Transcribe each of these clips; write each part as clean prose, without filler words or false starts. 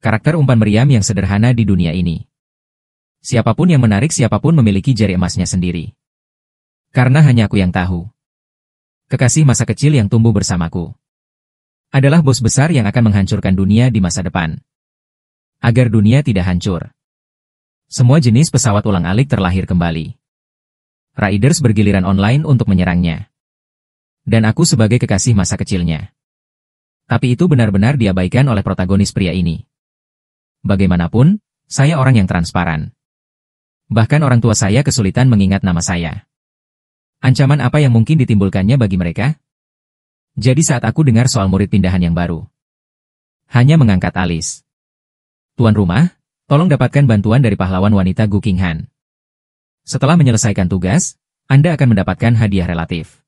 Karakter umpan meriam yang sederhana di dunia ini. Siapapun yang menarik, siapapun memiliki jari emasnya sendiri. Karena hanya aku yang tahu. Kekasih masa kecil yang tumbuh bersamaku adalah bos besar yang akan menghancurkan dunia di masa depan. Agar dunia tidak hancur, semua jenis pesawat ulang-alik terlahir kembali. Raiders bergiliran online untuk menyerangnya. Dan aku sebagai kekasih masa kecilnya. Tapi itu benar-benar diabaikan oleh protagonis pria ini. Bagaimanapun, saya orang yang transparan. Bahkan orang tua saya kesulitan mengingat nama saya. Ancaman apa yang mungkin ditimbulkannya bagi mereka? Jadi saat aku dengar soal murid pindahan yang baru, hanya mengangkat alis. Tuan rumah, tolong dapatkan bantuan dari pahlawan wanita Gu Qinghan. Setelah menyelesaikan tugas, Anda akan mendapatkan hadiah relatif.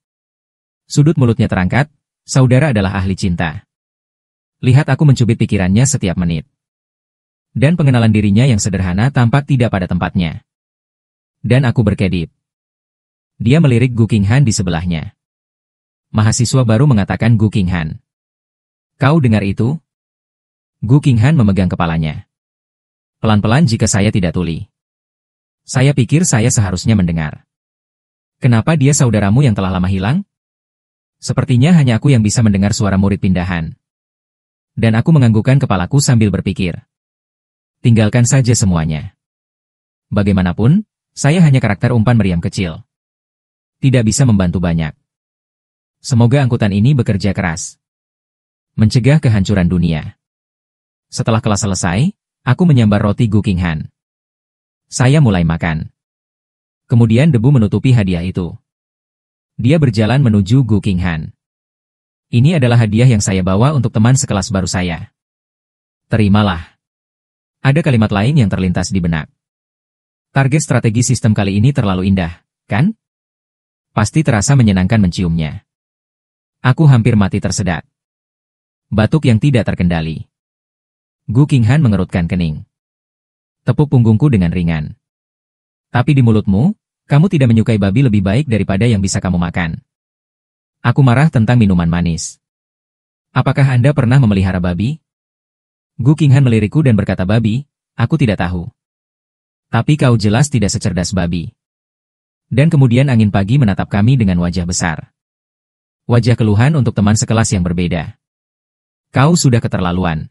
Sudut mulutnya terangkat, saudara adalah ahli cinta. Lihat aku mencubit pikirannya setiap menit. Dan pengenalan dirinya yang sederhana tampak tidak pada tempatnya. Dan aku berkedip. Dia melirik Gu Qinghan di sebelahnya. Mahasiswa baru mengatakan Gu Qinghan. Kau dengar itu? Gu Qinghan memegang kepalanya. Pelan-pelan jika saya tidak tuli. Saya pikir saya seharusnya mendengar. Kenapa dia saudaramu yang telah lama hilang? Sepertinya hanya aku yang bisa mendengar suara murid pindahan. Dan aku menganggukkan kepalaku sambil berpikir. Tinggalkan saja semuanya. Bagaimanapun, saya hanya karakter umpan meriam kecil. Tidak bisa membantu banyak. Semoga angkutan ini bekerja keras. Mencegah kehancuran dunia. Setelah kelas selesai, aku menyambar roti Gu Qinghan. Saya mulai makan. Kemudian debu menutupi hadiah itu. Dia berjalan menuju Gu Qinghan. Ini adalah hadiah yang saya bawa untuk teman sekelas baru saya. Terimalah. Ada kalimat lain yang terlintas di benak. Target strategi sistem kali ini terlalu indah, kan? Pasti terasa menyenangkan menciumnya. Aku hampir mati tersedak. Batuk yang tidak terkendali. Gu Qinghan mengerutkan kening. Tepuk punggungku dengan ringan. Tapi di mulutmu, kamu tidak menyukai babi lebih baik daripada yang bisa kamu makan. Aku marah tentang minuman manis. Apakah Anda pernah memelihara babi? Gu Qinghan melirikku dan berkata babi, aku tidak tahu. Tapi kau jelas tidak secerdas babi. Dan kemudian angin pagi menatap kami dengan wajah besar. Wajah keluhan untuk teman sekelas yang berbeda. Kau sudah keterlaluan.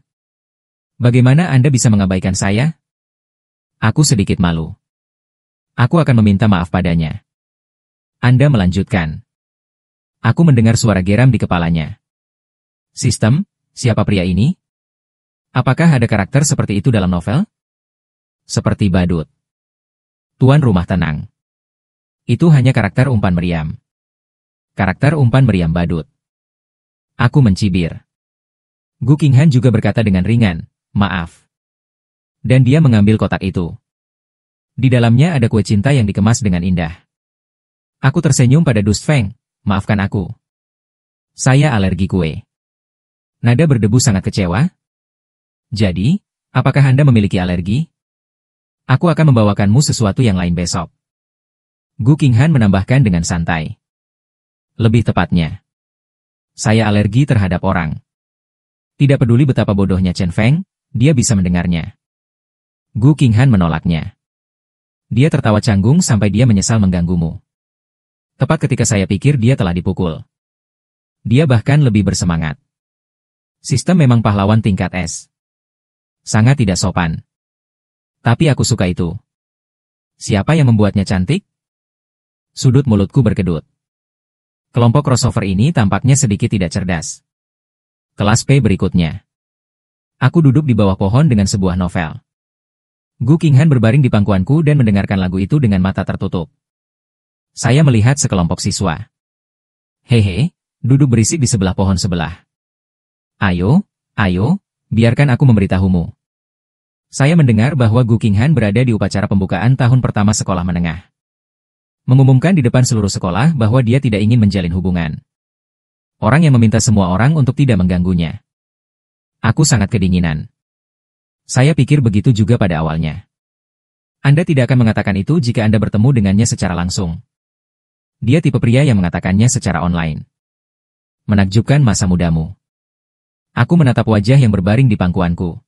Bagaimana Anda bisa mengabaikan saya? Aku sedikit malu. Aku akan meminta maaf padanya. Anda melanjutkan. Aku mendengar suara geram di kepalanya. Sistem, siapa pria ini? Apakah ada karakter seperti itu dalam novel? Seperti badut. Tuan rumah tenang. Itu hanya karakter umpan meriam. Karakter umpan meriam badut. Aku mencibir. Gu Qinghan juga berkata dengan ringan, maaf. Dan dia mengambil kotak itu. Di dalamnya ada kue cinta yang dikemas dengan indah. Aku tersenyum pada Dus Feng, maafkan aku. Saya alergi kue. Nada berdebu sangat kecewa. Jadi, apakah Anda memiliki alergi? Aku akan membawakanmu sesuatu yang lain besok. Gu Qinghan menambahkan dengan santai. Lebih tepatnya, saya alergi terhadap orang. Tidak peduli betapa bodohnya Chen Feng, dia bisa mendengarnya. Gu Qinghan menolaknya. Dia tertawa canggung sampai dia menyesal mengganggumu. Tepat ketika saya pikir dia telah dipukul. Dia bahkan lebih bersemangat. Sistem memang pahlawan tingkat S. Sangat tidak sopan. Tapi aku suka itu. Siapa yang membuatnya cantik? Sudut mulutku berkedut. Kelompok crossover ini tampaknya sedikit tidak cerdas. Kelas P berikutnya. Aku duduk di bawah pohon dengan sebuah novel. Gu Qinghan berbaring di pangkuanku dan mendengarkan lagu itu dengan mata tertutup. Saya melihat sekelompok siswa. Hehe, duduk berisik di sebelah pohon sebelah. Ayo, biarkan aku memberitahumu. Saya mendengar bahwa Gu Qinghan berada di upacara pembukaan tahun pertama sekolah menengah. Mengumumkan di depan seluruh sekolah bahwa dia tidak ingin menjalin hubungan. Orang yang meminta semua orang untuk tidak mengganggunya. Aku sangat kedinginan. Saya pikir begitu juga pada awalnya. Anda tidak akan mengatakan itu jika Anda bertemu dengannya secara langsung. Dia tipe pria yang mengatakannya secara online. Menakjubkan masa mudamu. Aku menatap wajah yang berbaring di pangkuanku.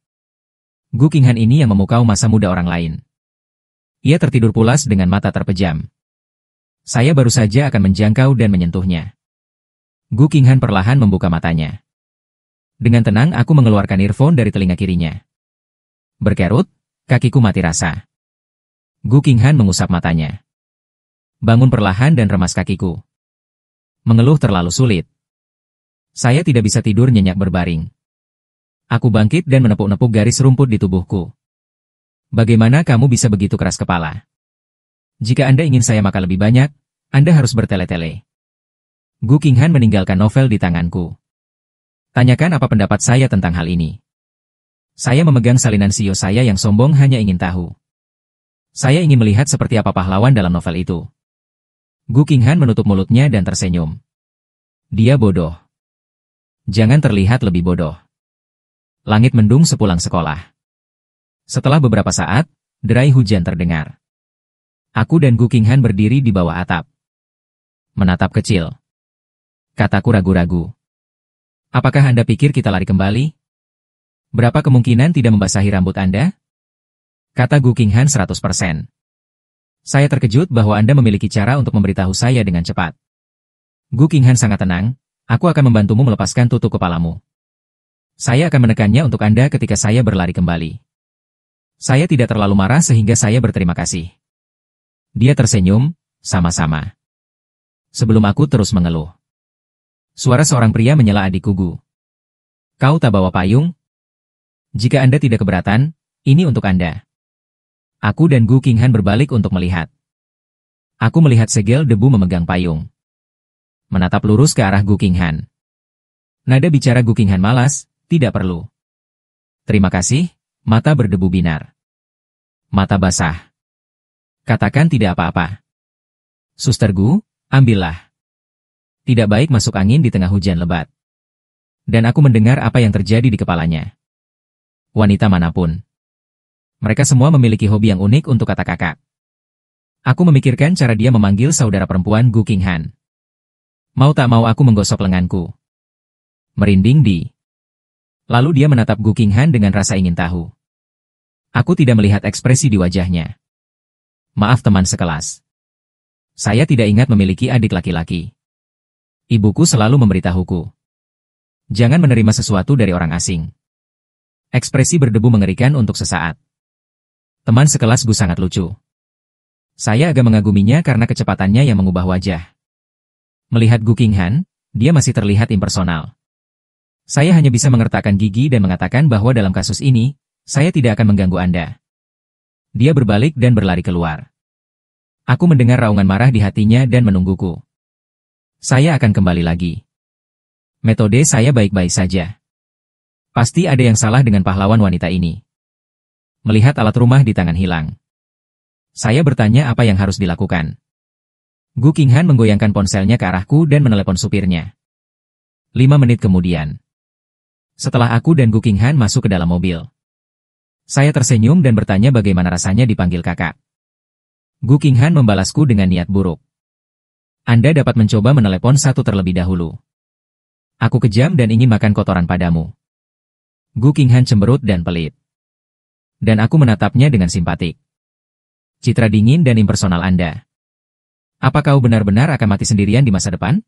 Gu Qinghan ini yang memukau masa muda orang lain. Ia tertidur pulas dengan mata terpejam. Saya baru saja akan menjangkau dan menyentuhnya. Gu Qinghan perlahan membuka matanya. Dengan tenang aku mengeluarkan earphone dari telinga kirinya. Berkerut, kakiku mati rasa. Gu Qinghan mengusap matanya. Bangun perlahan dan remas kakiku. Mengeluh terlalu sulit. Saya tidak bisa tidur nyenyak berbaring. Aku bangkit dan menepuk-nepuk garis rumput di tubuhku. Bagaimana kamu bisa begitu keras kepala? Jika Anda ingin saya makan lebih banyak, Anda harus bertele-tele. Gu Qinghan meninggalkan novel di tanganku. Tanyakan apa pendapat saya tentang hal ini. Saya memegang salinan sio saya yang sombong hanya ingin tahu. Saya ingin melihat seperti apa pahlawan dalam novel itu. Gu Qinghan menutup mulutnya dan tersenyum. Dia bodoh. Jangan terlihat lebih bodoh. Langit mendung sepulang sekolah. Setelah beberapa saat, derai hujan terdengar. Aku dan Gu Qinghan berdiri di bawah atap. Menatap kecil. Kataku ragu-ragu. Apakah Anda pikir kita lari kembali? Berapa kemungkinan tidak membasahi rambut Anda? Kata Gu Qinghan 100%. Saya terkejut bahwa Anda memiliki cara untuk memberitahu saya dengan cepat. Gu Qinghan sangat tenang, aku akan membantumu melepaskan tutup kepalamu. Saya akan menekannya untuk Anda ketika saya berlari kembali. Saya tidak terlalu marah sehingga saya berterima kasih. Dia tersenyum, sama-sama. Sebelum aku terus mengeluh. Suara seorang pria menyela adikku Gu. Kau tak bawa payung? Jika Anda tidak keberatan, ini untuk Anda. Aku dan Gu Qinghan berbalik untuk melihat. Aku melihat segel debu memegang payung. Menatap lurus ke arah Gu Qinghan. Nada bicara Gu Qinghan malas, tidak perlu. Terima kasih, mata berdebu binar. Mata basah. Katakan tidak apa-apa. Suster Gu, ambillah. Tidak baik masuk angin di tengah hujan lebat. Dan aku mendengar apa yang terjadi di kepalanya. Wanita manapun. Mereka semua memiliki hobi yang unik untuk kata kakak. Aku memikirkan cara dia memanggil saudara perempuan Gu Qinghan. Mau tak mau aku menggosok lenganku. Merinding di. Lalu dia menatap Gu Qinghan dengan rasa ingin tahu. Aku tidak melihat ekspresi di wajahnya. Maaf teman sekelas. Saya tidak ingat memiliki adik laki-laki. Ibuku selalu memberitahuku. Jangan menerima sesuatu dari orang asing. Ekspresi berdebu mengerikan untuk sesaat. Teman sekelas Gu sangat lucu. Saya agak mengaguminya karena kecepatannya yang mengubah wajah. Melihat Gu Qinghan, dia masih terlihat impersonal. Saya hanya bisa mengertakkan gigi dan mengatakan bahwa dalam kasus ini, saya tidak akan mengganggu Anda. Dia berbalik dan berlari keluar. Aku mendengar raungan marah di hatinya dan menungguku. Saya akan kembali lagi. Metode saya baik-baik saja. Pasti ada yang salah dengan pahlawan wanita ini. Melihat alat rumah di tangan hilang. Saya bertanya apa yang harus dilakukan. Gu Qinghan menggoyangkan ponselnya ke arahku dan menelepon supirnya. 5 menit kemudian. Setelah aku dan Gu Qinghan masuk ke dalam mobil. Saya tersenyum dan bertanya bagaimana rasanya dipanggil kakak. Gu Qinghan membalasku dengan niat buruk. Anda dapat mencoba menelepon satu terlebih dahulu. Aku kejam dan ingin makan kotoran padamu. Gu Qinghan cemberut dan pelit. Dan aku menatapnya dengan simpatik. Citra dingin dan impersonal Anda. Apa kau benar-benar akan mati sendirian di masa depan?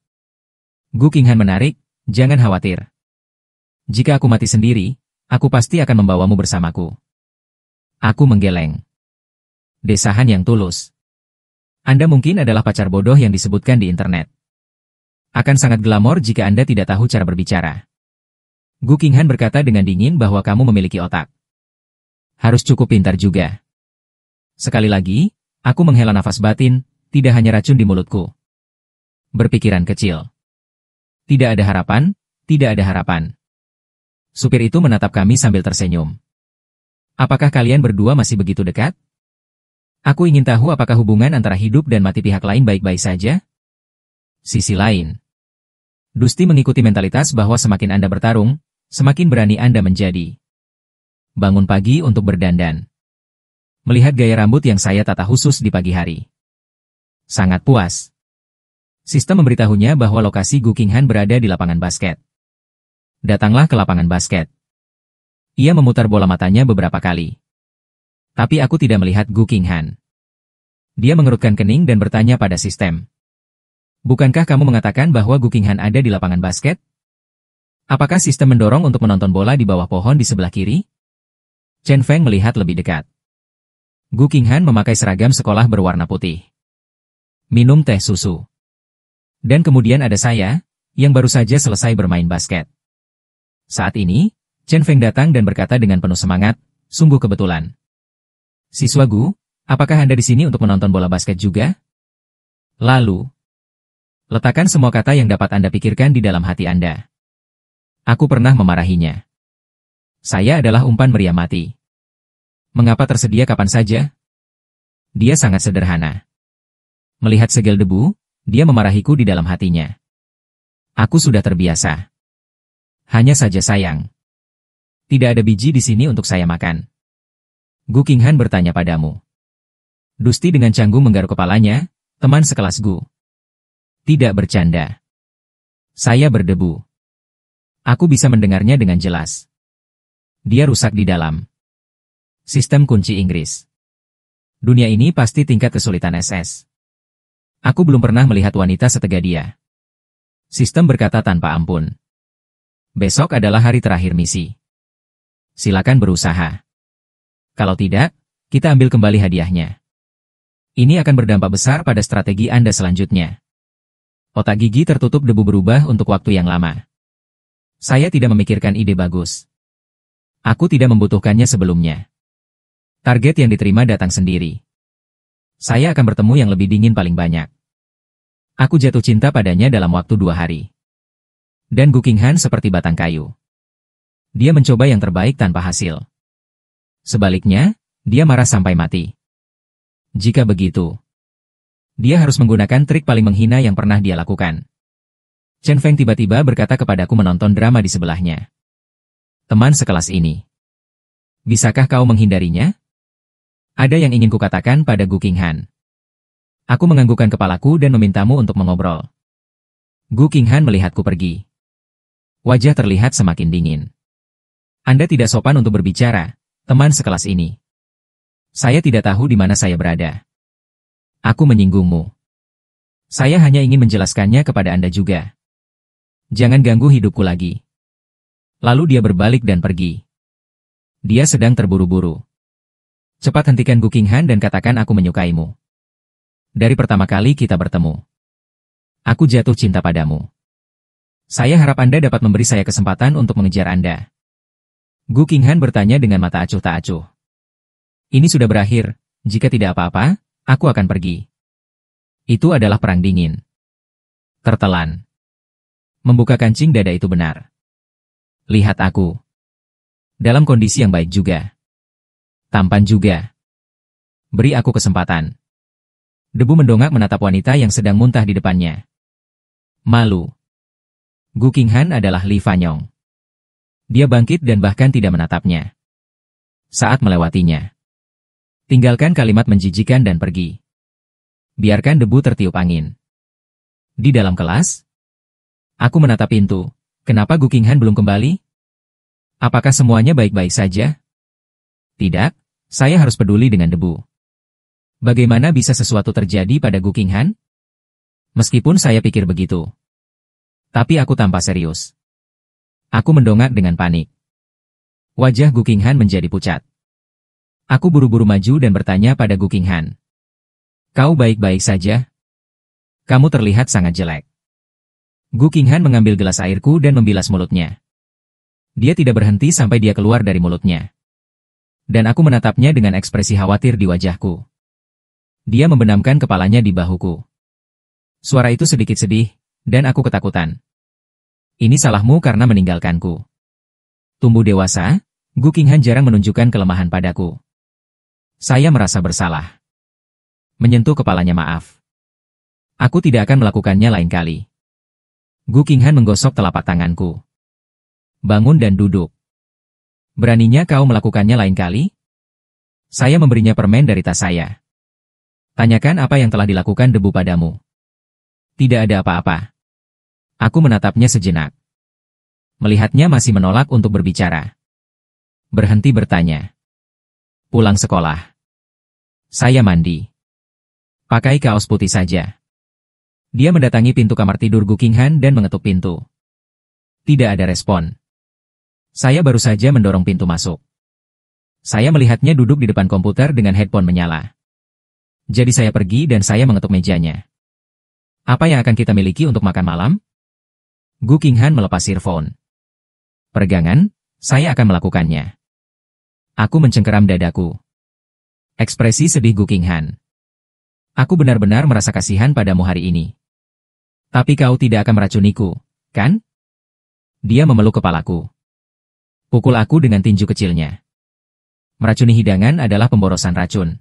Gu Qinghan menarik, jangan khawatir. Jika aku mati sendiri, aku pasti akan membawamu bersamaku. Aku menggeleng. Desahan yang tulus. Anda mungkin adalah pacar bodoh yang disebutkan di internet. Akan sangat glamor jika Anda tidak tahu cara berbicara. Gu Qinghan berkata dengan dingin bahwa kamu memiliki otak. Harus cukup pintar juga. Sekali lagi, aku menghela nafas batin, tidak hanya racun di mulutku. Berpikiran kecil. Tidak ada harapan, tidak ada harapan. Supir itu menatap kami sambil tersenyum. Apakah kalian berdua masih begitu dekat? Aku ingin tahu apakah hubungan antara hidup dan mati pihak lain baik-baik saja? Sisi lain. Dusti mengikuti mentalitas bahwa semakin Anda bertarung, semakin berani Anda menjadi. Bangun pagi untuk berdandan. Melihat gaya rambut yang saya tata khusus di pagi hari. Sangat puas. Sistem memberitahunya bahwa lokasi Gu Qinghan berada di lapangan basket. Datanglah ke lapangan basket. Ia memutar bola matanya beberapa kali. Tapi aku tidak melihat Gu Qinghan. Dia mengerutkan kening dan bertanya pada sistem. Bukankah kamu mengatakan bahwa Gu Qinghan ada di lapangan basket? Apakah sistem mendorong untuk menonton bola di bawah pohon di sebelah kiri? Chen Feng melihat lebih dekat. Gu Qinghan memakai seragam sekolah berwarna putih. Minum teh susu. Dan kemudian ada saya, yang baru saja selesai bermain basket. Saat ini, Chen Feng datang dan berkata dengan penuh semangat, sungguh kebetulan. Siswa Gu, apakah Anda di sini untuk menonton bola basket juga? Lalu, letakkan semua kata yang dapat Anda pikirkan di dalam hati Anda. Aku pernah memarahinya. Saya adalah umpan meriam mati. Mengapa tersedia kapan saja? Dia sangat sederhana. Melihat segel debu, dia memarahiku di dalam hatinya. Aku sudah terbiasa. Hanya saja sayang. Tidak ada biji di sini untuk saya makan. Gu Qinghan bertanya padamu. Dusti dengan canggung menggaruk kepalanya, teman sekelas Gu. Tidak bercanda. Saya berdebu. Aku bisa mendengarnya dengan jelas. Dia rusak di dalam. Sistem kunci Inggris. Dunia ini pasti tingkat kesulitan SS. Aku belum pernah melihat wanita setegak dia. Sistem berkata tanpa ampun. Besok adalah hari terakhir misi. Silakan berusaha. Kalau tidak, kita ambil kembali hadiahnya. Ini akan berdampak besar pada strategi Anda selanjutnya. Otak gigi tertutup debu berubah untuk waktu yang lama. Saya tidak memikirkan ide bagus. Aku tidak membutuhkannya sebelumnya. Target yang diterima datang sendiri. Saya akan bertemu yang lebih dingin paling banyak. Aku jatuh cinta padanya dalam waktu 2 hari. Dan Gu Qinghan seperti batang kayu. Dia mencoba yang terbaik tanpa hasil. Sebaliknya, dia marah sampai mati. Jika begitu, dia harus menggunakan trik paling menghina yang pernah dia lakukan. Chen Feng tiba-tiba berkata kepadaku menonton drama di sebelahnya. Teman sekelas ini. Bisakah kau menghindarinya? Ada yang ingin kukatakan pada Gu Qinghan. Aku menganggukkan kepalaku dan memintamu untuk mengobrol. Gu Qinghan melihatku pergi. Wajah terlihat semakin dingin. Anda tidak sopan untuk berbicara, teman sekelas ini. Saya tidak tahu di mana saya berada. Aku menyinggungmu. Saya hanya ingin menjelaskannya kepada Anda juga. Jangan ganggu hidupku lagi. Lalu dia berbalik dan pergi. Dia sedang terburu-buru. Cepat hentikan Gu Qinghan dan katakan aku menyukaimu. Dari pertama kali kita bertemu. Aku jatuh cinta padamu. Saya harap Anda dapat memberi saya kesempatan untuk mengejar Anda. Gu Qinghan bertanya dengan mata acuh tak acuh. Ini sudah berakhir, jika tidak apa-apa, aku akan pergi. Itu adalah perang dingin. Tertelan. Membuka kancing dada itu benar. Lihat aku. Dalam kondisi yang baik juga. Tampan juga. Beri aku kesempatan. Debu mendongak menatap wanita yang sedang muntah di depannya. Malu. Gu Qinghan adalah Li Fanyong. Dia bangkit dan bahkan tidak menatapnya. Saat melewatinya. Tinggalkan kalimat menjijikan dan pergi. Biarkan debu tertiup angin. Di dalam kelas? Aku menatap pintu. Kenapa Gu Qinghan belum kembali? Apakah semuanya baik-baik saja? Tidak, saya harus peduli dengan debu. Bagaimana bisa sesuatu terjadi pada Gu Qinghan? Meskipun saya pikir begitu. Tapi aku tampak serius. Aku mendongak dengan panik. Wajah Gu Qinghan menjadi pucat. Aku buru-buru maju dan bertanya pada Gu Qinghan. Kau baik-baik saja? Kamu terlihat sangat jelek. Gu Qinghan mengambil gelas airku dan membilas mulutnya. Dia tidak berhenti sampai dia keluar dari mulutnya. Dan aku menatapnya dengan ekspresi khawatir di wajahku. Dia membenamkan kepalanya di bahuku. Suara itu sedikit sedih, dan aku ketakutan. Ini salahmu karena meninggalkanku. Tumbuh dewasa, Gu Qinghan jarang menunjukkan kelemahan padaku. Saya merasa bersalah. Menyentuh kepalanya maaf. Aku tidak akan melakukannya lain kali. Gu Qinghan menggosok telapak tanganku. Bangun dan duduk. Beraninya kau melakukannya lain kali? Saya memberinya permen dari tas saya. Tanyakan apa yang telah dilakukan debu padamu. Tidak ada apa-apa. Aku menatapnya sejenak. Melihatnya masih menolak untuk berbicara. Berhenti bertanya. Pulang sekolah. Saya mandi. Pakai kaos putih saja. Dia mendatangi pintu kamar tidur Gu Qinghan dan mengetuk pintu. Tidak ada respon. Saya baru saja mendorong pintu masuk. Saya melihatnya duduk di depan komputer dengan headphone menyala. Jadi saya pergi dan saya mengetuk mejanya. Apa yang akan kita miliki untuk makan malam? Gu Qinghan melepas earphone. Peregangan, saya akan melakukannya. Aku mencengkeram dadaku. Ekspresi sedih Gu Qinghan. Aku benar-benar merasa kasihan padamu hari ini. Tapi kau tidak akan meracuniku, kan? Dia memeluk kepalaku. Pukul aku dengan tinju kecilnya. Meracuni hidangan adalah pemborosan racun.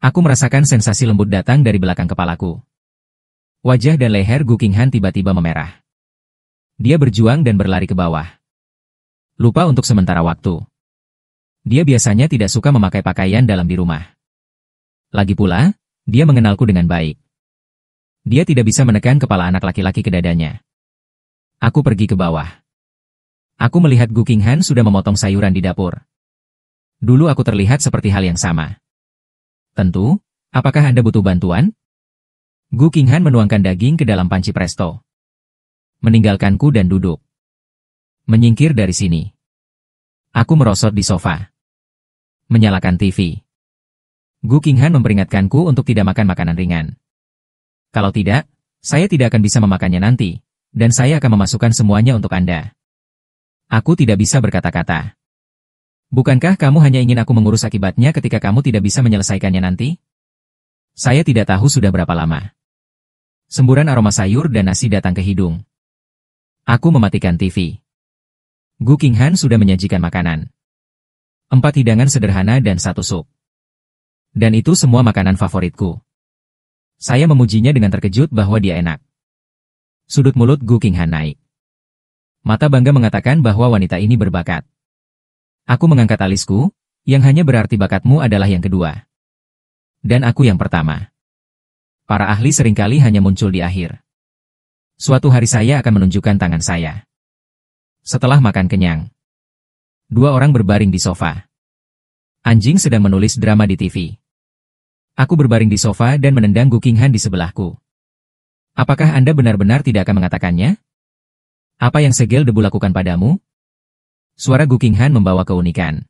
Aku merasakan sensasi lembut datang dari belakang kepalaku. Wajah dan leher Gu Qinghan tiba-tiba memerah. Dia berjuang dan berlari ke bawah. Lupa untuk sementara waktu. Dia biasanya tidak suka memakai pakaian dalam di rumah. Lagi pula, dia mengenalku dengan baik. Dia tidak bisa menekan kepala anak laki-laki ke dadanya. Aku pergi ke bawah. Aku melihat Gu Qinghan sudah memotong sayuran di dapur. Dulu aku terlihat seperti hal yang sama. Tentu, apakah Anda butuh bantuan? Gu Qinghan menuangkan daging ke dalam panci presto. Meninggalkanku dan duduk. Menyingkir dari sini. Aku merosot di sofa. Menyalakan TV. Gu Qinghan memperingatkanku untuk tidak makan makanan ringan. Kalau tidak, saya tidak akan bisa memakannya nanti, dan saya akan memasukkan semuanya untuk Anda. Aku tidak bisa berkata-kata. Bukankah kamu hanya ingin aku mengurus akibatnya ketika kamu tidak bisa menyelesaikannya nanti? Saya tidak tahu sudah berapa lama. Semburan aroma sayur dan nasi datang ke hidung. Aku mematikan TV. Gu Qinghan sudah menyajikan makanan. 4 hidangan sederhana dan 1 sup. Dan itu semua makanan favoritku. Saya memujinya dengan terkejut bahwa dia enak. Sudut mulut Gu Qinghan naik. Mata bangga mengatakan bahwa wanita ini berbakat. Aku mengangkat alisku, yang hanya berarti bakatmu adalah yang kedua. Dan aku yang pertama. Para ahli seringkali hanya muncul di akhir. Suatu hari saya akan menunjukkan tangan saya. Setelah makan kenyang. 2 orang berbaring di sofa. Anjing sedang menulis drama di TV. Aku berbaring di sofa dan menendang Gu Qinghan di sebelahku. Apakah Anda benar-benar tidak akan mengatakannya? Apa yang segel debu lakukan padamu? Suara Gu Qinghan membawa keunikan.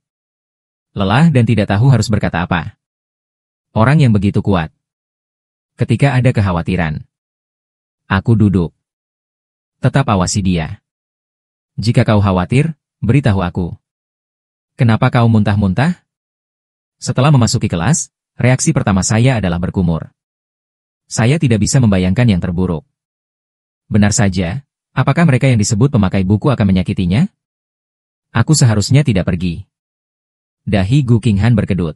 Lelah dan tidak tahu harus berkata apa. Orang yang begitu kuat. Ketika ada kekhawatiran. Aku duduk. Tetap awasi dia. Jika kau khawatir, beritahu aku. Kenapa kau muntah-muntah? Setelah memasuki kelas, reaksi pertama saya adalah berkumur. Saya tidak bisa membayangkan yang terburuk. Benar saja, apakah mereka yang disebut pemakai buku akan menyakitinya? Aku seharusnya tidak pergi. Dahi Gu Qinghan berkedut.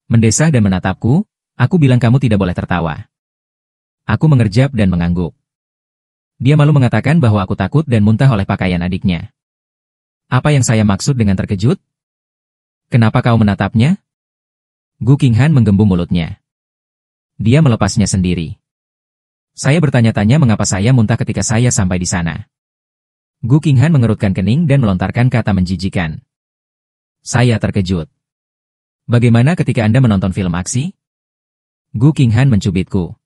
Mendesah dan menatapku, aku bilang kamu tidak boleh tertawa. Aku mengerjap dan mengangguk. Dia malu mengatakan bahwa aku takut dan muntah oleh pakaian adiknya. Apa yang saya maksud dengan terkejut? Kenapa kau menatapnya? Gu Qinghan menggembung mulutnya. Dia melepasnya sendiri. Saya bertanya-tanya mengapa saya muntah ketika saya sampai di sana. Gu Qinghan mengerutkan kening dan melontarkan kata menjijikan. Saya terkejut. Bagaimana ketika Anda menonton film aksi? Gu Qinghan mencubitku.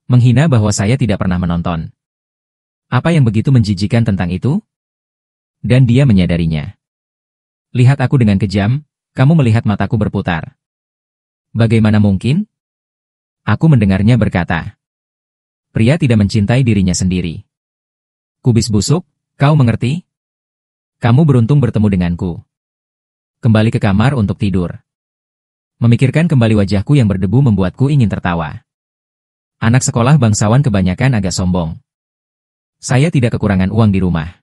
Menghina bahwa saya tidak pernah menonton. Apa yang begitu menjijikan tentang itu? Dan dia menyadarinya. Lihat aku dengan kejam, kamu melihat mataku berputar. Bagaimana mungkin? Aku mendengarnya berkata. Pria tidak mencintai dirinya sendiri. Kubis busuk, kau mengerti? Kamu beruntung bertemu denganku. Kembali ke kamar untuk tidur. Memikirkan kembali wajahku yang berdebu membuatku ingin tertawa. Anak sekolah bangsawan kebanyakan agak sombong. Saya tidak kekurangan uang di rumah.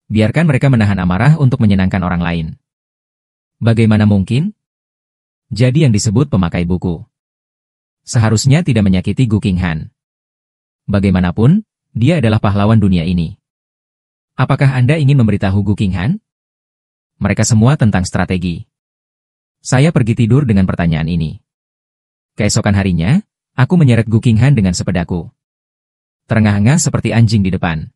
Biarkan mereka menahan amarah untuk menyenangkan orang lain. Bagaimana mungkin? Jadi yang disebut pemakai buku. Seharusnya tidak menyakiti Gu Qinghan. Bagaimanapun, dia adalah pahlawan dunia ini. Apakah Anda ingin memberitahu Gu Qinghan? Mereka semua tentang strategi. Saya pergi tidur dengan pertanyaan ini. Keesokan harinya, aku menyeret Gu Qinghan dengan sepedaku. Terengah-engah seperti anjing di depan.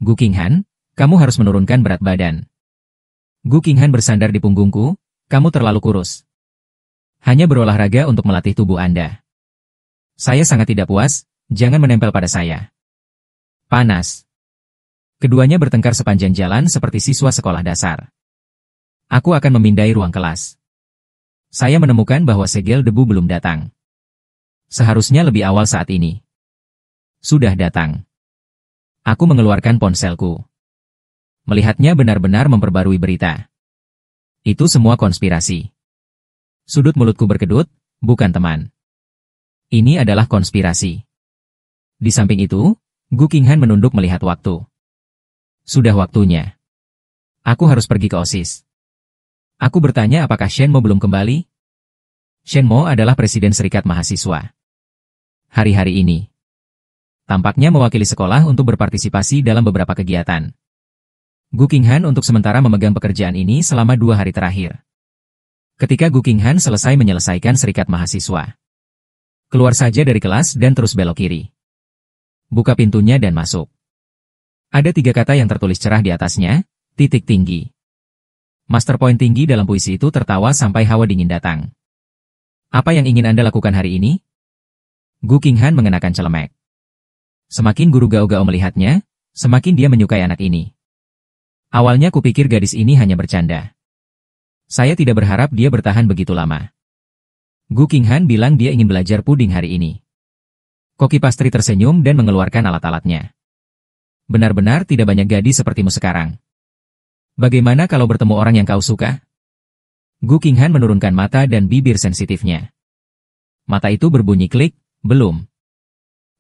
Gu Qinghan, kamu harus menurunkan berat badan. Gu Qinghan bersandar di punggungku, kamu terlalu kurus. Hanya berolahraga untuk melatih tubuh Anda. Saya sangat tidak puas, jangan menempel pada saya. Panas. Keduanya bertengkar sepanjang jalan seperti siswa sekolah dasar. Aku akan memindai ruang kelas. Saya menemukan bahwa segel debu belum datang. Seharusnya lebih awal saat ini. Sudah datang. Aku mengeluarkan ponselku. Melihatnya benar-benar memperbarui berita. Itu semua konspirasi. Sudut mulutku berkedut, bukan teman. Ini adalah konspirasi. Di samping itu, Gu Qinghan menunduk melihat waktu. Sudah waktunya. Aku harus pergi ke OSIS. Aku bertanya apakah Shen Mo belum kembali? Shen Mo adalah Presiden Serikat Mahasiswa. Hari-hari ini. Tampaknya mewakili sekolah untuk berpartisipasi dalam beberapa kegiatan. Gu Qinghan untuk sementara memegang pekerjaan ini selama 2 hari terakhir. Ketika Gu Qinghan selesai menyelesaikan Serikat Mahasiswa. Keluar saja dari kelas dan terus belok kiri. Buka pintunya dan masuk. Ada 3 kata yang tertulis cerah di atasnya, titik tinggi. Master Point tinggi dalam puisi itu tertawa sampai hawa dingin datang. Apa yang ingin Anda lakukan hari ini? Gu Qinghan mengenakan celemek. Semakin guru Gao-Gao melihatnya, semakin dia menyukai anak ini. Awalnya kupikir gadis ini hanya bercanda. Saya tidak berharap dia bertahan begitu lama. Gu Qinghan bilang dia ingin belajar puding hari ini. Koki pastri tersenyum dan mengeluarkan alat-alatnya. Benar-benar tidak banyak gadis sepertimu sekarang. Bagaimana kalau bertemu orang yang kau suka? Gu Qinghan menurunkan mata dan bibir sensitifnya. Mata itu berbunyi klik, belum.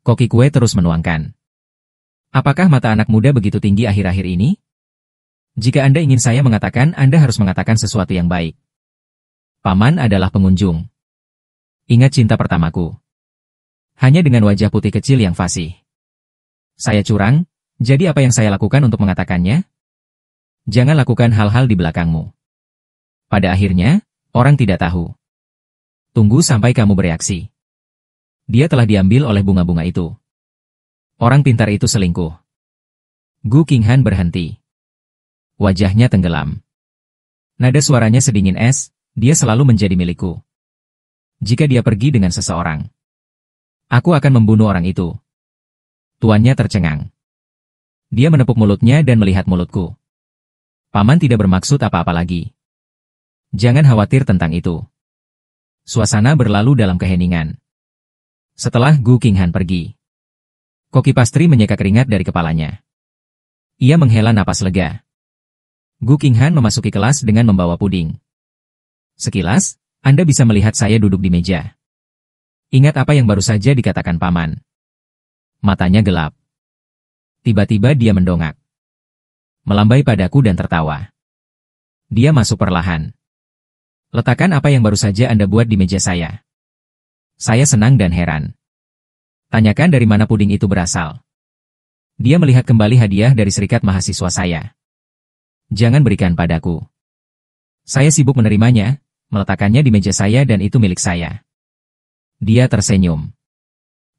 Koki kue terus menuangkan. Apakah mata anak muda begitu tinggi akhir-akhir ini? Jika Anda ingin saya mengatakan, Anda harus mengatakan sesuatu yang baik. Paman adalah pengunjung. Ingat cinta pertamaku. Hanya dengan wajah putih kecil yang fasih. Saya curang, jadi apa yang saya lakukan untuk mengatakannya? Jangan lakukan hal-hal di belakangmu. Pada akhirnya, orang tidak tahu. Tunggu sampai kamu bereaksi. Dia telah diambil oleh bunga-bunga itu. Orang pintar itu selingkuh. Gu Qinghan berhenti. Wajahnya tenggelam. Nada suaranya sedingin es, dia selalu menjadi milikku. Jika dia pergi dengan seseorang, aku akan membunuh orang itu. Tuannya tercengang. Dia menepuk mulutnya dan melihat mulutku. Paman tidak bermaksud apa-apa lagi. Jangan khawatir tentang itu. Suasana berlalu dalam keheningan. Setelah Gu Qinghan pergi, Koki pastri menyeka keringat dari kepalanya. Ia menghela napas lega. Gu Qinghan memasuki kelas dengan membawa puding. Sekilas, Anda bisa melihat saya duduk di meja. Ingat apa yang baru saja dikatakan paman. Matanya gelap. Tiba-tiba dia mendongak. Melambai padaku dan tertawa. Dia masuk perlahan. Letakkan apa yang baru saja Anda buat di meja saya. Saya senang dan heran. Tanyakan dari mana puding itu berasal. Dia melihat kembali hadiah dari Serikat Mahasiswa saya. Jangan berikan padaku. Saya sibuk menerimanya, meletakkannya di meja saya dan itu milik saya. Dia tersenyum.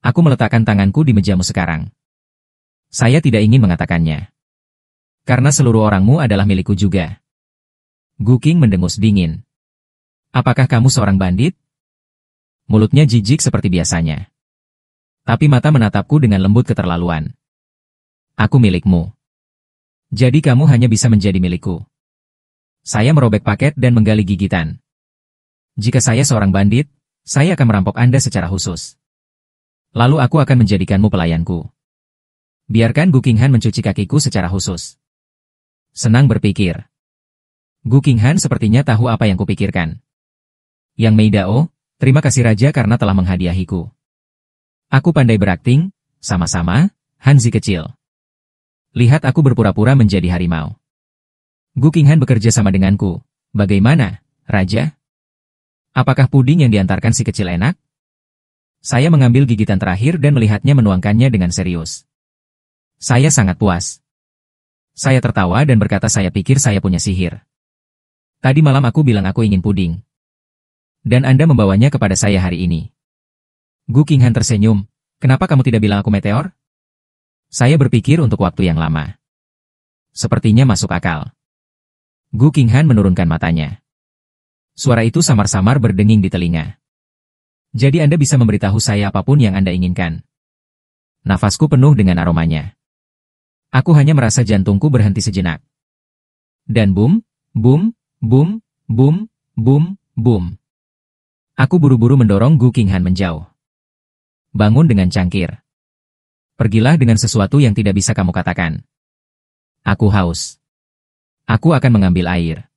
Aku meletakkan tanganku di mejamu sekarang. Saya tidak ingin mengatakannya. Karena seluruh orangmu adalah milikku juga. Gu Qing mendengus dingin. Apakah kamu seorang bandit? Mulutnya jijik seperti biasanya. Tapi mata menatapku dengan lembut keterlaluan. Aku milikmu. Jadi kamu hanya bisa menjadi milikku. Saya merobek paket dan menggali gigitan. Jika saya seorang bandit, saya akan merampok Anda secara khusus. Lalu aku akan menjadikanmu pelayanku. Biarkan Gu Qinghan mencuci kakiku secara khusus. Senang berpikir. Gu Qinghan sepertinya tahu apa yang kupikirkan. Yang Mei Dao, terima kasih Raja karena telah menghadiahiku. Aku pandai berakting, sama-sama, Hanzi kecil. Lihat aku berpura-pura menjadi harimau. Gu Qinghan bekerja sama denganku. Bagaimana, Raja? Apakah puding yang diantarkan si kecil enak? Saya mengambil gigitan terakhir dan melihatnya menuangkannya dengan serius. Saya sangat puas. Saya tertawa dan berkata saya pikir saya punya sihir. Tadi malam aku bilang aku ingin puding. Dan Anda membawanya kepada saya hari ini. Gu Qinghan tersenyum. Kenapa kamu tidak bilang aku meteor? Saya berpikir untuk waktu yang lama. Sepertinya masuk akal. Gu Qinghan menurunkan matanya. Suara itu samar-samar berdenging di telinga. Jadi Anda bisa memberitahu saya apapun yang Anda inginkan. Nafasku penuh dengan aromanya. Aku hanya merasa jantungku berhenti sejenak. Dan boom, boom, boom, boom, boom, boom. Aku buru-buru mendorong Gu Qinghan menjauh. Bangun dengan cangkir. Pergilah dengan sesuatu yang tidak bisa kamu katakan. Aku haus. Aku akan mengambil air.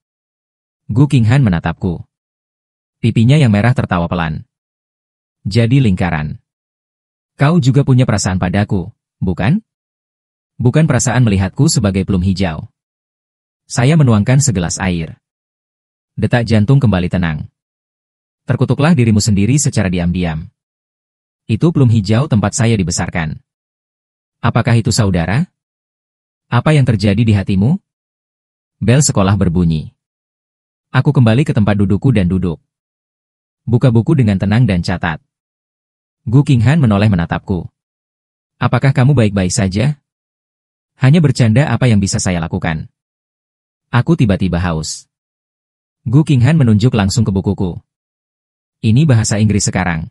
Gu Qinghan menatapku. Pipinya yang merah tertawa pelan. Jadi lingkaran. Kau juga punya perasaan padaku, bukan? Bukan perasaan melihatku sebagai plum hijau. Saya menuangkan segelas air. Detak jantung kembali tenang. Terkutuklah dirimu sendiri secara diam-diam. Itu plum hijau tempat saya dibesarkan. Apakah itu saudara? Apa yang terjadi di hatimu? Bel sekolah berbunyi. Aku kembali ke tempat dudukku dan duduk. Buka buku dengan tenang dan catat. Gu Qinghan menoleh menatapku. Apakah kamu baik-baik saja? Hanya bercanda apa yang bisa saya lakukan. Aku tiba-tiba haus. Gu Qinghan menunjuk langsung ke bukuku. Ini bahasa Inggris sekarang.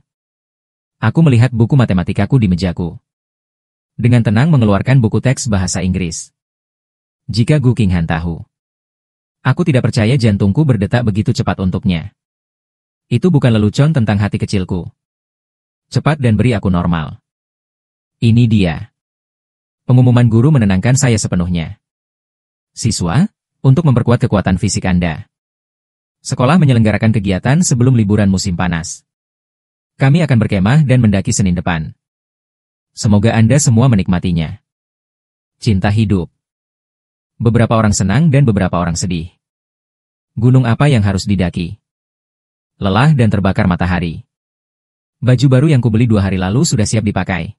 Aku melihat buku matematikaku di mejaku. Dengan tenang mengeluarkan buku teks bahasa Inggris. Jika Gu Qinghan tahu. Aku tidak percaya jantungku berdetak begitu cepat untuknya. Itu bukan lelucon tentang hati kecilku. Cepat dan beri aku normal. Ini dia. Pengumuman guru menenangkan saya sepenuhnya. Siswa, untuk memperkuat kekuatan fisik Anda. Sekolah menyelenggarakan kegiatan sebelum liburan musim panas. Kami akan berkemah dan mendaki Senin depan. Semoga Anda semua menikmatinya. Cinta hidup. Beberapa orang senang dan beberapa orang sedih. Gunung apa yang harus didaki? Lelah dan terbakar matahari. Baju baru yang kubeli 2 hari lalu sudah siap dipakai.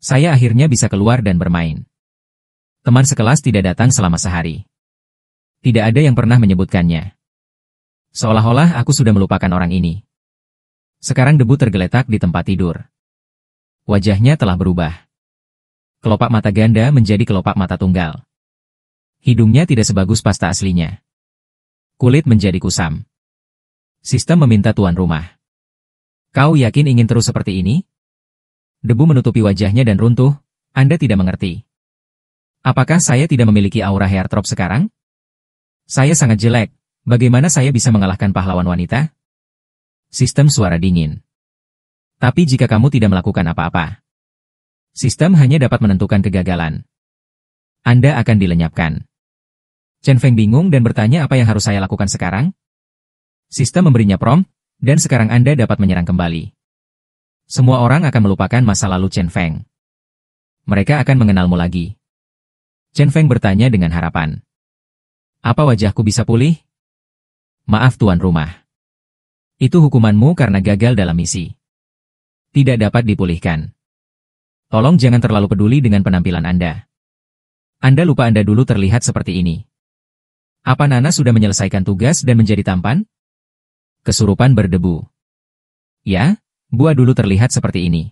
Saya akhirnya bisa keluar dan bermain. Teman sekelas tidak datang selama sehari. Tidak ada yang pernah menyebutkannya. Seolah-olah aku sudah melupakan orang ini. Sekarang debu tergeletak di tempat tidur. Wajahnya telah berubah. Kelopak mata ganda menjadi kelopak mata tunggal. Hidungnya tidak sebagus pasta aslinya. Kulit menjadi kusam. Sistem meminta tuan rumah. Kau yakin ingin terus seperti ini? Debu menutupi wajahnya dan runtuh. Anda tidak mengerti. Apakah saya tidak memiliki aura heartthrob sekarang? Saya sangat jelek. Bagaimana saya bisa mengalahkan pahlawan wanita? Sistem suara dingin. Tapi jika kamu tidak melakukan apa-apa, sistem hanya dapat menentukan kegagalan. Anda akan dilenyapkan. Chen Feng bingung dan bertanya apa yang harus saya lakukan sekarang? Sistem memberinya prompt, dan sekarang Anda dapat menyerang kembali. Semua orang akan melupakan masa lalu Chen Feng. Mereka akan mengenalmu lagi. Chen Feng bertanya dengan harapan. Apa wajahku bisa pulih? Maaf tuan rumah. Itu hukumanmu karena gagal dalam misi. Tidak dapat dipulihkan. Tolong jangan terlalu peduli dengan penampilan Anda. Anda lupa Anda dulu terlihat seperti ini. Apa Nana sudah menyelesaikan tugas dan menjadi tampan? Kesurupan berdebu. Ya, Bua dulu terlihat seperti ini.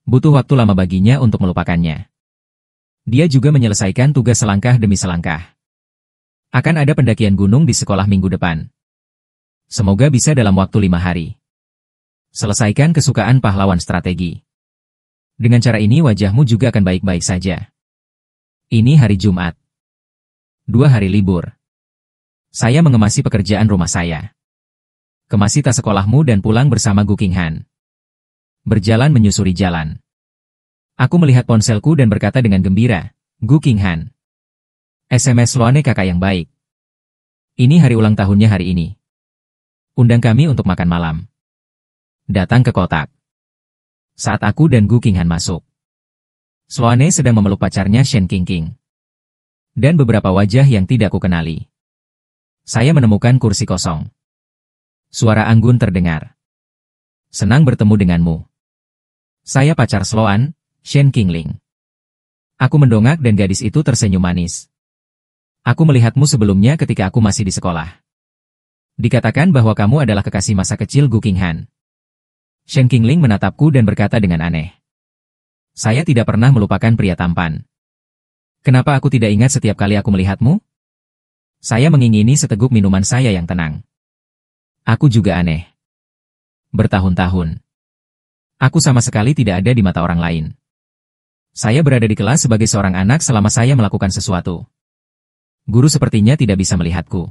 Butuh waktu lama baginya untuk melupakannya. Dia juga menyelesaikan tugas selangkah demi selangkah. Akan ada pendakian gunung di sekolah minggu depan. Semoga bisa dalam waktu 5 hari. Selesaikan kesukaan pahlawan strategi. Dengan cara ini wajahmu juga akan baik-baik saja. Ini hari Jumat. 2 hari libur. Saya mengemasi pekerjaan rumah saya. Kemasi tas sekolahmu dan pulang bersama Gu Qinghan. Berjalan menyusuri jalan. Aku melihat ponselku dan berkata dengan gembira, Gu Qinghan. SMS Sloane kakak yang baik. Ini hari ulang tahunnya hari ini. Undang kami untuk makan malam. Datang ke kotak. Saat aku dan Gu Qinghan masuk. Sloane sedang memeluk pacarnya Shen Qingqing. Dan beberapa wajah yang tidak kukenali. Saya menemukan kursi kosong. Suara anggun terdengar. Senang bertemu denganmu. Saya pacar Sloan, Shen Qingling. Aku mendongak dan gadis itu tersenyum manis. Aku melihatmu sebelumnya ketika aku masih di sekolah. Dikatakan bahwa kamu adalah kekasih masa kecil Gu Qinghan. Shen Qingling menatapku dan berkata dengan aneh. Saya tidak pernah melupakan pria tampan. Kenapa aku tidak ingat setiap kali aku melihatmu? Saya mengingini seteguk minuman saya yang tenang. Aku juga aneh. Bertahun-tahun. Aku sama sekali tidak ada di mata orang lain. Saya berada di kelas sebagai seorang anak selama saya melakukan sesuatu. Guru sepertinya tidak bisa melihatku.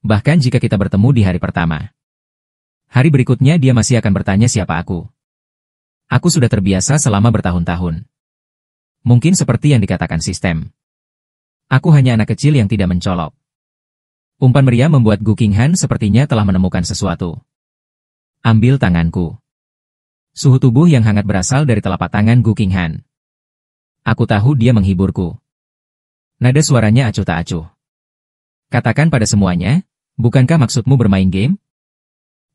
Bahkan jika kita bertemu di hari pertama. Hari berikutnya dia masih akan bertanya siapa aku. Aku sudah terbiasa selama bertahun-tahun. Mungkin seperti yang dikatakan sistem. Aku hanya anak kecil yang tidak mencolok. Umpan meriam membuat Gu Qinghan sepertinya telah menemukan sesuatu. Ambil tanganku. Suhu tubuh yang hangat berasal dari telapak tangan Gu Qinghan. Aku tahu dia menghiburku. Nada suaranya acuh tak acuh. Katakan pada semuanya, bukankah maksudmu bermain game?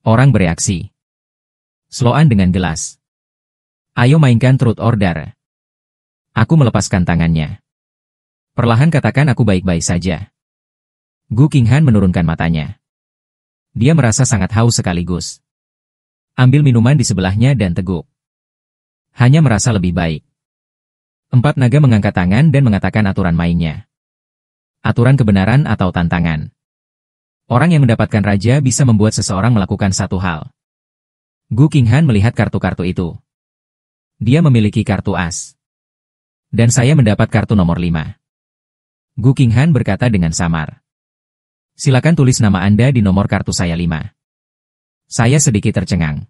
Orang bereaksi. Sloan dengan gelas. Ayo mainkan truth order. Aku melepaskan tangannya. Perlahan katakan aku baik-baik saja. Gu Qinghan menurunkan matanya. Dia merasa sangat haus sekaligus. Ambil minuman di sebelahnya dan teguk. Hanya merasa lebih baik. 4 naga mengangkat tangan dan mengatakan aturan mainnya. Aturan kebenaran atau tantangan. Orang yang mendapatkan raja bisa membuat seseorang melakukan satu hal. Gu Qinghan melihat kartu-kartu itu. Dia memiliki kartu as. Dan saya mendapat kartu nomor 5. Gu Qinghan berkata dengan samar. Silakan tulis nama Anda di nomor kartu saya 5. Saya sedikit tercengang.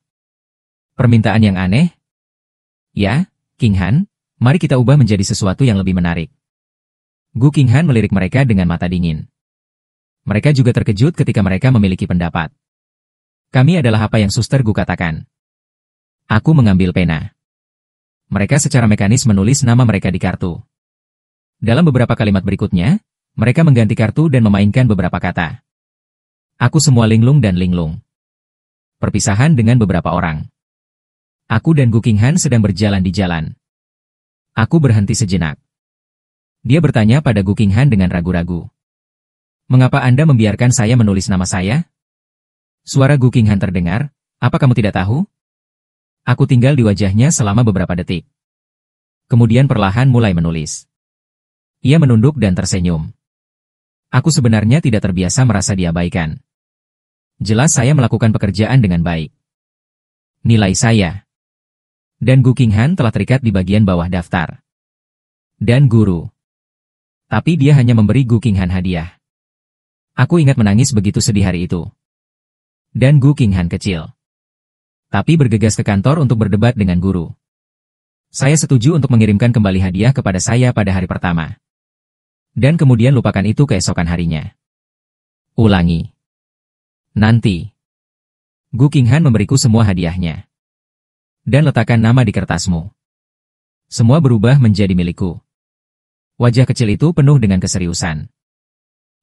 Permintaan yang aneh? Ya, Qinghan, mari kita ubah menjadi sesuatu yang lebih menarik. Gu Qinghan melirik mereka dengan mata dingin. Mereka juga terkejut ketika mereka memiliki pendapat. Kami adalah apa yang Suster Gu katakan. Aku mengambil pena. Mereka secara mekanis menulis nama mereka di kartu. Dalam beberapa kalimat berikutnya, mereka mengganti kartu dan memainkan beberapa kata. Aku semua linglung dan linglung. Perpisahan dengan beberapa orang. Aku dan Gu Qinghan sedang berjalan di jalan. Aku berhenti sejenak. Dia bertanya pada Gu Qinghan dengan ragu-ragu. Mengapa Anda membiarkan saya menulis nama saya? Suara Gu Qinghan terdengar, apa kamu tidak tahu? Aku tinggal di wajahnya selama beberapa detik. Kemudian perlahan mulai menulis. Ia menunduk dan tersenyum. Aku sebenarnya tidak terbiasa merasa diabaikan. Jelas saya melakukan pekerjaan dengan baik. Nilai saya. Dan Gu Qinghan telah terikat di bagian bawah daftar. Dan guru. Tapi dia hanya memberi Gu Qinghan hadiah. Aku ingat menangis begitu sedih hari itu. Dan Gu Qinghan kecil. Tapi bergegas ke kantor untuk berdebat dengan guru. Saya setuju untuk mengirimkan kembali hadiah kepada saya pada hari pertama. Dan kemudian lupakan itu keesokan harinya. Ulangi. Nanti. Gu Qinghan memberiku semua hadiahnya. Dan letakkan nama di kertasmu. Semua berubah menjadi milikku. Wajah kecil itu penuh dengan keseriusan.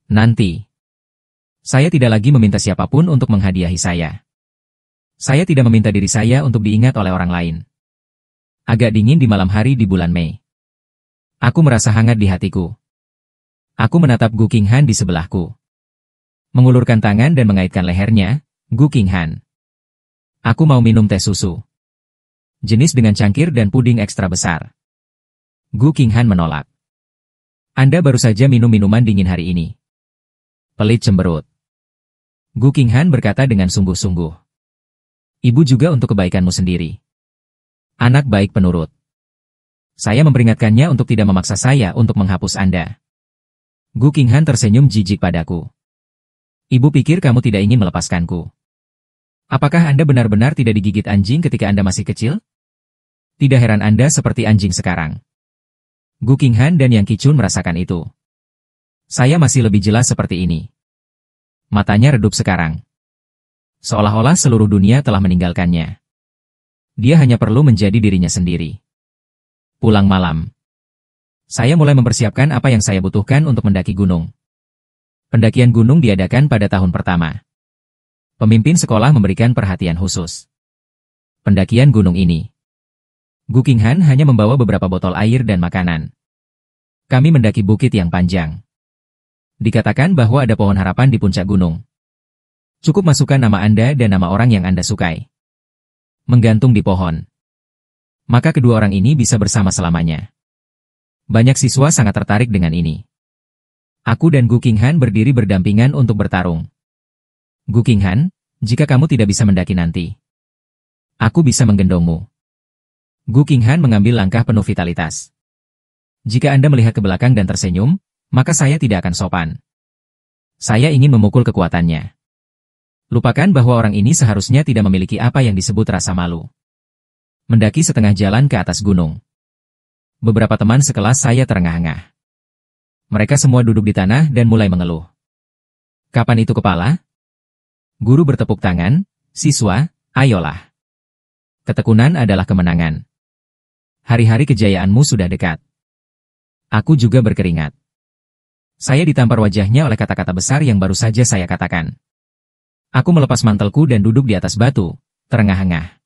Nanti. Saya tidak lagi meminta siapapun untuk menghadiahi saya. Saya tidak meminta diri saya untuk diingat oleh orang lain. Agak dingin di malam hari di bulan Mei. Aku merasa hangat di hatiku. Aku menatap Gu Qinghan di sebelahku. Mengulurkan tangan dan mengaitkan lehernya, Gu Qinghan. Aku mau minum teh susu. Jenis dengan cangkir dan puding ekstra besar. Gu Qinghan menolak. Anda baru saja minum minuman dingin hari ini. Pelit cemberut. Gu Qinghan berkata dengan sungguh-sungguh. Ibu juga untuk kebaikanmu sendiri. Anak baik penurut. Saya memperingatkannya untuk tidak memaksa saya untuk menghapus Anda. Gu Qinghan tersenyum jijik padaku. Ibu pikir kamu tidak ingin melepaskanku. Apakah Anda benar-benar tidak digigit anjing ketika Anda masih kecil? Tidak heran Anda seperti anjing sekarang. Gu Qinghan dan Yang Qichun merasakan itu. Saya masih lebih jelas seperti ini. Matanya redup sekarang. Seolah-olah seluruh dunia telah meninggalkannya. Dia hanya perlu menjadi dirinya sendiri. Pulang malam. Saya mulai mempersiapkan apa yang saya butuhkan untuk mendaki gunung. Pendakian gunung diadakan pada tahun pertama. Pemimpin sekolah memberikan perhatian khusus. Pendakian gunung ini. Gu Qinghan hanya membawa beberapa botol air dan makanan. Kami mendaki bukit yang panjang. Dikatakan bahwa ada pohon harapan di puncak gunung. Cukup masukkan nama Anda dan nama orang yang Anda sukai. Menggantung di pohon. Maka kedua orang ini bisa bersama selamanya. Banyak siswa sangat tertarik dengan ini. Aku dan Gu Qinghan berdiri berdampingan untuk bertarung. Gu Qinghan, jika kamu tidak bisa mendaki nanti, aku bisa menggendongmu. Gu Qinghan mengambil langkah penuh vitalitas. Jika Anda melihat ke belakang dan tersenyum, maka saya tidak akan sopan. Saya ingin memukul kekuatannya. Lupakan bahwa orang ini seharusnya tidak memiliki apa yang disebut rasa malu. Mendaki setengah jalan ke atas gunung. Beberapa teman sekelas saya terengah-engah. Mereka semua duduk di tanah dan mulai mengeluh. Kapan itu kepala? Guru bertepuk tangan, siswa, ayolah. Ketekunan adalah kemenangan. Hari-hari kejayaanmu sudah dekat. Aku juga berkeringat. Saya ditampar wajahnya oleh kata-kata besar yang baru saja saya katakan. Aku melepas mantelku dan duduk di atas batu, terengah-engah.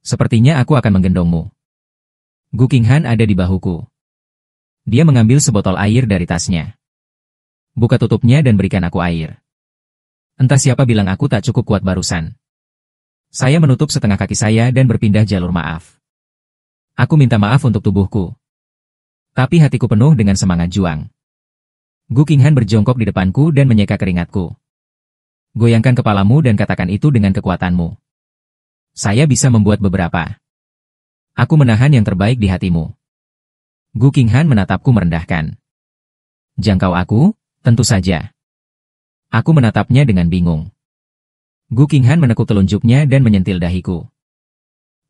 Sepertinya aku akan menggendongmu. Gu Qinghan ada di bahuku. Dia mengambil sebotol air dari tasnya. Buka tutupnya dan berikan aku air. Entah siapa bilang aku tak cukup kuat barusan. Saya menutup setengah kaki saya dan berpindah jalur maaf. Aku minta maaf untuk tubuhku. Tapi hatiku penuh dengan semangat juang. Gu Qinghan berjongkok di depanku dan menyeka keringatku. Goyangkan kepalamu dan katakan itu dengan kekuatanmu. Saya bisa membuat beberapa. Aku menahan yang terbaik di hatimu. Gu Qinghan menatapku merendahkan. Jangkau aku? Tentu saja. Aku menatapnya dengan bingung. Gu Qinghan menekuk telunjuknya dan menyentil dahiku.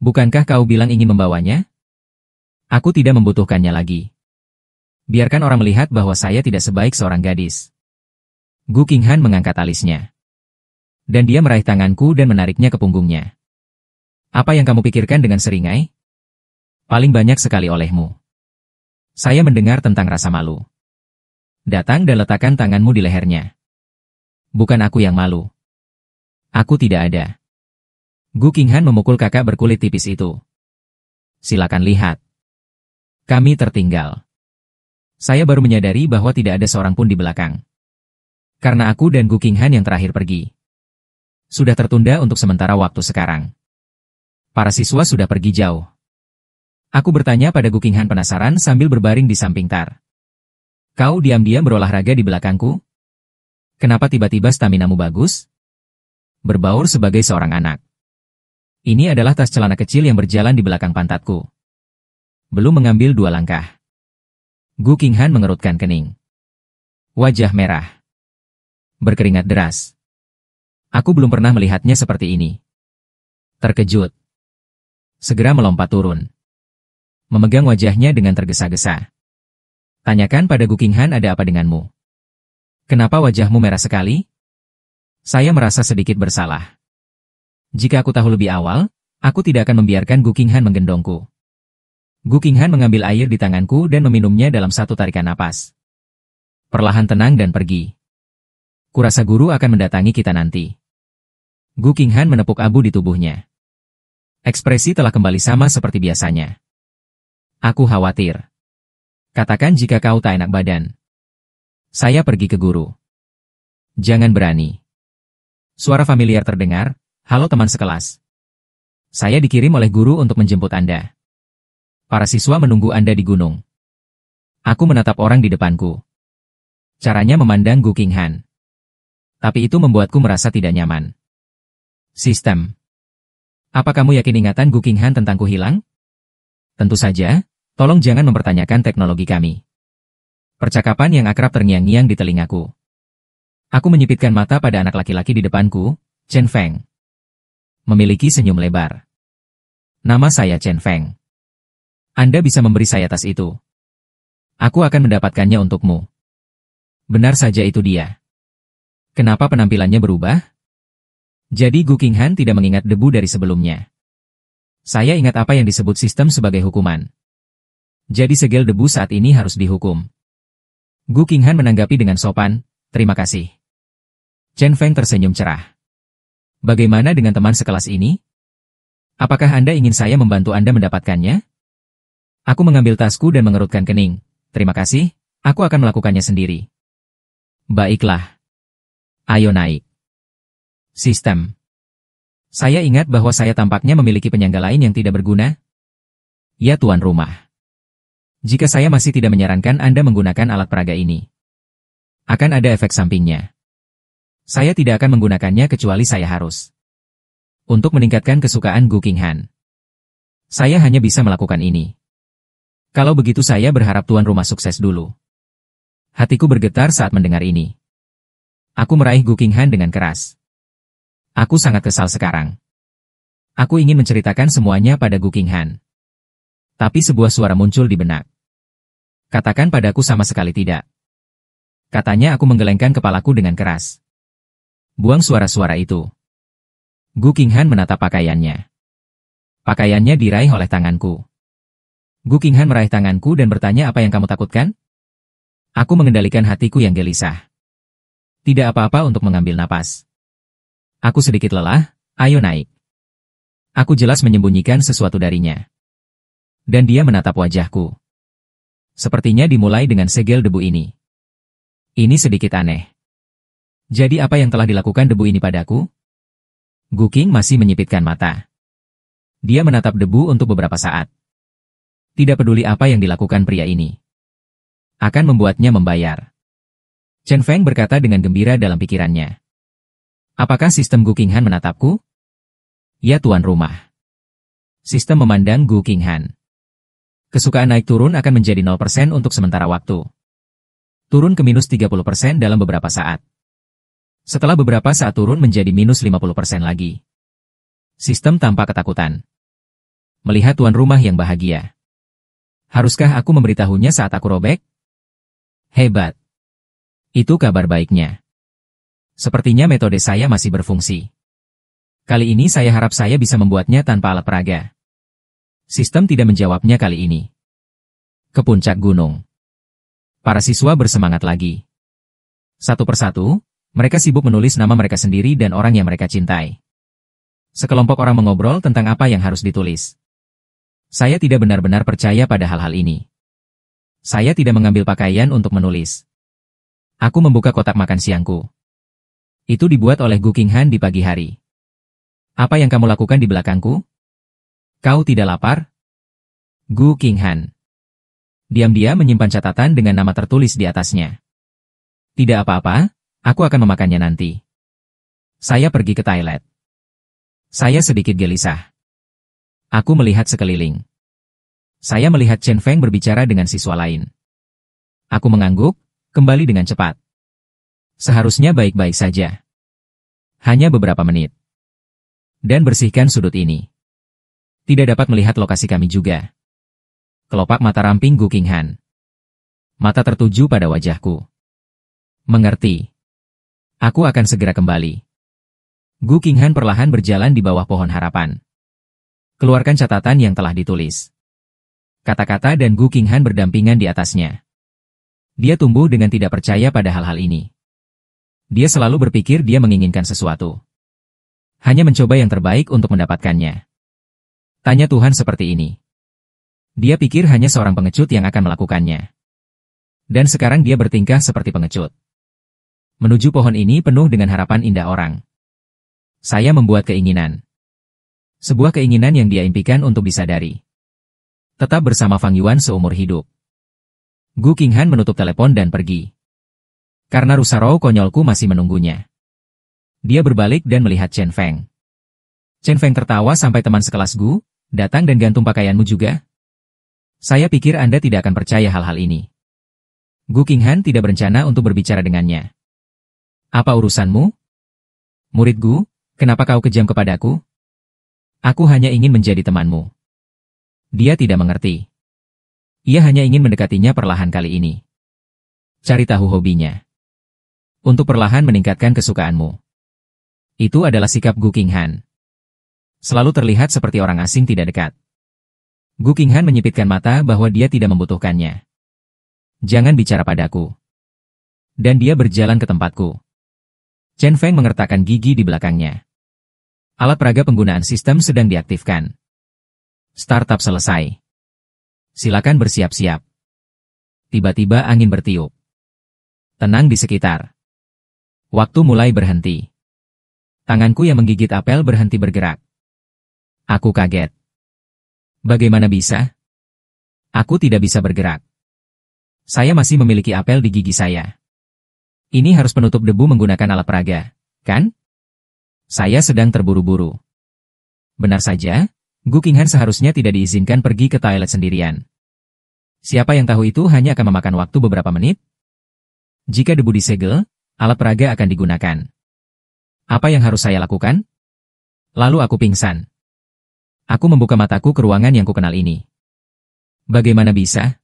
Bukankah kau bilang ingin membawanya? Aku tidak membutuhkannya lagi. Biarkan orang melihat bahwa saya tidak sebaik seorang gadis. Gu Qinghan mengangkat alisnya. Dan dia meraih tanganku dan menariknya ke punggungnya. Apa yang kamu pikirkan dengan seringai? Paling banyak sekali olehmu. Saya mendengar tentang rasa malu. Datang dan letakkan tanganmu di lehernya. Bukan aku yang malu. Aku tidak ada. Gu Qinghan memukul kakak berkulit tipis itu. Silakan lihat. Kami tertinggal. Saya baru menyadari bahwa tidak ada seorang pun di belakang. Karena aku dan Gu Qinghan yang terakhir pergi. Sudah tertunda untuk sementara waktu sekarang. Para siswa sudah pergi jauh. Aku bertanya pada Gu Qinghan penasaran sambil berbaring di samping Tar. Kau diam-diam berolahraga di belakangku? Kenapa tiba-tiba staminamu bagus? Berbaur sebagai seorang anak. Ini adalah tas celana kecil yang berjalan di belakang pantatku. Belum mengambil 2 langkah. Gu Qinghan mengerutkan kening. Wajah merah. Berkeringat deras. Aku belum pernah melihatnya seperti ini. Terkejut. Segera melompat turun. Memegang wajahnya dengan tergesa-gesa. Tanyakan pada Gu Qinghan ada apa denganmu. Kenapa wajahmu merah sekali? Saya merasa sedikit bersalah. Jika aku tahu lebih awal, aku tidak akan membiarkan Gu Qinghan menggendongku. Gu Qinghan mengambil air di tanganku dan meminumnya dalam satu tarikan napas. Perlahan tenang dan pergi. Kurasa guru akan mendatangi kita nanti. Gu Qinghan menepuk abu di tubuhnya. Ekspresi telah kembali sama seperti biasanya. Aku khawatir. Katakan jika kau tak enak badan. Saya pergi ke guru. Jangan berani. Suara familiar terdengar, halo teman sekelas. Saya dikirim oleh guru untuk menjemput Anda. Para siswa menunggu Anda di gunung. Aku menatap orang di depanku. Caranya memandang Gu Qinghan. Tapi itu membuatku merasa tidak nyaman. Sistem. Apa kamu yakin ingatan Gu Qinghan tentangku hilang? Tentu saja, tolong jangan mempertanyakan teknologi kami. Percakapan yang akrab terngiang-ngiang di telingaku. Aku menyipitkan mata pada anak laki-laki di depanku, Chen Feng. Memiliki senyum lebar. Nama saya Chen Feng. Anda bisa memberi saya tas itu. Aku akan mendapatkannya untukmu. Benar saja itu dia. Kenapa penampilannya berubah? Jadi Gu Qinghan tidak mengingat debu dari sebelumnya. Saya ingat apa yang disebut sistem sebagai hukuman. Jadi segel debu saat ini harus dihukum. Gu Qinghan menanggapi dengan sopan, terima kasih. Chen Feng tersenyum cerah. Bagaimana dengan teman sekelas ini? Apakah Anda ingin saya membantu Anda mendapatkannya? Aku mengambil tasku dan mengerutkan kening. Terima kasih, aku akan melakukannya sendiri. Baiklah. Ayo naik. Sistem. Saya ingat bahwa saya tampaknya memiliki penyangga lain yang tidak berguna. Ya tuan rumah. Jika saya masih tidak menyarankan Anda menggunakan alat peraga ini. Akan ada efek sampingnya. Saya tidak akan menggunakannya kecuali saya harus. Untuk meningkatkan kesukaan Gu Qinghan. Saya hanya bisa melakukan ini. Kalau begitu saya berharap tuan rumah sukses dulu. Hatiku bergetar saat mendengar ini. Aku meraih Gu Qinghan dengan keras. Aku sangat kesal sekarang. Aku ingin menceritakan semuanya pada Gu Qinghan. Tapi sebuah suara muncul di benak. Katakan padaku sama sekali tidak. Katanya aku menggelengkan kepalaku dengan keras. Buang suara-suara itu. Gu Qinghan menatap pakaiannya. Pakaiannya diraih oleh tanganku. Gu Qinghan meraih tanganku dan bertanya apa yang kamu takutkan? Aku mengendalikan hatiku yang gelisah. Tidak apa-apa untuk mengambil napas. Aku sedikit lelah, ayo naik. Aku jelas menyembunyikan sesuatu darinya. Dan dia menatap wajahku. Sepertinya dimulai dengan segel debu ini. Ini sedikit aneh. Jadi apa yang telah dilakukan debu ini padaku? Gu Qing masih menyipitkan mata. Dia menatap debu untuk beberapa saat. Tidak peduli apa yang dilakukan pria ini. Akan membuatnya membayar. Chen Feng berkata dengan gembira dalam pikirannya. Apakah sistem Gu Qinghan menatapku? Ya tuan rumah. Sistem memandang Gu Qinghan. Kesukaan naik turun akan menjadi 0% untuk sementara waktu. Turun ke minus 30% dalam beberapa saat. Setelah beberapa saat turun menjadi minus 50% lagi. Sistem tanpa ketakutan. Melihat tuan rumah yang bahagia. Haruskah aku memberitahunya saat aku robek? Hebat. Itu kabar baiknya. Sepertinya metode saya masih berfungsi. Kali ini saya harap saya bisa membuatnya tanpa alat peraga. Sistem tidak menjawabnya kali ini. Ke puncak gunung. Para siswa bersemangat lagi. Satu persatu, mereka sibuk menulis nama mereka sendiri dan orang yang mereka cintai. Sekelompok orang mengobrol tentang apa yang harus ditulis. Saya tidak benar-benar percaya pada hal-hal ini. Saya tidak mengambil pakaian untuk menulis. Aku membuka kotak makan siangku. Itu dibuat oleh Gu Qinghan di pagi hari. Apa yang kamu lakukan di belakangku? Kau tidak lapar? Gu Qinghan. Diam-diam menyimpan catatan dengan nama tertulis di atasnya. Tidak apa-apa, aku akan memakannya nanti. Saya pergi ke toilet. Saya sedikit gelisah. Aku melihat sekeliling. Saya melihat Chen Feng berbicara dengan siswa lain. Aku mengangguk, kembali dengan cepat. Seharusnya baik-baik saja. Hanya beberapa menit. Dan bersihkan sudut ini. Tidak dapat melihat lokasi kami juga. Kelopak mata ramping Gu Qinghan. Mata tertuju pada wajahku. Mengerti. Aku akan segera kembali. Gu Qinghan perlahan berjalan di bawah pohon harapan. Keluarkan catatan yang telah ditulis. Kata-kata dan Gu Qinghan berdampingan di atasnya. Dia tumbuh dengan tidak percaya pada hal-hal ini. Dia selalu berpikir dia menginginkan sesuatu. Hanya mencoba yang terbaik untuk mendapatkannya. Tanya Tuhan seperti ini. Dia pikir hanya seorang pengecut yang akan melakukannya. Dan sekarang dia bertingkah seperti pengecut. Menuju pohon ini penuh dengan harapan indah orang. Saya membuat keinginan. Sebuah keinginan yang dia impikan untuk disadari. Tetap bersama Fang Yuan seumur hidup. Gu Qinghan menutup telepon dan pergi. Karena rusarou konyolku masih menunggunya. Dia berbalik dan melihat Chen Feng. Chen Feng tertawa sampai teman sekelas Gu, datang dan gantung pakaianmu juga? Saya pikir Anda tidak akan percaya hal-hal ini. Gu Qinghan tidak berencana untuk berbicara dengannya. Apa urusanmu? Murid Gu, kenapa kau kejam kepadaku? Aku hanya ingin menjadi temanmu. Dia tidak mengerti. Ia hanya ingin mendekatinya perlahan kali ini. Cari tahu hobinya. Untuk perlahan meningkatkan kesukaanmu. Itu adalah sikap Gu Qinghan. Selalu terlihat seperti orang asing tidak dekat. Gu Qinghan menyipitkan mata bahwa dia tidak membutuhkannya. Jangan bicara padaku. Dan dia berjalan ke tempatku. Chen Feng mengertakkan gigi di belakangnya. Alat peraga penggunaan sistem sedang diaktifkan. Startup selesai. Silakan bersiap-siap. Tiba-tiba angin bertiup. Tenang di sekitar. Waktu mulai berhenti. Tanganku yang menggigit apel berhenti bergerak. Aku kaget. Bagaimana bisa? Aku tidak bisa bergerak. Saya masih memiliki apel di gigi saya. Ini harus penutup debu menggunakan alat peraga, kan? Saya sedang terburu-buru. Benar saja, Gu Qinghan seharusnya tidak diizinkan pergi ke toilet sendirian. Siapa yang tahu itu hanya akan memakan waktu beberapa menit? Jika debu disegel, alat peraga akan digunakan. Apa yang harus saya lakukan? Lalu aku pingsan. Aku membuka mataku ke ruangan yang kukenal ini. Bagaimana bisa?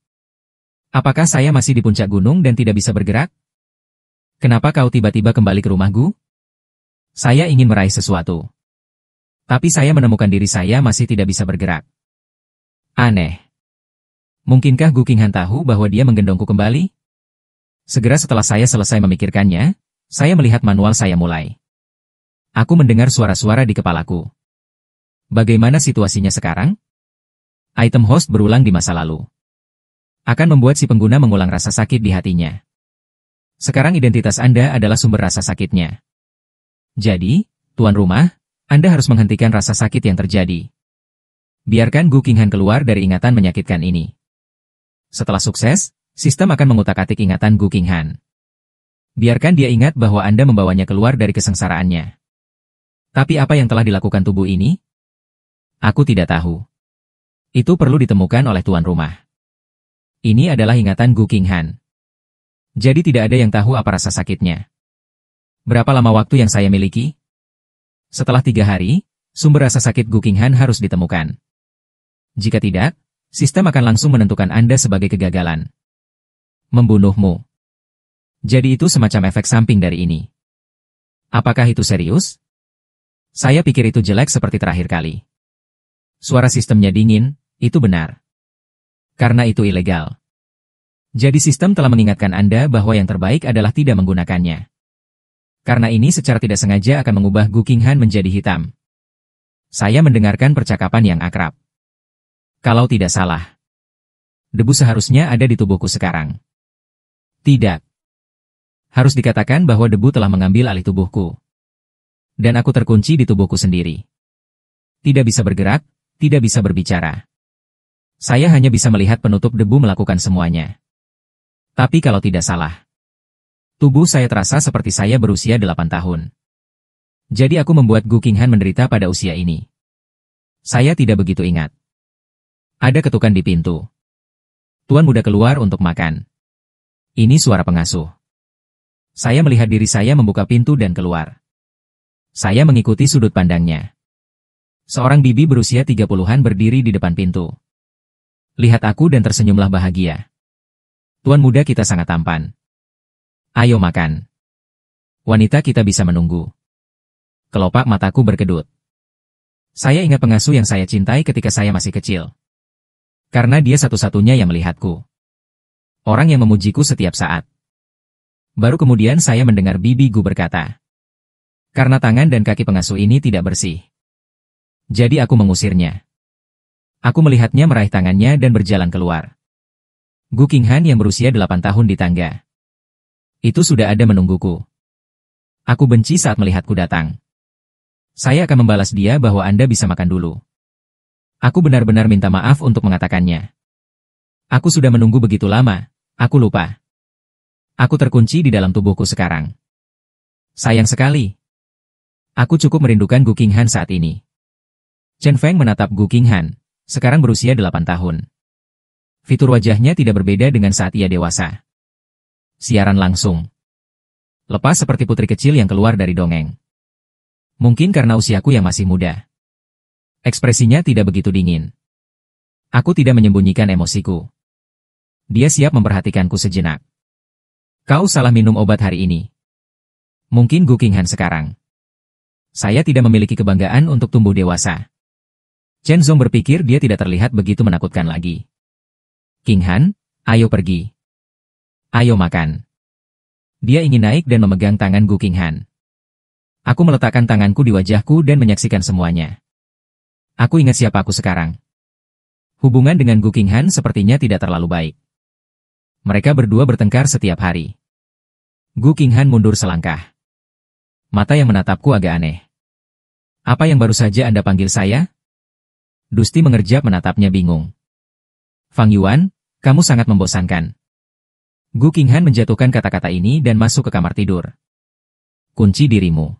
Apakah saya masih di puncak gunung dan tidak bisa bergerak? Kenapa kau tiba-tiba kembali ke rumah Gu? Saya ingin meraih sesuatu. Tapi saya menemukan diri saya masih tidak bisa bergerak. Aneh. Mungkinkah Gu Qinghan tahu bahwa dia menggendongku kembali? Segera setelah saya selesai memikirkannya, saya melihat manual saya mulai. Aku mendengar suara-suara di kepalaku. Bagaimana situasinya sekarang? Item host berulang di masa lalu. Akan membuat si pengguna mengulang rasa sakit di hatinya. Sekarang identitas Anda adalah sumber rasa sakitnya. Jadi, tuan rumah, Anda harus menghentikan rasa sakit yang terjadi. Biarkan Gu Qinghan keluar dari ingatan menyakitkan ini. Setelah sukses, sistem akan mengutak-atik ingatan Gu Qinghan. Biarkan dia ingat bahwa Anda membawanya keluar dari kesengsaraannya. Tapi apa yang telah dilakukan tubuh ini? Aku tidak tahu. Itu perlu ditemukan oleh tuan rumah. Ini adalah ingatan Gu Qinghan. Jadi tidak ada yang tahu apa rasa sakitnya. Berapa lama waktu yang saya miliki? Setelah 3 hari, sumber rasa sakit Gu Qinghan harus ditemukan. Jika tidak, sistem akan langsung menentukan Anda sebagai kegagalan. Membunuhmu. Jadi itu semacam efek samping dari ini. Apakah itu serius? Saya pikir itu jelek seperti terakhir kali. Suara sistemnya dingin, itu benar. Karena itu ilegal. Jadi sistem telah mengingatkan Anda bahwa yang terbaik adalah tidak menggunakannya. Karena ini secara tidak sengaja akan mengubah Gu Qinghan menjadi hitam. Saya mendengarkan percakapan yang akrab. Kalau tidak salah, debu seharusnya ada di tubuhku sekarang. Tidak. Harus dikatakan bahwa debu telah mengambil alih tubuhku. Dan aku terkunci di tubuhku sendiri. Tidak bisa bergerak, tidak bisa berbicara. Saya hanya bisa melihat penutup debu melakukan semuanya. Tapi kalau tidak salah, tubuh saya terasa seperti saya berusia 8 tahun. Jadi aku membuat Gu Qinghan menderita pada usia ini. Saya tidak begitu ingat. Ada ketukan di pintu. Tuan muda keluar untuk makan. Ini suara pengasuh. Saya melihat diri saya membuka pintu dan keluar. Saya mengikuti sudut pandangnya. Seorang bibi berusia 30-an berdiri di depan pintu. Lihat aku dan tersenyumlah bahagia. Tuan muda kita sangat tampan. Ayo makan. Wanita kita bisa menunggu. Kelopak mataku berkedut. Saya ingat pengasuh yang saya cintai ketika saya masih kecil. Karena dia satu-satunya yang melihatku. Orang yang memujiku setiap saat. Baru kemudian saya mendengar bibi Gu berkata. Karena tangan dan kaki pengasuh ini tidak bersih. Jadi aku mengusirnya. Aku melihatnya meraih tangannya dan berjalan keluar. Gu Qinghan yang berusia 8 tahun di tangga. Itu sudah ada menungguku. Aku benci saat melihatku datang. Saya akan membalas dia bahwa Anda bisa makan dulu. Aku benar-benar minta maaf untuk mengatakannya. Aku sudah menunggu begitu lama, aku lupa. Aku terkunci di dalam tubuhku sekarang. Sayang sekali. Aku cukup merindukan Gu Qinghan saat ini. Chen Feng menatap Gu Qinghan, sekarang berusia 8 tahun. Fitur wajahnya tidak berbeda dengan saat ia dewasa. Siaran langsung. Lepas seperti putri kecil yang keluar dari dongeng. Mungkin karena usiaku yang masih muda. Ekspresinya tidak begitu dingin. Aku tidak menyembunyikan emosiku. Dia siap memperhatikanku sejenak. Kau salah minum obat hari ini. Mungkin Gu Qinghan sekarang. Saya tidak memiliki kebanggaan untuk tumbuh dewasa. Chen Zong berpikir dia tidak terlihat begitu menakutkan lagi. Qinghan, ayo pergi. Ayo makan. Dia ingin naik dan memegang tangan Gu Qinghan. Aku meletakkan tanganku di wajahku dan menyaksikan semuanya. Aku ingat siapa aku sekarang. Hubungan dengan Gu Qinghan sepertinya tidak terlalu baik. Mereka berdua bertengkar setiap hari. Gu Qinghan mundur selangkah. Mata yang menatapku agak aneh. Apa yang baru saja Anda panggil saya? Dusti mengerjap menatapnya bingung. Fang Yuan, kamu sangat membosankan. Gu Qinghan menjatuhkan kata-kata ini dan masuk ke kamar tidur. Kunci dirimu.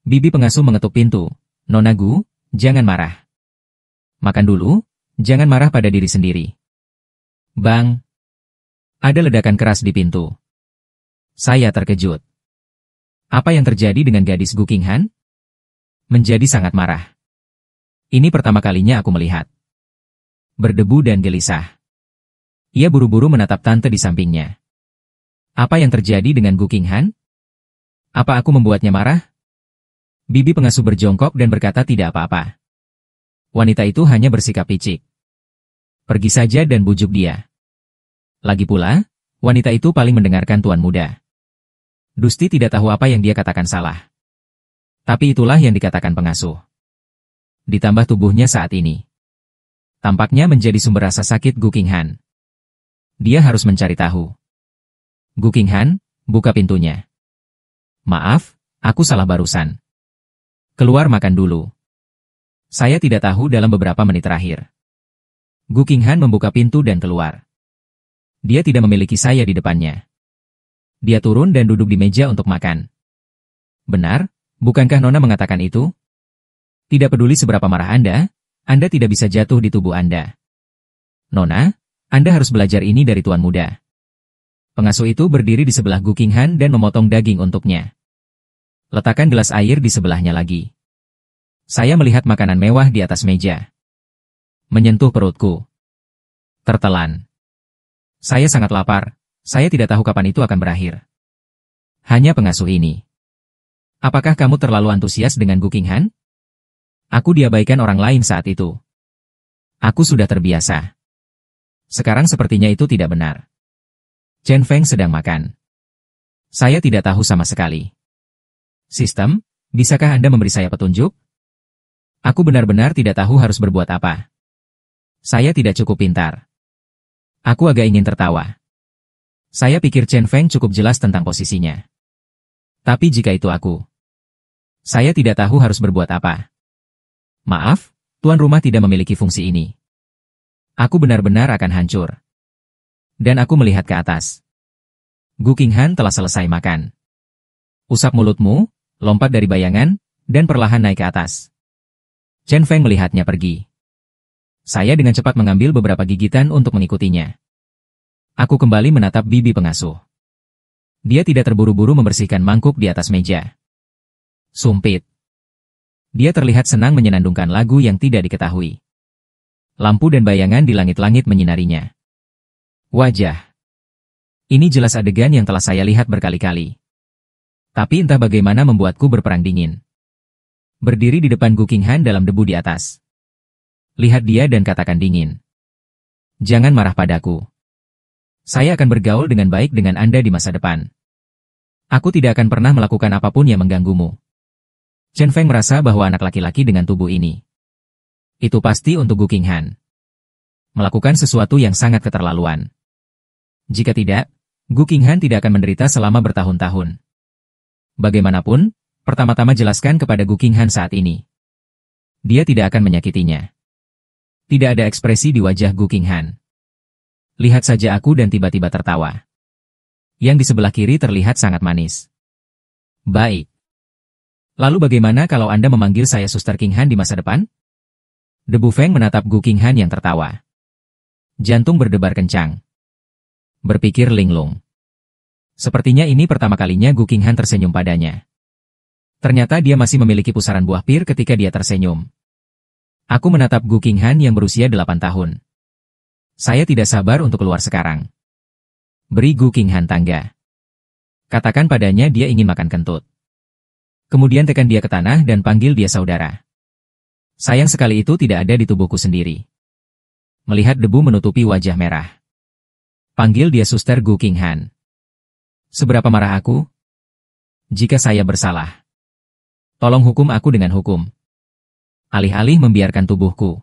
Bibi pengasuh mengetuk pintu. Nona Gu, jangan marah. Makan dulu, jangan marah pada diri sendiri. Bang! Ada ledakan keras di pintu. Saya terkejut. Apa yang terjadi dengan gadis Gu Qinghan? Menjadi sangat marah. Ini pertama kalinya aku melihat. Berdebu dan gelisah. Ia buru-buru menatap tante di sampingnya. Apa yang terjadi dengan Gu Qinghan? Apa aku membuatnya marah? Bibi pengasuh berjongkok dan berkata tidak apa-apa. Wanita itu hanya bersikap picik. Pergi saja dan bujuk dia. Lagi pula, wanita itu paling mendengarkan tuan muda. Dusti tidak tahu apa yang dia katakan salah. Tapi itulah yang dikatakan pengasuh. Ditambah tubuhnya saat ini. Tampaknya menjadi sumber rasa sakit Gu Qinghan. Dia harus mencari tahu. Gu Qinghan, buka pintunya. Maaf, aku salah barusan. Keluar makan dulu. Saya tidak tahu dalam beberapa menit terakhir. Gu Qinghan membuka pintu dan keluar. Dia tidak memiliki saya di depannya. Dia turun dan duduk di meja untuk makan. Benar, bukankah Nona mengatakan itu? Tidak peduli seberapa marah Anda tidak bisa jatuh di tubuh Anda. Nona, Anda harus belajar ini dari tuan muda. Pengasuh itu berdiri di sebelah Gu Qinghan dan memotong daging untuknya. Letakkan gelas air di sebelahnya lagi. Saya melihat makanan mewah di atas meja. Menyentuh perutku. Tertelan. Saya sangat lapar, saya tidak tahu kapan itu akan berakhir. Hanya pengasuh ini. Apakah kamu terlalu antusias dengan Gu Qinghan? Aku diabaikan orang lain saat itu. Aku sudah terbiasa. Sekarang sepertinya itu tidak benar. Chen Feng sedang makan. Saya tidak tahu sama sekali. Sistem, bisakah Anda memberi saya petunjuk? Aku benar-benar tidak tahu harus berbuat apa. Saya tidak cukup pintar. Aku agak ingin tertawa. Saya pikir Chen Feng cukup jelas tentang posisinya. Tapi jika itu aku, saya tidak tahu harus berbuat apa. Maaf, tuan rumah tidak memiliki fungsi ini. Aku benar-benar akan hancur. Dan aku melihat ke atas. Gu Qinghan telah selesai makan. Usap mulutmu, lompat dari bayangan, dan perlahan naik ke atas. Chen Feng melihatnya pergi. Saya dengan cepat mengambil beberapa gigitan untuk mengikutinya. Aku kembali menatap bibi pengasuh. Dia tidak terburu-buru membersihkan mangkuk di atas meja. Sumpit. Dia terlihat senang menyenandungkan lagu yang tidak diketahui. Lampu dan bayangan di langit-langit menyinarinya. Wajah. Ini jelas adegan yang telah saya lihat berkali-kali. Tapi entah bagaimana membuatku berperang dingin. Berdiri di depan Gu Qinghan dalam debu di atas. Lihat dia dan katakan dingin. Jangan marah padaku. Saya akan bergaul dengan baik dengan Anda di masa depan. Aku tidak akan pernah melakukan apapun yang mengganggumu. Chen Feng merasa bahwa anak laki-laki dengan tubuh ini. Itu pasti untuk Gu Qinghan. Melakukan sesuatu yang sangat keterlaluan. Jika tidak, Gu Qinghan tidak akan menderita selama bertahun-tahun. Bagaimanapun, pertama-tama jelaskan kepada Gu Qinghan saat ini. Dia tidak akan menyakitinya. Tidak ada ekspresi di wajah Gu Qinghan. Lihat saja aku dan tiba-tiba tertawa. Yang di sebelah kiri terlihat sangat manis. Baik. Lalu bagaimana kalau Anda memanggil saya Suster Qinghan di masa depan? Debu Feng menatap Gu Qinghan yang tertawa. Jantung berdebar kencang. Berpikir linglung. Sepertinya ini pertama kalinya Gu Qinghan tersenyum padanya. Ternyata dia masih memiliki pusaran buah pir ketika dia tersenyum. Aku menatap Gu Qinghan yang berusia 8 tahun. Saya tidak sabar untuk keluar sekarang. Beri Gu Qinghan tangga. Katakan padanya dia ingin makan kentut. Kemudian tekan dia ke tanah dan panggil dia saudara. Sayang sekali itu tidak ada di tubuhku sendiri. Melihat debu menutupi wajah merah. Panggil dia Suster Gu Qinghan. Seberapa marah aku? Jika saya bersalah, tolong hukum aku dengan hukum. Alih-alih membiarkan tubuhku.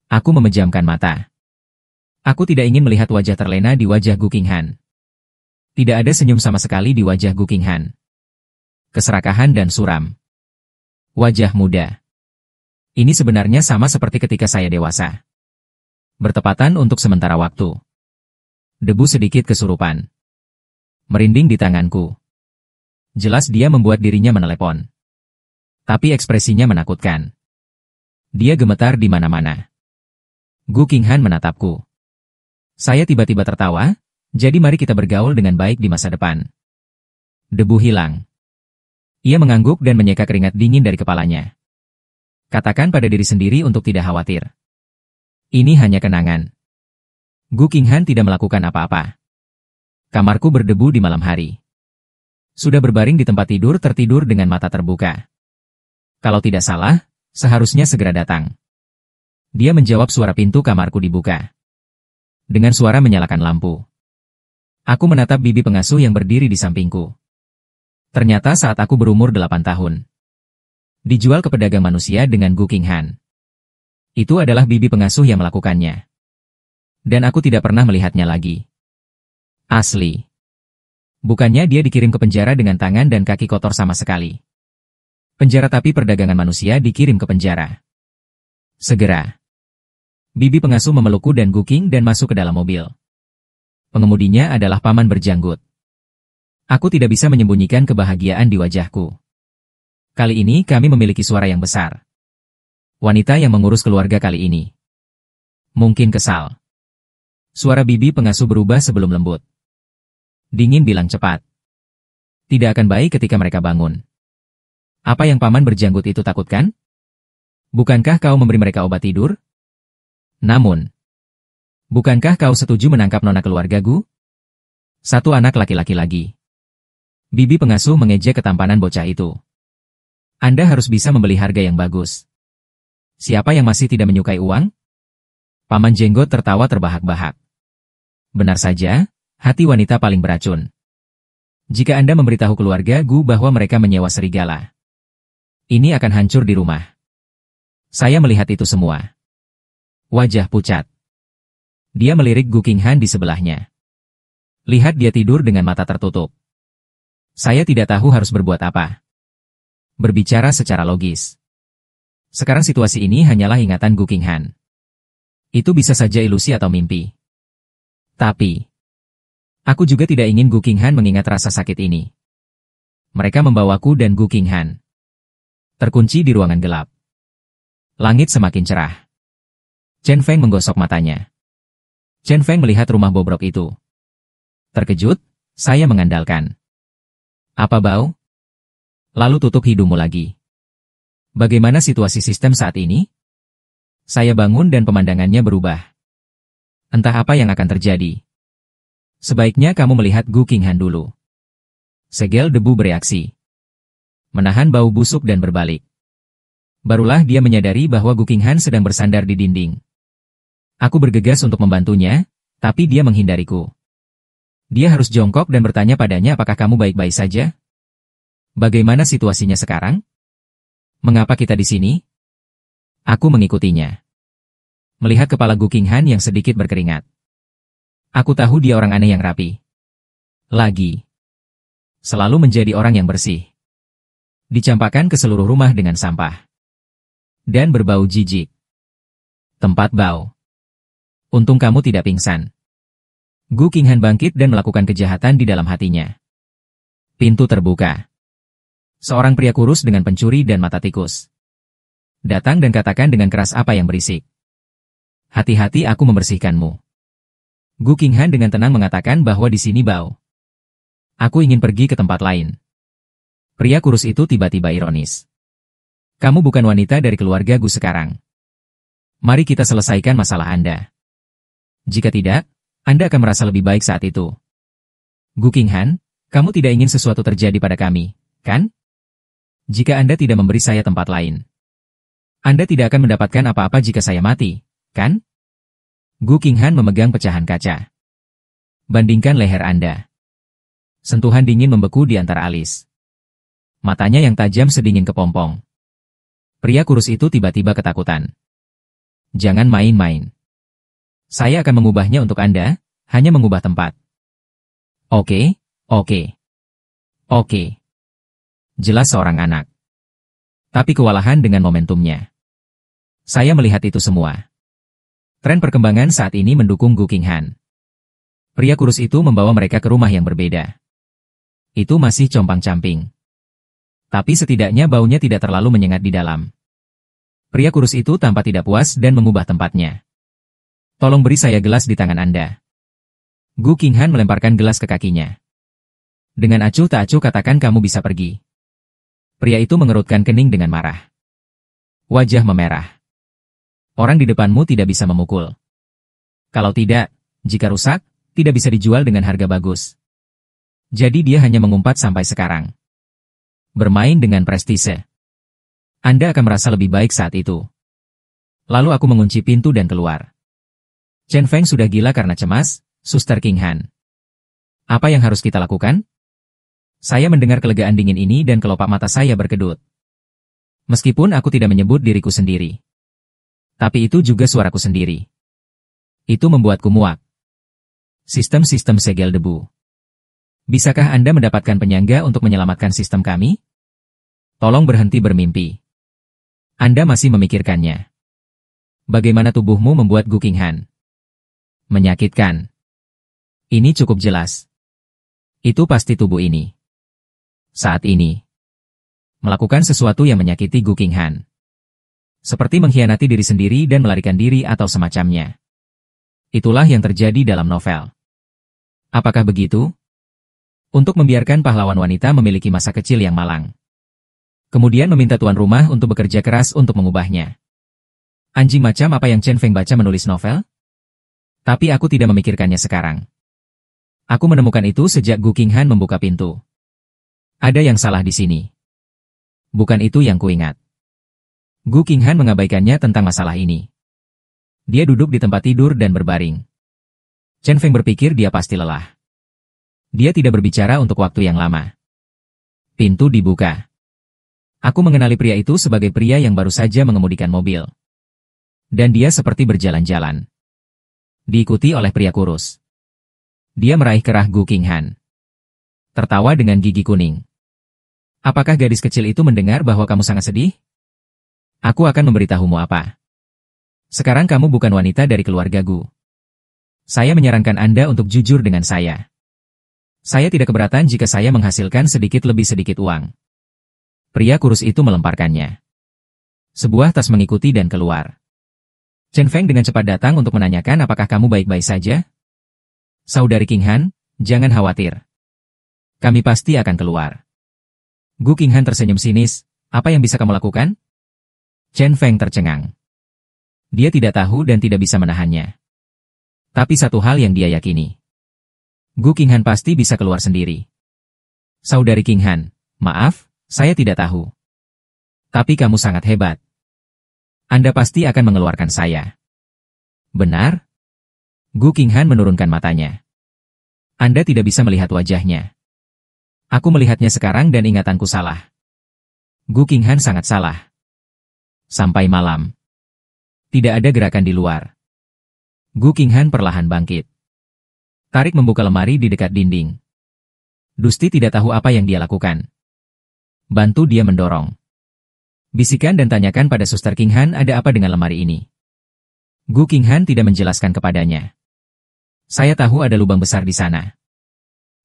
Aku memejamkan mata. Aku tidak ingin melihat wajah terlena di wajah Gu Qinghan. Tidak ada senyum sama sekali di wajah Gu Qinghan. Keserakahan dan suram. Wajah muda. Ini sebenarnya sama seperti ketika saya dewasa. Bertepatan untuk sementara waktu. Debu sedikit kesurupan. Merinding di tanganku. Jelas dia membuat dirinya menelepon. Tapi ekspresinya menakutkan. Dia gemetar di mana-mana. Gu Qinghan menatapku. Saya tiba-tiba tertawa, jadi mari kita bergaul dengan baik di masa depan. Debu hilang. Ia mengangguk dan menyeka keringat dingin dari kepalanya. Katakan pada diri sendiri untuk tidak khawatir. Ini hanya kenangan. Gu Qinghan tidak melakukan apa-apa. Kamarku berdebu di malam hari. Sudah berbaring di tempat tidur tertidur dengan mata terbuka. Kalau tidak salah, seharusnya segera datang. Dia menjawab suara pintu kamarku dibuka. Dengan suara menyalakan lampu. Aku menatap bibi pengasuh yang berdiri di sampingku. Ternyata saat aku berumur 8 tahun. Dijual ke pedagang manusia dengan Gu Qinghan. Itu adalah bibi pengasuh yang melakukannya. Dan aku tidak pernah melihatnya lagi. Asli. Bukannya dia dikirim ke penjara dengan tangan dan kaki kotor sama sekali. Penjara tapi perdagangan manusia dikirim ke penjara. Segera. Bibi pengasuh memelukku dan Gu Qing dan masuk ke dalam mobil. Pengemudinya adalah paman berjanggut. Aku tidak bisa menyembunyikan kebahagiaan di wajahku. Kali ini kami memiliki suara yang besar. Wanita yang mengurus keluarga kali ini. Mungkin kesal. Suara bibi pengasuh berubah sebelum lembut. Dingin bilang cepat. Tidak akan baik ketika mereka bangun. Apa yang paman berjanggut itu takutkan? Bukankah kau memberi mereka obat tidur? Namun, bukankah kau setuju menangkap nona keluarga Gu? Satu anak laki-laki lagi. Bibi pengasuh mengejek ketampanan bocah itu. Anda harus bisa membeli harga yang bagus. Siapa yang masih tidak menyukai uang? Paman jenggot tertawa terbahak-bahak. Benar saja, hati wanita paling beracun. Jika Anda memberitahu keluarga Gu bahwa mereka menyewa serigala, ini akan hancur di rumah. Saya melihat itu semua. Wajah pucat. Dia melirik Gu Qinghan di sebelahnya. Lihat dia tidur dengan mata tertutup. Saya tidak tahu harus berbuat apa. Berbicara secara logis. Sekarang situasi ini hanyalah ingatan Gu Qinghan. Itu bisa saja ilusi atau mimpi. Tapi, aku juga tidak ingin Gu Qinghan mengingat rasa sakit ini. Mereka membawaku dan Gu Qinghan. Terkunci di ruangan gelap. Langit semakin cerah. Chen Feng menggosok matanya. Chen Feng melihat rumah bobrok itu. Terkejut, saya mengandalkan. Apa bau? Lalu tutup hidungmu lagi. Bagaimana situasi sistem saat ini? Saya bangun dan pemandangannya berubah. Entah apa yang akan terjadi. Sebaiknya kamu melihat Gu Qinghan dulu. Segel debu bereaksi. Menahan bau busuk dan berbalik. Barulah dia menyadari bahwa Gu Qinghan sedang bersandar di dinding. Aku bergegas untuk membantunya, tapi dia menghindariku. Dia harus jongkok dan bertanya padanya apakah kamu baik-baik saja? Bagaimana situasinya sekarang? Mengapa kita di sini? Aku mengikutinya. Melihat kepala Gu Qinghan yang sedikit berkeringat. Aku tahu dia orang aneh yang rapi. Lagi. Selalu menjadi orang yang bersih. Dicampakkan ke seluruh rumah dengan sampah. Dan berbau jijik. Tempat bau. Untung kamu tidak pingsan. Gu Qinghan bangkit dan melakukan kejahatan di dalam hatinya. Pintu terbuka. Seorang pria kurus dengan pencuri dan mata tikus. Datang dan katakan dengan keras apa yang berisik. Hati-hati aku membersihkanmu. Gu Qinghan dengan tenang mengatakan bahwa di sini bau. Aku ingin pergi ke tempat lain. Pria kurus itu tiba-tiba ironis. Kamu bukan wanita dari keluarga Gu sekarang. Mari kita selesaikan masalah Anda. Jika tidak, Anda akan merasa lebih baik saat itu. Gu Qinghan, kamu tidak ingin sesuatu terjadi pada kami, kan? Jika Anda tidak memberi saya tempat lain, Anda tidak akan mendapatkan apa-apa jika saya mati, kan? Gu Qinghan memegang pecahan kaca. Bandingkan leher Anda. Sentuhan dingin membeku di antara alis. Matanya yang tajam sedingin kepompong. Pria kurus itu tiba-tiba ketakutan. Jangan main-main. Saya akan mengubahnya untuk Anda, hanya mengubah tempat. Oke. Jelas seorang anak. Tapi kewalahan dengan momentumnya. Saya melihat itu semua. Tren perkembangan saat ini mendukung Gu Qinghan. Pria kurus itu membawa mereka ke rumah yang berbeda. Itu masih compang-camping. Tapi setidaknya baunya tidak terlalu menyengat di dalam. Pria kurus itu tampak tidak puas dan mengubah tempatnya. Tolong beri saya gelas di tangan Anda. Gu Qinghan melemparkan gelas ke kakinya. Dengan acuh tak acuh katakan kamu bisa pergi. Pria itu mengerutkan kening dengan marah. Wajah memerah. Orang di depanmu tidak bisa memukul. Kalau tidak, jika rusak, tidak bisa dijual dengan harga bagus. Jadi dia hanya mengumpat sampai sekarang. Bermain dengan prestise. Anda akan merasa lebih baik saat itu. Lalu aku mengunci pintu dan keluar. Chen Feng sudah gila karena cemas, Suster Qinghan. Apa yang harus kita lakukan? Saya mendengar kelegaan dingin ini dan kelopak mata saya berkedut. Meskipun aku tidak menyebut diriku sendiri. Tapi itu juga suaraku sendiri. Itu membuatku muak. Sistem-sistem segel debu. Bisakah Anda mendapatkan penyangga untuk menyelamatkan sistem kami? Tolong berhenti bermimpi. Anda masih memikirkannya. Bagaimana tubuhmu membuat Gu Qinghan? Menyakitkan. Ini cukup jelas. Itu pasti tubuh ini. Saat ini. Melakukan sesuatu yang menyakiti Gu Qinghan. Seperti mengkhianati diri sendiri dan melarikan diri atau semacamnya. Itulah yang terjadi dalam novel. Apakah begitu? Untuk membiarkan pahlawan wanita memiliki masa kecil yang malang. Kemudian meminta tuan rumah untuk bekerja keras untuk mengubahnya. Anjing macam apa yang Chen Feng baca menulis novel? Tapi aku tidak memikirkannya sekarang. Aku menemukan itu sejak Gu Qinghan membuka pintu. Ada yang salah di sini. Bukan itu yang kuingat. Gu Qinghan mengabaikannya tentang masalah ini. Dia duduk di tempat tidur dan berbaring. Chen Feng berpikir dia pasti lelah. Dia tidak berbicara untuk waktu yang lama. Pintu dibuka. Aku mengenali pria itu sebagai pria yang baru saja mengemudikan mobil. Dan dia seperti berjalan-jalan. Diikuti oleh pria kurus. Dia meraih kerah Gu Qinghan. Tertawa dengan gigi kuning. Apakah gadis kecil itu mendengar bahwa kamu sangat sedih? Aku akan memberitahumu apa. Sekarang kamu bukan wanita dari keluarga Gu. Saya menyarankan Anda untuk jujur dengan saya. Saya tidak keberatan jika saya menghasilkan sedikit lebih sedikit uang. Pria kurus itu melemparkannya. Sebuah tas mengikuti dan keluar. Chen Feng dengan cepat datang untuk menanyakan apakah kamu baik-baik saja? Saudari Qinghan, jangan khawatir. Kami pasti akan keluar. Gu Qinghan tersenyum sinis, apa yang bisa kamu lakukan? Chen Feng tercengang. Dia tidak tahu dan tidak bisa menahannya. Tapi satu hal yang dia yakini. Gu Qinghan pasti bisa keluar sendiri. Saudari Qinghan, maaf, saya tidak tahu. Tapi kamu sangat hebat. Anda pasti akan mengeluarkan saya. Benar? Gu Qinghan menurunkan matanya. Anda tidak bisa melihat wajahnya. Aku melihatnya sekarang dan ingatanku salah. Gu Qinghan sangat salah. Sampai malam. Tidak ada gerakan di luar. Gu Qinghan perlahan bangkit. Tarik membuka lemari di dekat dinding. Dusti tidak tahu apa yang dia lakukan. Bantu dia mendorong. Bisikan dan tanyakan pada Suster Qinghan ada apa dengan lemari ini. Gu Qinghan tidak menjelaskan kepadanya. Saya tahu ada lubang besar di sana.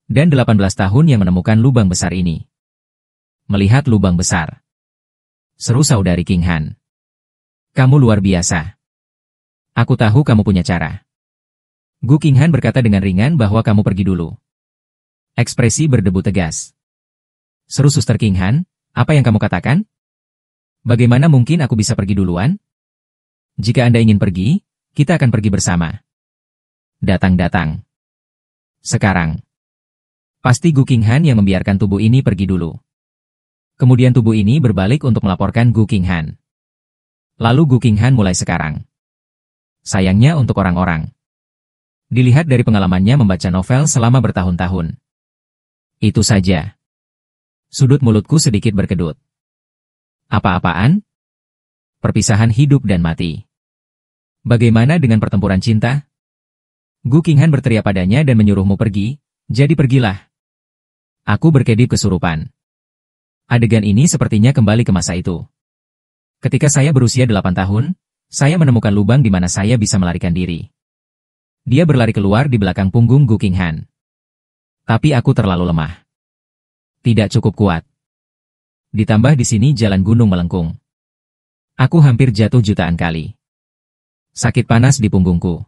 Dan 18 tahun yang menemukan lubang besar ini. Melihat lubang besar. Seru saudari Qinghan. Kamu luar biasa. Aku tahu kamu punya cara. Gu Qinghan berkata dengan ringan bahwa kamu pergi dulu. Ekspresi berdebu tegas. Seru Suster Qinghan, apa yang kamu katakan? Bagaimana mungkin aku bisa pergi duluan? Jika Anda ingin pergi, kita akan pergi bersama. Datang-datang. Sekarang. Pasti Gu Qinghan yang membiarkan tubuh ini pergi dulu. Kemudian tubuh ini berbalik untuk melaporkan Gu Qinghan. Lalu Gu Qinghan mulai sekarang. Sayangnya untuk orang-orang. Dilihat dari pengalamannya membaca novel selama bertahun-tahun. Itu saja. Sudut mulutku sedikit berkedut. Apa-apaan? Perpisahan hidup dan mati. Bagaimana dengan pertempuran cinta? Gu Qinghan berteriak padanya dan menyuruhmu pergi, jadi pergilah. Aku berkedip kesurupan. Adegan ini sepertinya kembali ke masa itu. Ketika saya berusia 8 tahun, saya menemukan lubang di mana saya bisa melarikan diri. Dia berlari keluar di belakang punggung Gu Qinghan. Tapi aku terlalu lemah. Tidak cukup kuat. Ditambah di sini jalan gunung melengkung. Aku hampir jatuh jutaan kali. Sakit panas di punggungku.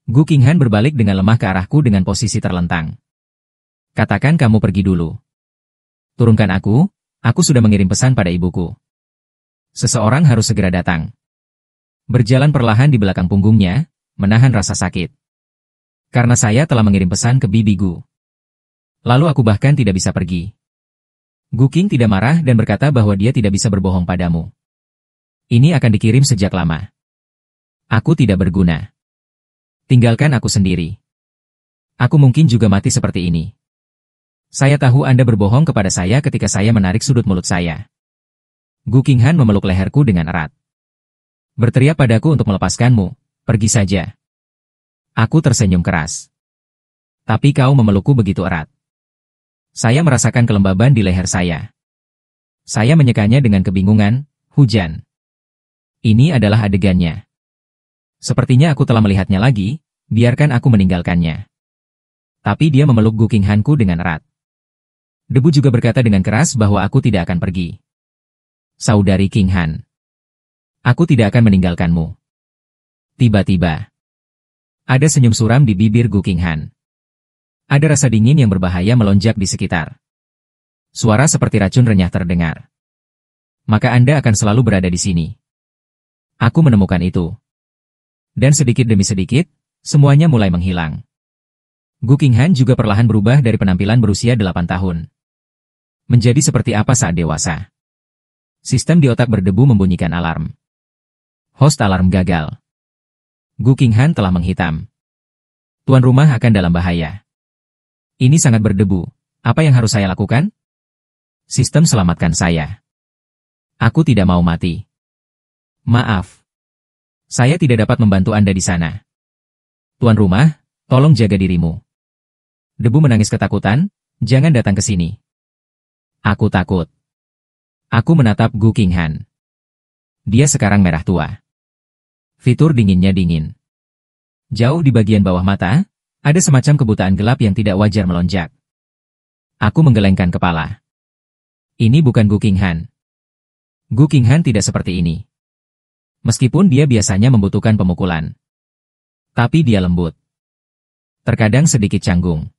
Gu Qinghan berbalik dengan lemah ke arahku dengan posisi terlentang. Katakan kamu pergi dulu. Turunkan aku sudah mengirim pesan pada ibuku. Seseorang harus segera datang. Berjalan perlahan di belakang punggungnya, menahan rasa sakit. Karena saya telah mengirim pesan ke bibi Gu. Lalu aku bahkan tidak bisa pergi. Gu Qing tidak marah dan berkata bahwa dia tidak bisa berbohong padamu. Ini akan dikirim sejak lama. Aku tidak berguna. Tinggalkan aku sendiri. Aku mungkin juga mati seperti ini. Saya tahu Anda berbohong kepada saya ketika saya menarik sudut mulut saya. Gu Qinghan memeluk leherku dengan erat. Berteriak padaku untuk melepaskanmu, pergi saja. Aku tersenyum keras. Tapi kau memelukku begitu erat. Saya merasakan kelembaban di leher saya. Saya menyekanya dengan kebingungan, hujan. Ini adalah adegannya. Sepertinya aku telah melihatnya lagi, biarkan aku meninggalkannya. Tapi dia memeluk Gu Qinghanku dengan erat. Debu juga berkata dengan keras bahwa aku tidak akan pergi. Saudari Qinghan. Aku tidak akan meninggalkanmu. Tiba-tiba. Ada senyum suram di bibir Gu Qinghan. Ada rasa dingin yang berbahaya melonjak di sekitar. Suara seperti racun renyah terdengar. Maka Anda akan selalu berada di sini. Aku menemukan itu. Dan sedikit demi sedikit, semuanya mulai menghilang. Gu Qinghan juga perlahan berubah dari penampilan berusia 8 tahun. Menjadi seperti apa saat dewasa. Sistem di otak berdebu membunyikan alarm. Host alarm gagal. Gu Qinghan telah menghitam. Tuan rumah akan dalam bahaya. Ini sangat berdebu. Apa yang harus saya lakukan? Sistem selamatkan saya. Aku tidak mau mati. Maaf. Saya tidak dapat membantu Anda di sana. Tuan rumah, tolong jaga dirimu. Debu menangis ketakutan, jangan datang ke sini. Aku takut. Aku menatap Gu Qinghan. Dia sekarang merah tua. Fitur dinginnya dingin. Jauh di bagian bawah mata, ada semacam kebutaan gelap yang tidak wajar melonjak. Aku menggelengkan kepala. Ini bukan Gu Qinghan. Gu Qinghan tidak seperti ini. Meskipun dia biasanya membutuhkan pemukulan. Tapi dia lembut. Terkadang sedikit canggung.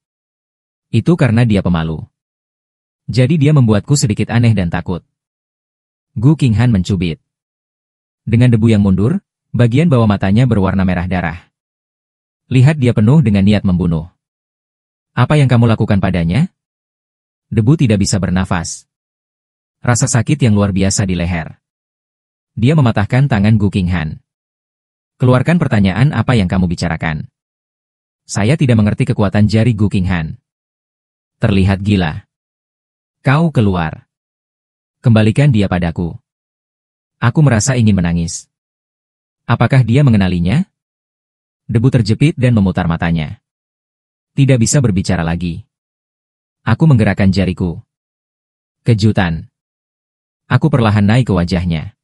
Itu karena dia pemalu. Jadi dia membuatku sedikit aneh dan takut. Gu Qinghan mencubit. Dengan debu yang mundur, bagian bawah matanya berwarna merah darah. Lihat dia penuh dengan niat membunuh. Apa yang kamu lakukan padanya? Debu tidak bisa bernafas. Rasa sakit yang luar biasa di leher. Dia mematahkan tangan Gu Qinghan. Keluarkan pertanyaan apa yang kamu bicarakan. Saya tidak mengerti kekuatan jari Gu Qinghan. Terlihat gila. Kau keluar. Kembalikan dia padaku. Aku merasa ingin menangis. Apakah dia mengenalinya? Debu terjepit dan memutar matanya. Tidak bisa berbicara lagi. Aku menggerakkan jariku. Kejutan. Aku perlahan naik ke wajahnya.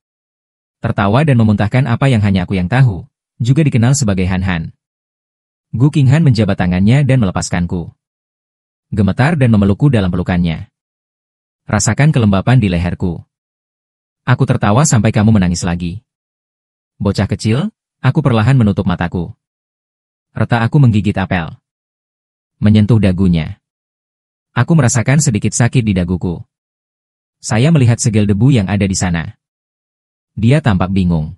Tertawa dan memuntahkan apa yang hanya aku yang tahu, juga dikenal sebagai Han-Han. Gu Qinghan menjabat tangannya dan melepaskanku. Gemetar dan memelukku dalam pelukannya. Rasakan kelembapan di leherku. Aku tertawa sampai kamu menangis lagi. Bocah kecil, aku perlahan menutup mataku. Reta aku menggigit apel. Menyentuh dagunya. Aku merasakan sedikit sakit di daguku. Saya melihat segel debu yang ada di sana. Dia tampak bingung.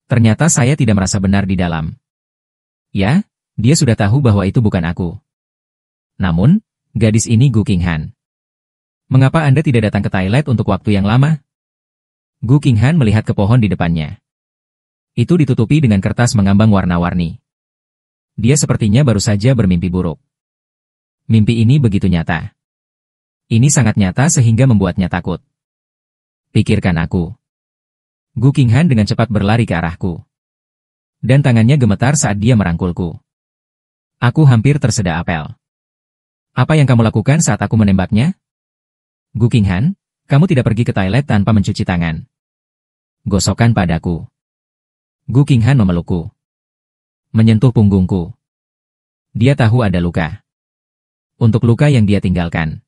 Ternyata saya tidak merasa benar di dalam. Ya, dia sudah tahu bahwa itu bukan aku. Namun, gadis ini Gu Qinghan. Mengapa Anda tidak datang ke toilet untuk waktu yang lama? Gu Qinghan melihat ke pohon di depannya. Itu ditutupi dengan kertas mengambang warna-warni. Dia sepertinya baru saja bermimpi buruk. Mimpi ini begitu nyata. Ini sangat nyata sehingga membuatnya takut. Pikirkan aku. Gu Qinghan dengan cepat berlari ke arahku. Dan tangannya gemetar saat dia merangkulku. Aku hampir tersedak apel. Apa yang kamu lakukan saat aku menembaknya? Gu Qinghan, kamu tidak pergi ke toilet tanpa mencuci tangan. Gosokkan padaku. Gu Qinghan memelukku. Menyentuh punggungku. Dia tahu ada luka. Untuk luka yang dia tinggalkan.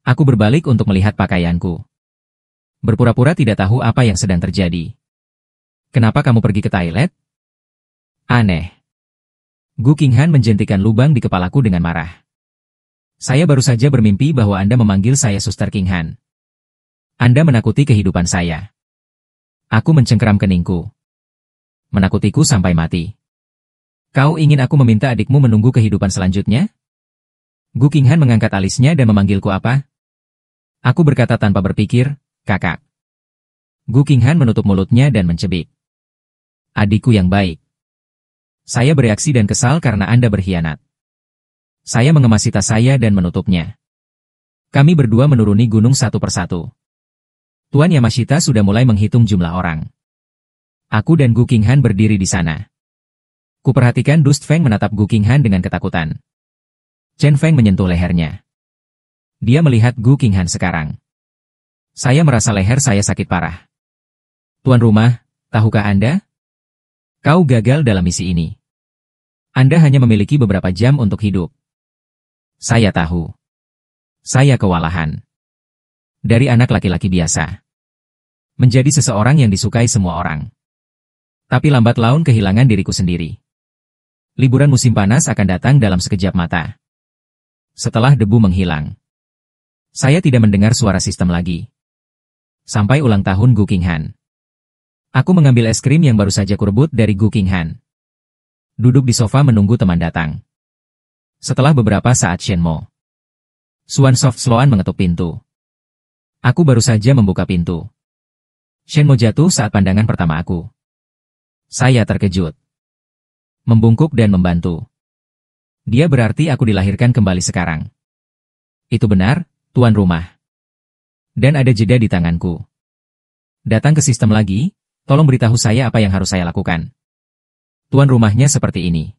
Aku berbalik untuk melihat pakaianku. Berpura-pura tidak tahu apa yang sedang terjadi. Kenapa kamu pergi ke toilet? Aneh. Gu Qinghan menjentikan lubang di kepalaku dengan marah. Saya baru saja bermimpi bahwa Anda memanggil saya Suster Qinghan. Anda menakuti kehidupan saya. Aku mencengkeram keningku. Menakutiku sampai mati. Kau ingin aku meminta adikmu menunggu kehidupan selanjutnya? Gu Qinghan mengangkat alisnya dan memanggilku apa? Aku berkata tanpa berpikir, kakak. Gu Qinghan menutup mulutnya dan mencebik. Adikku yang baik. Saya bereaksi dan kesal karena Anda berkhianat. Saya mengemasi tas saya dan menutupnya. Kami berdua menuruni gunung satu persatu. Tuan Yamashita sudah mulai menghitung jumlah orang. Aku dan Gu Qinghan berdiri di sana. Kuperhatikan Dust Feng menatap Gu Qinghan dengan ketakutan. Chen Feng menyentuh lehernya. Dia melihat Gu Qinghan sekarang. Saya merasa leher saya sakit parah. Tuan rumah, tahukah Anda? Kau gagal dalam misi ini. Anda hanya memiliki beberapa jam untuk hidup. Saya tahu. Saya kewalahan. Dari anak laki-laki biasa. Menjadi seseorang yang disukai semua orang. Tapi lambat laun kehilangan diriku sendiri. Liburan musim panas akan datang dalam sekejap mata. Setelah debu menghilang. Saya tidak mendengar suara sistem lagi. Sampai ulang tahun Gu Qinghan. Aku mengambil es krim yang baru saja kurebut dari Gu Qinghan. Duduk di sofa menunggu teman datang. Setelah beberapa saat Shenmo. Suan Soft Sloan mengetuk pintu. Aku baru saja membuka pintu. Shenmo jatuh saat pandangan pertama aku. Saya terkejut. Membungkuk dan membantu. Dia berarti aku dilahirkan kembali sekarang. Itu benar, tuan rumah. Dan ada jeda di tanganku. Datang ke sistem lagi, tolong beritahu saya apa yang harus saya lakukan. Tuan rumahnya seperti ini.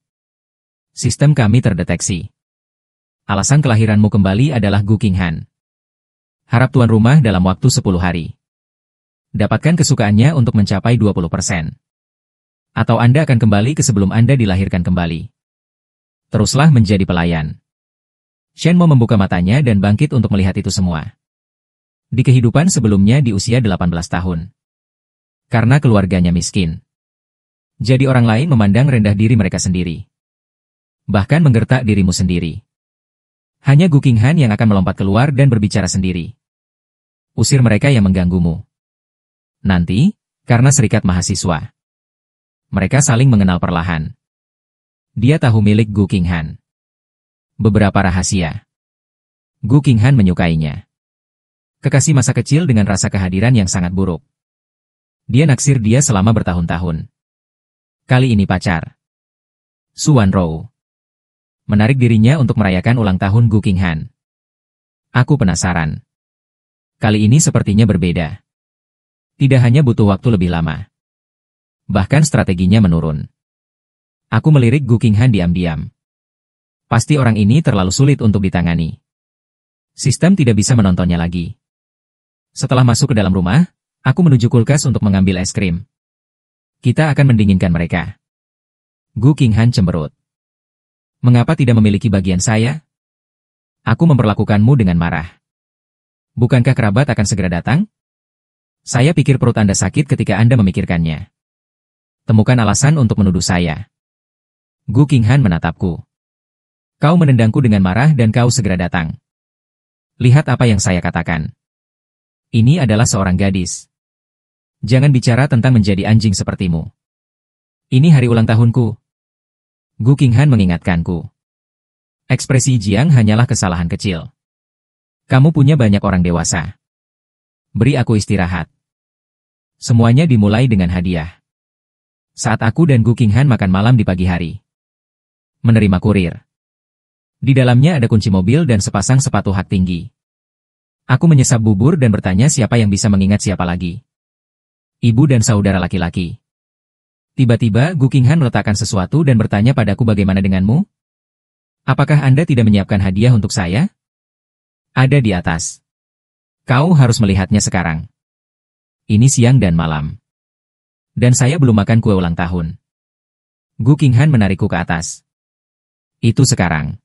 Sistem kami terdeteksi. Alasan kelahiranmu kembali adalah Gu Qinghan. Harap tuan rumah dalam waktu 10 hari. Dapatkan kesukaannya untuk mencapai 20%. Atau Anda akan kembali ke sebelum Anda dilahirkan kembali. Teruslah menjadi pelayan. Shenmo membuka matanya dan bangkit untuk melihat itu semua. Di kehidupan sebelumnya di usia 18 tahun. Karena keluarganya miskin. Jadi orang lain memandang rendah diri mereka sendiri. Bahkan menggertak dirimu sendiri. Hanya Gu Qinghan yang akan melompat keluar dan berbicara sendiri. Usir mereka yang mengganggumu. Nanti, karena serikat mahasiswa. Mereka saling mengenal perlahan. Dia tahu milik Gu Qinghan. Beberapa rahasia. Gu Qinghan menyukainya. Kekasih masa kecil dengan rasa kehadiran yang sangat buruk. Dia naksir dia selama bertahun-tahun. Kali ini pacar. Suan Rou. Menarik dirinya untuk merayakan ulang tahun Gu Qinghan. Aku penasaran. Kali ini sepertinya berbeda. Tidak hanya butuh waktu lebih lama. Bahkan strateginya menurun. Aku melirik Gu Qinghan diam-diam. Pasti orang ini terlalu sulit untuk ditangani. Sistem tidak bisa menontonnya lagi. Setelah masuk ke dalam rumah, aku menuju kulkas untuk mengambil es krim. Kita akan mendinginkan mereka. Gu Qinghan cemberut. Mengapa tidak memiliki bagian saya? Aku memperlakukanmu dengan marah. Bukankah kerabat akan segera datang? Saya pikir perut Anda sakit ketika Anda memikirkannya. Temukan alasan untuk menuduh saya. Gu Qinghan menatapku. Kau menendangku dengan marah dan kau segera datang. Lihat apa yang saya katakan. Ini adalah seorang gadis. Jangan bicara tentang menjadi anjing sepertimu. Ini hari ulang tahunku. Gu Qinghan mengingatkanku. Ekspresi Jiang hanyalah kesalahan kecil. Kamu punya banyak orang dewasa. Beri aku istirahat. Semuanya dimulai dengan hadiah. Saat aku dan Gu Qinghan makan malam di pagi hari. Menerima kurir. Di dalamnya ada kunci mobil dan sepasang sepatu hak tinggi. Aku menyesap bubur dan bertanya siapa yang bisa mengingat siapa lagi. Ibu dan saudara laki-laki. Tiba-tiba Gu Qinghan meletakkan sesuatu dan bertanya padaku bagaimana denganmu? Apakah Anda tidak menyiapkan hadiah untuk saya? Ada di atas. Kau harus melihatnya sekarang. Ini siang dan malam. Dan saya belum makan kue ulang tahun. Gu Qinghan menarikku ke atas. Itu sekarang.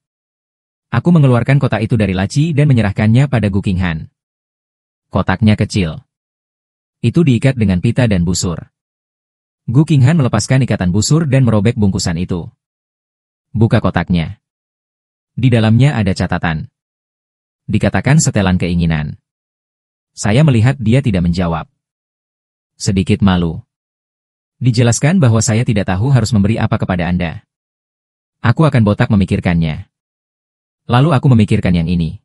Aku mengeluarkan kotak itu dari laci dan menyerahkannya pada Gu Qinghan. Kotaknya kecil. Itu diikat dengan pita dan busur. Gu Qinghan melepaskan ikatan busur dan merobek bungkusan itu. Buka kotaknya. Di dalamnya ada catatan. Dikatakan setelan keinginan. Saya melihat dia tidak menjawab. Sedikit malu. Dijelaskan bahwa saya tidak tahu harus memberi apa kepada Anda. Aku akan botak memikirkannya. Lalu aku memikirkan yang ini.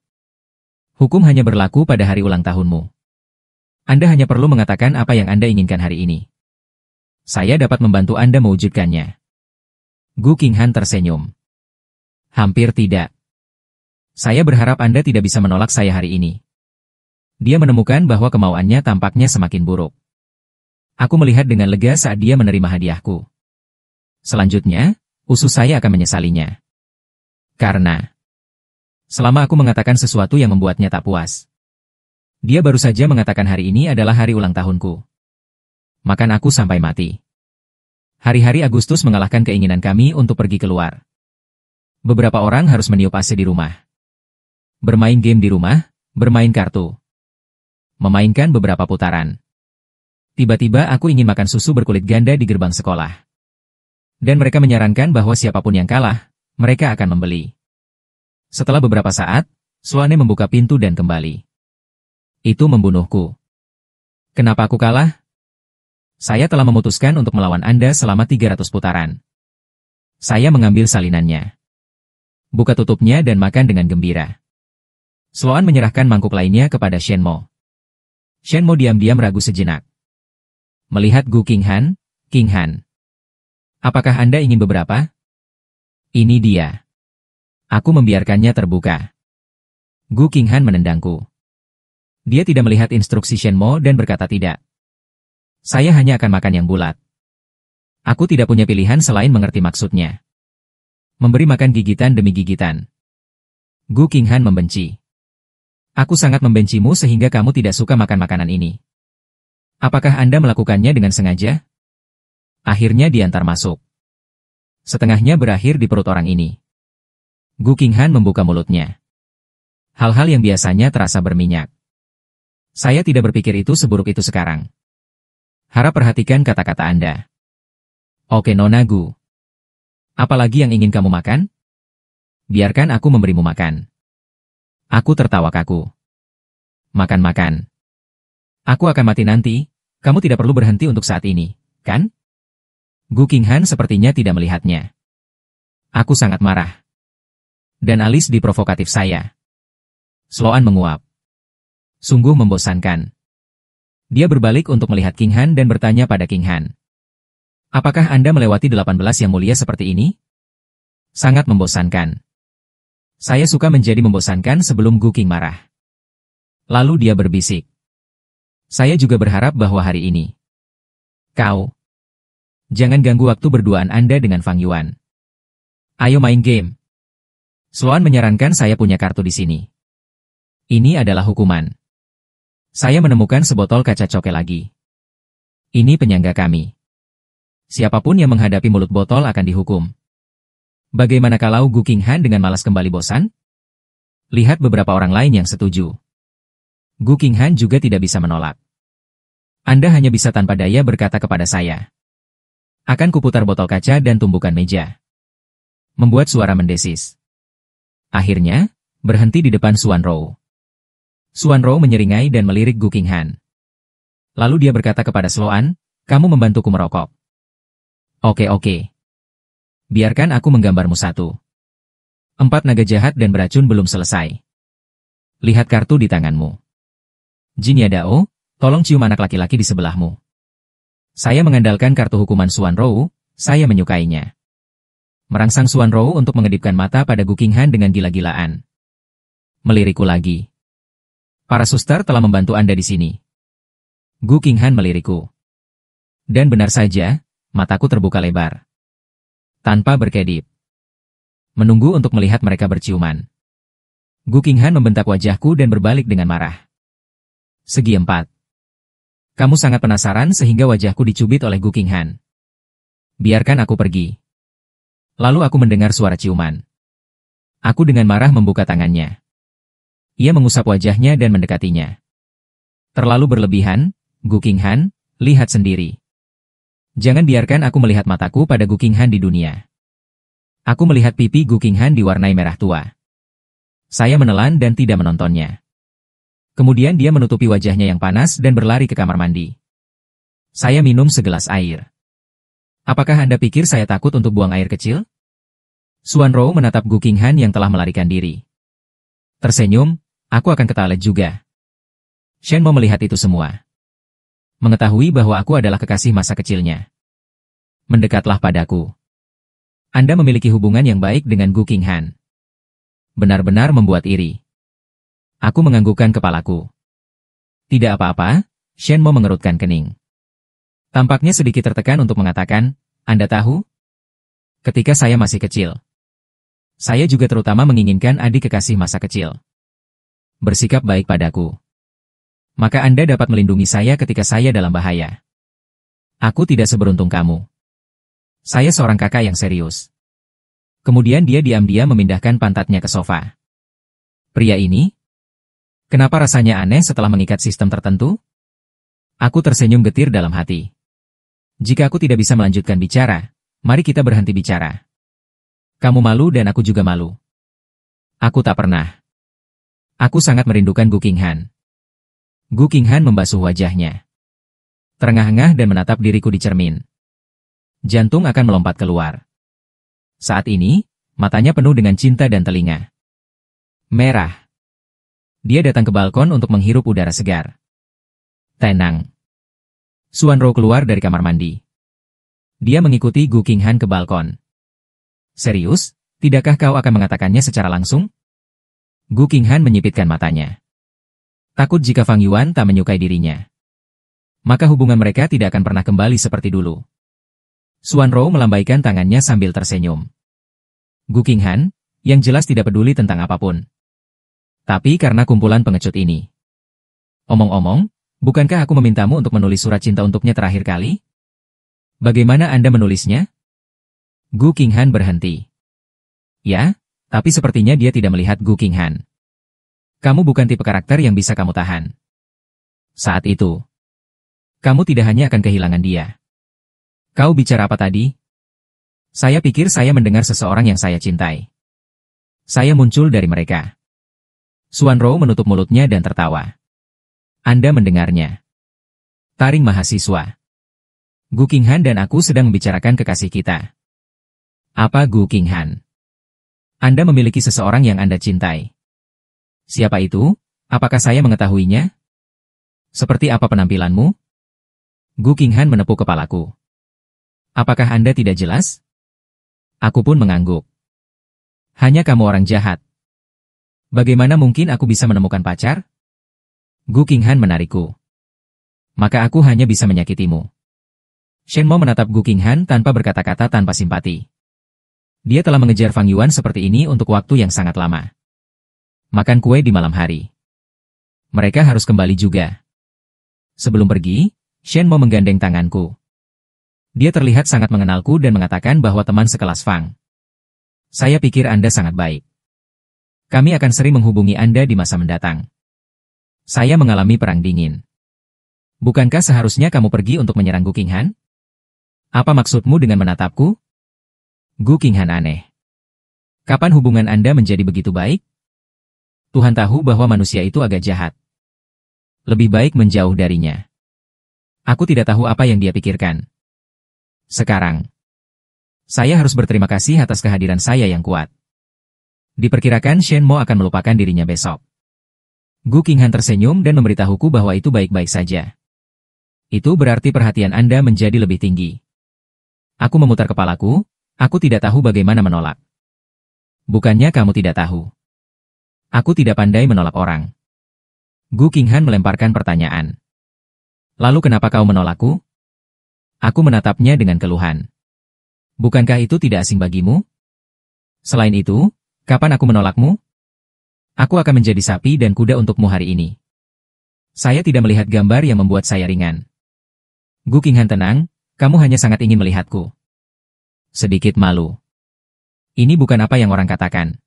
Hukum hanya berlaku pada hari ulang tahunmu. Anda hanya perlu mengatakan apa yang Anda inginkan hari ini. Saya dapat membantu Anda mewujudkannya. Gu Qinghan tersenyum. Hampir tidak. Saya berharap Anda tidak bisa menolak saya hari ini. Dia menemukan bahwa kemauannya tampaknya semakin buruk. Aku melihat dengan lega saat dia menerima hadiahku. Selanjutnya, usus saya akan menyesalinya. Karena selama aku mengatakan sesuatu yang membuatnya tak puas. Dia baru saja mengatakan hari ini adalah hari ulang tahunku. Makan aku sampai mati. Hari-hari Agustus mengalahkan keinginan kami untuk pergi keluar. Beberapa orang harus meniup AC di rumah. Bermain game di rumah, bermain kartu. Memainkan beberapa putaran. Tiba-tiba aku ingin makan susu berkulit ganda di gerbang sekolah. Dan mereka menyarankan bahwa siapapun yang kalah, mereka akan membeli. Setelah beberapa saat, Sloane membuka pintu dan kembali. Itu membunuhku. Kenapa aku kalah? Saya telah memutuskan untuk melawan Anda selama 300 putaran. Saya mengambil salinannya. Buka tutupnya dan makan dengan gembira. Sloane menyerahkan mangkuk lainnya kepada Shenmo. Shenmo diam-diam ragu sejenak. Melihat Gu Qinghan, Qinghan. Apakah Anda ingin beberapa? Ini dia. Aku membiarkannya terbuka. Gu Qinghan menendangku. Dia tidak melihat instruksi Shenmo dan berkata tidak. Saya hanya akan makan yang bulat. Aku tidak punya pilihan selain mengerti maksudnya. Memberi makan gigitan demi gigitan. Gu Qinghan membenci. Aku sangat membencimu sehingga kamu tidak suka makan makanan ini. Apakah Anda melakukannya dengan sengaja? Akhirnya diantar masuk. Setengahnya berakhir di perut orang ini. Gu Qinghan membuka mulutnya. Hal-hal yang biasanya terasa berminyak. Saya tidak berpikir itu seburuk itu sekarang. Harap perhatikan kata-kata Anda. Oke Nona Gu. Apalagi yang ingin kamu makan? Biarkan aku memberimu makan. Aku tertawa kaku. Makan-makan. Aku akan mati nanti, kamu tidak perlu berhenti untuk saat ini, kan? Gu Qinghan sepertinya tidak melihatnya. Aku sangat marah. Dan alis diprovokatif saya. Sloane menguap. Sungguh membosankan. Dia berbalik untuk melihat Qinghan dan bertanya pada Qinghan. Apakah Anda melewati 18 yang mulia seperti ini? Sangat membosankan. Saya suka menjadi membosankan sebelum Gu Qing marah. Lalu dia berbisik. Saya juga berharap bahwa hari ini. Kau. Jangan ganggu waktu berduaan Anda dengan Fang Yuan. Ayo main game. Sloane menyarankan saya punya kartu di sini. Ini adalah hukuman. Saya menemukan sebotol kaca coke lagi. Ini penyangga kami. Siapapun yang menghadapi mulut botol akan dihukum. Bagaimana kalau Gu Qinghan dengan malas kembali bosan? Lihat beberapa orang lain yang setuju. Gu Qinghan juga tidak bisa menolak. Anda hanya bisa tanpa daya berkata kepada saya. Akan kuputar botol kaca dan tumbukan meja. Membuat suara mendesis. Akhirnya, berhenti di depan Xuan Rou. Xuan Rou menyeringai dan melirik Gu Qinghan. Lalu dia berkata kepada Sloane, kamu membantuku merokok. Oke. Biarkan aku menggambarmu satu. 4 naga jahat dan beracun belum selesai. Lihat kartu di tanganmu. Jin Yadao, tolong cium anak laki-laki di sebelahmu. Saya mengandalkan kartu hukuman Xuan Rou, saya menyukainya. Merangsang Xuan Rou untuk mengedipkan mata pada Gu Qinghan dengan gila-gilaan. Melirikku lagi. Para suster telah membantu Anda di sini. Gu Qinghan melirikku. Dan benar saja, mataku terbuka lebar. Tanpa berkedip. Menunggu untuk melihat mereka berciuman. Gu Qinghan membentak wajahku dan berbalik dengan marah. Segi 4. Kamu sangat penasaran sehingga wajahku dicubit oleh Gu Qinghan. Biarkan aku pergi. Lalu aku mendengar suara ciuman. Aku dengan marah membuka tangannya. Ia mengusap wajahnya dan mendekatinya. Terlalu berlebihan, Gu Qinghan, lihat sendiri. Jangan biarkan aku melihat mataku pada Gu Qinghan di dunia. Aku melihat pipi Gu Qinghan diwarnai merah tua. Saya menelan dan tidak menontonnya. Kemudian dia menutupi wajahnya yang panas dan berlari ke kamar mandi. Saya minum segelas air. Apakah Anda pikir saya takut untuk buang air kecil? Xuanrou menatap Gu Qinghan yang telah melarikan diri. Tersenyum, aku akan ke toilet juga. Shen Mo melihat itu semua. Mengetahui bahwa aku adalah kekasih masa kecilnya. Mendekatlah padaku. Anda memiliki hubungan yang baik dengan Gu Qinghan. Benar-benar membuat iri. Aku menganggukkan kepalaku. Tidak apa-apa, Shen Mo mengerutkan kening. Tampaknya sedikit tertekan untuk mengatakan, Anda tahu? Ketika saya masih kecil. Saya juga terutama menginginkan adik kekasih masa kecil. Bersikap baik padaku. Maka Anda dapat melindungi saya ketika saya dalam bahaya. Aku tidak seberuntung kamu. Saya seorang kakak yang serius. Kemudian dia diam-diam memindahkan pantatnya ke sofa. Pria ini? Kenapa rasanya aneh setelah mengikat sistem tertentu? Aku tersenyum getir dalam hati. Jika aku tidak bisa melanjutkan bicara, mari kita berhenti bicara. Kamu malu dan aku juga malu. Aku tak pernah. Aku sangat merindukan Gu Qinghan. Gu Qinghan membasuh wajahnya. Terengah-engah dan menatap diriku di cermin. Jantung akan melompat keluar. Saat ini, matanya penuh dengan cinta dan telinga. Merah. Dia datang ke balkon untuk menghirup udara segar. Tenang. Xuanrou keluar dari kamar mandi. Dia mengikuti Gu Qinghan ke balkon. Serius, tidakkah kau akan mengatakannya secara langsung? Gu Qinghan menyipitkan matanya. Takut jika Fang Yuan tak menyukai dirinya. Maka hubungan mereka tidak akan pernah kembali seperti dulu. Xuanrou melambaikan tangannya sambil tersenyum. Gu Qinghan, yang jelas tidak peduli tentang apapun. Tapi karena kumpulan pengecut ini. Omong-omong, bukankah aku memintamu untuk menulis surat cinta untuknya terakhir kali? Bagaimana Anda menulisnya? Gu Qinghan berhenti. Ya, tapi sepertinya dia tidak melihat Gu Qinghan. Kamu bukan tipe karakter yang bisa kamu tahan. Saat itu, kamu tidak hanya akan kehilangan dia. Kau bicara apa tadi? Saya pikir saya mendengar seseorang yang saya cintai. Saya muncul dari mereka. Xuanrou menutup mulutnya dan tertawa. Anda mendengarnya. Taring mahasiswa. Gu Qinghan dan aku sedang membicarakan kekasih kita. Apa Gu Qinghan? Anda memiliki seseorang yang Anda cintai. Siapa itu? Apakah saya mengetahuinya? Seperti apa penampilanmu? Gu Qinghan menepuk kepalaku. Apakah Anda tidak jelas? Aku pun mengangguk. Hanya kamu orang jahat. Bagaimana mungkin aku bisa menemukan pacar? Gu Qinghan menarikku. Maka aku hanya bisa menyakitimu. Shen Mo menatap Gu Qinghan tanpa berkata-kata tanpa simpati. Dia telah mengejar Fang Yuan seperti ini untuk waktu yang sangat lama. Makan kue di malam hari. Mereka harus kembali juga. Sebelum pergi, Shen Mo menggandeng tanganku. Dia terlihat sangat mengenalku dan mengatakan bahwa teman sekelas Fang. Saya pikir Anda sangat baik. Kami akan sering menghubungi Anda di masa mendatang. Saya mengalami perang dingin. Bukankah seharusnya kamu pergi untuk menyerang Gu Qinghan? Apa maksudmu dengan menatapku? Gu Qinghan aneh. Kapan hubungan Anda menjadi begitu baik? Tuhan tahu bahwa manusia itu agak jahat. Lebih baik menjauh darinya. Aku tidak tahu apa yang dia pikirkan. Sekarang, saya harus berterima kasih atas kehadiran saya yang kuat. Diperkirakan Shen Mo akan melupakan dirinya besok. Gu Qinghan tersenyum dan memberitahuku bahwa itu baik-baik saja. Itu berarti perhatian Anda menjadi lebih tinggi. Aku memutar kepalaku. Aku tidak tahu bagaimana menolak. Bukannya kamu tidak tahu. Aku tidak pandai menolak orang. Gu Qinghan melemparkan pertanyaan. Lalu kenapa kau menolakku? Aku menatapnya dengan keluhan. Bukankah itu tidak asing bagimu? Selain itu, kapan aku menolakmu? Aku akan menjadi sapi dan kuda untukmu hari ini. Saya tidak melihat gambar yang membuat saya ringan. Gu Qinghan tenang, kamu hanya sangat ingin melihatku. Sedikit malu. Ini bukan apa yang orang katakan.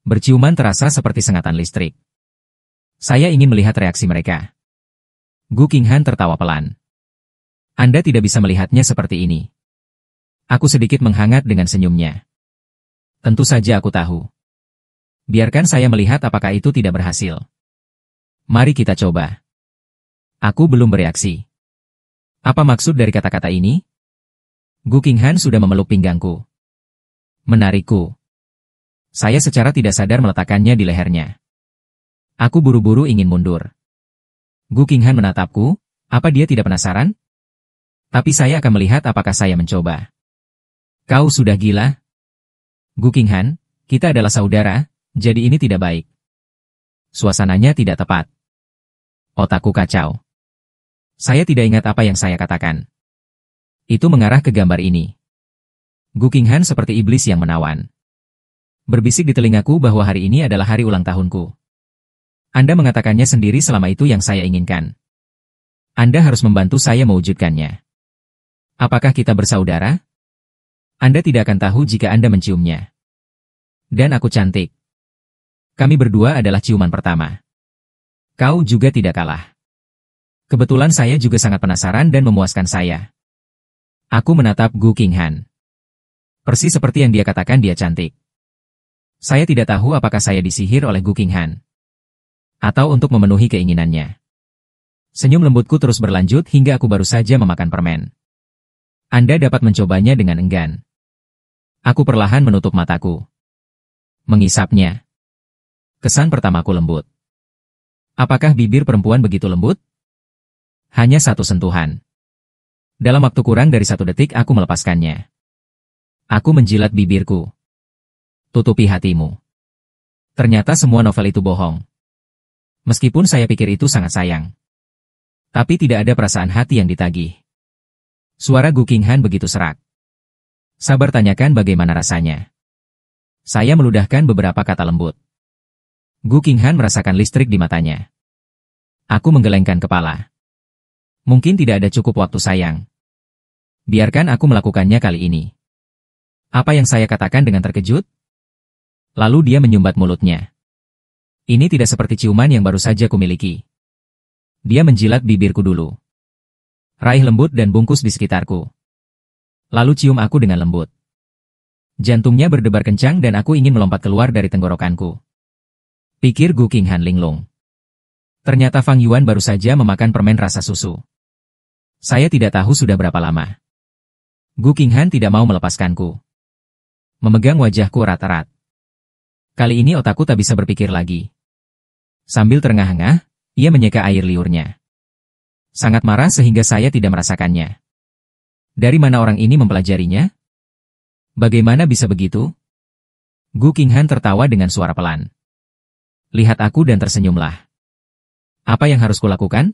Berciuman terasa seperti sengatan listrik. Saya ingin melihat reaksi mereka. Gu Qinghan tertawa pelan. Anda tidak bisa melihatnya seperti ini. Aku sedikit menghangat dengan senyumnya. Tentu saja aku tahu. Biarkan saya melihat apakah itu tidak berhasil. Mari kita coba. Aku belum bereaksi. Apa maksud dari kata-kata ini? Gu Qinghan sudah memeluk pinggangku. Menarikku. Saya secara tidak sadar meletakkannya di lehernya. Aku buru-buru ingin mundur. Gu Qinghan menatapku, apa dia tidak penasaran? Tapi saya akan melihat apakah saya mencoba. Kau sudah gila? Gu Qinghan, kita adalah saudara, jadi ini tidak baik. Suasananya tidak tepat. Otakku kacau. Saya tidak ingat apa yang saya katakan. Itu mengarah ke gambar ini. Gu Qinghan seperti iblis yang menawan. Berbisik di telingaku bahwa hari ini adalah hari ulang tahunku. Anda mengatakannya sendiri selama itu yang saya inginkan. Anda harus membantu saya mewujudkannya. Apakah kita bersaudara? Anda tidak akan tahu jika Anda menciumnya. Dan aku cantik. Kami berdua adalah ciuman pertama. Kau juga tidak kalah. Kebetulan saya juga sangat penasaran dan memuaskan saya. Aku menatap Gu Qinghan. Persis seperti yang dia katakan dia cantik. Saya tidak tahu apakah saya disihir oleh Gu Qinghan. Atau untuk memenuhi keinginannya. Senyum lembutku terus berlanjut hingga aku baru saja memakan permen. Anda dapat mencobanya dengan enggan. Aku perlahan menutup mataku. Mengisapnya. Kesan pertamaku lembut. Apakah bibir perempuan begitu lembut? Hanya satu sentuhan. Dalam waktu kurang dari 1 detik aku melepaskannya. Aku menjilat bibirku. Tutupi hatimu. Ternyata semua novel itu bohong. Meskipun saya pikir itu sangat sayang. Tapi tidak ada perasaan hati yang ditagih. Suara Gu Qinghan begitu serak. Sabar, tanyakan bagaimana rasanya. Saya meludahkan beberapa kata lembut. Gu Qinghan merasakan listrik di matanya. Aku menggelengkan kepala. Mungkin tidak ada cukup waktu, sayang. Biarkan aku melakukannya kali ini. Apa yang saya katakan dengan terkejut? Lalu dia menyumbat mulutnya. Ini tidak seperti ciuman yang baru saja kumiliki. Dia menjilat bibirku dulu. Raih lembut dan bungkus di sekitarku. Lalu cium aku dengan lembut. Jantungnya berdebar kencang dan aku ingin melompat keluar dari tenggorokanku. Pikir Gu Qinghan linglung. Ternyata Fang Yuan baru saja memakan permen rasa susu. Saya tidak tahu sudah berapa lama. Gu Qinghan tidak mau melepaskanku. Memegang wajahku erat-erat. Kali ini otakku tak bisa berpikir lagi. Sambil terengah-engah, ia menyeka air liurnya. Sangat marah sehingga saya tidak merasakannya. Dari mana orang ini mempelajarinya? Bagaimana bisa begitu? Gu Qinghan tertawa dengan suara pelan. Lihat aku dan tersenyumlah. Apa yang harus kulakukan?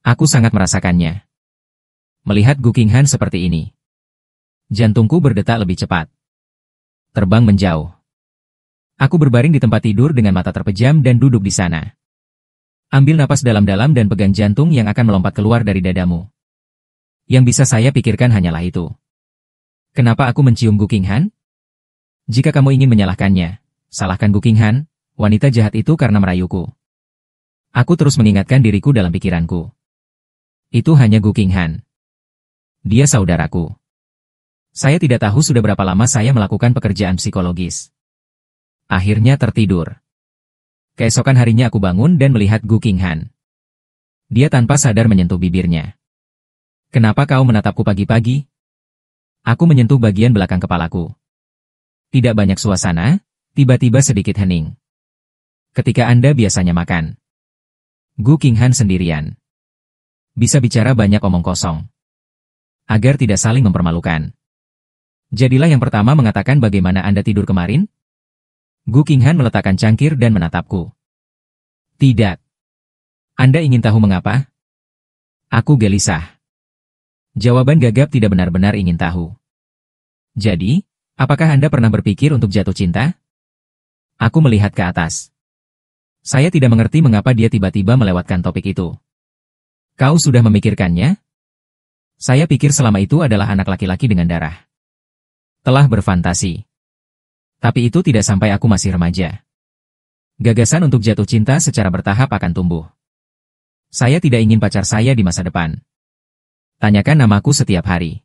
Aku sangat merasakannya. Melihat Gu Qinghan seperti ini. Jantungku berdetak lebih cepat. Terbang menjauh. Aku berbaring di tempat tidur dengan mata terpejam dan duduk di sana. Ambil napas dalam-dalam dan pegang jantung yang akan melompat keluar dari dadamu. Yang bisa saya pikirkan hanyalah itu. Kenapa aku mencium Gu Qinghan? Jika kamu ingin menyalahkannya, salahkan Gu Qinghan, wanita jahat itu karena merayuku. Aku terus mengingatkan diriku dalam pikiranku. Itu hanya Gu Qinghan. Dia saudaraku. Saya tidak tahu sudah berapa lama saya melakukan pekerjaan psikologis. Akhirnya tertidur. Keesokan harinya aku bangun dan melihat Gu Qinghan. Dia tanpa sadar menyentuh bibirnya. Kenapa kau menatapku pagi-pagi? Aku menyentuh bagian belakang kepalaku. Tidak banyak suasana, tiba-tiba sedikit hening. Ketika Anda biasanya makan. Gu Qinghan sendirian. Bisa bicara banyak omong kosong. Agar tidak saling mempermalukan. Jadilah yang pertama mengatakan bagaimana Anda tidur kemarin? Gu Qinghan meletakkan cangkir dan menatapku. Tidak. Anda ingin tahu mengapa? Aku gelisah. Jawaban gagap tidak benar-benar ingin tahu. Jadi, apakah Anda pernah berpikir untuk jatuh cinta? Aku melihat ke atas. Saya tidak mengerti mengapa dia tiba-tiba melewatkan topik itu. Kau sudah memikirkannya? Saya pikir selama itu adalah anak laki-laki dengan darah. Telah berfantasi. Tapi itu tidak sampai aku masih remaja. Gagasan untuk jatuh cinta secara bertahap akan tumbuh. Saya tidak ingin pacar saya di masa depan. Tanyakan namaku setiap hari.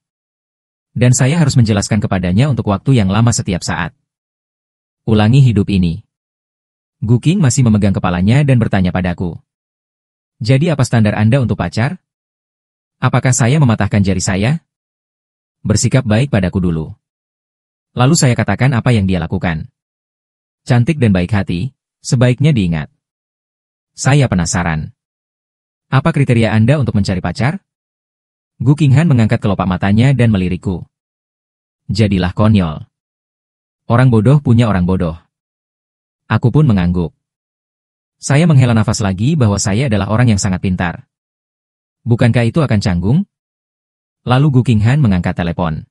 Dan saya harus menjelaskan kepadanya untuk waktu yang lama setiap saat. Ulangi hidup ini. Gu Qing masih memegang kepalanya dan bertanya padaku. Jadi apa standar Anda untuk pacar? Apakah saya mematahkan jari saya? Bersikap baik padaku dulu. Lalu saya katakan apa yang dia lakukan. Cantik dan baik hati, sebaiknya diingat. Saya penasaran. Apa kriteria Anda untuk mencari pacar? Gu Qinghan mengangkat kelopak matanya dan melirikku. Jadilah konyol. Orang bodoh punya orang bodoh. Aku pun mengangguk. Saya menghela nafas lagi bahwa saya adalah orang yang sangat pintar. Bukankah itu akan canggung? Lalu Gu Qinghan mengangkat telepon.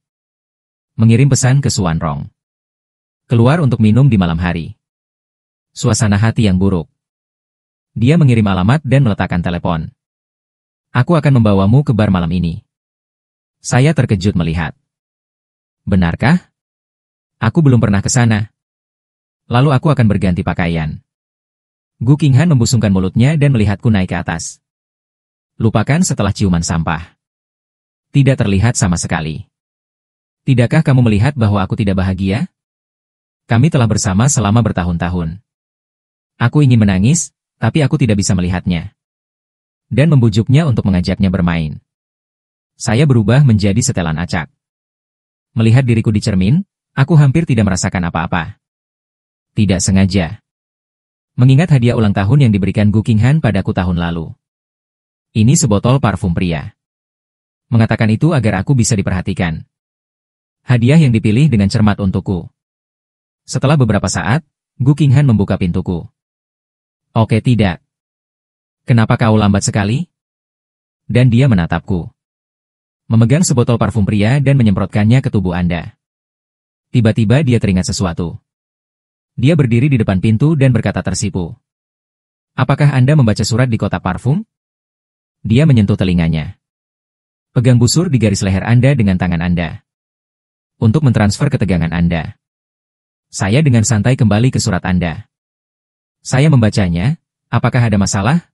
Mengirim pesan ke Suan Rong. Keluar untuk minum di malam hari. Suasana hati yang buruk. Dia mengirim alamat dan meletakkan telepon. Aku akan membawamu ke bar malam ini. Saya terkejut melihat. Benarkah? Aku belum pernah ke sana. Lalu aku akan berganti pakaian. Gu Qinghan membusungkan mulutnya dan melihatku naik ke atas. Lupakan setelah ciuman sampah. Tidak terlihat sama sekali. Tidakkah kamu melihat bahwa aku tidak bahagia? Kami telah bersama selama bertahun-tahun. Aku ingin menangis, tapi aku tidak bisa melihatnya. Dan membujuknya untuk mengajaknya bermain. Saya berubah menjadi setelan acak. Melihat diriku di cermin, aku hampir tidak merasakan apa-apa. Tidak sengaja. Mengingat hadiah ulang tahun yang diberikan Gu Qinghan padaku tahun lalu. Ini sebotol parfum pria. Mengatakan itu agar aku bisa diperhatikan. Hadiah yang dipilih dengan cermat untukku. Setelah beberapa saat, Gu Qinghan membuka pintuku. Oke tidak. Kenapa kau lambat sekali? Dan dia menatapku. Memegang sebotol parfum pria dan menyemprotkannya ke tubuh Anda. Tiba-tiba dia teringat sesuatu. Dia berdiri di depan pintu dan berkata tersipu. Apakah Anda membaca surat di kotak parfum? Dia menyentuh telinganya. Pegang busur di garis leher Anda dengan tangan Anda. Untuk mentransfer ketegangan Anda. Saya dengan santai kembali ke surat Anda. Saya membacanya, apakah ada masalah?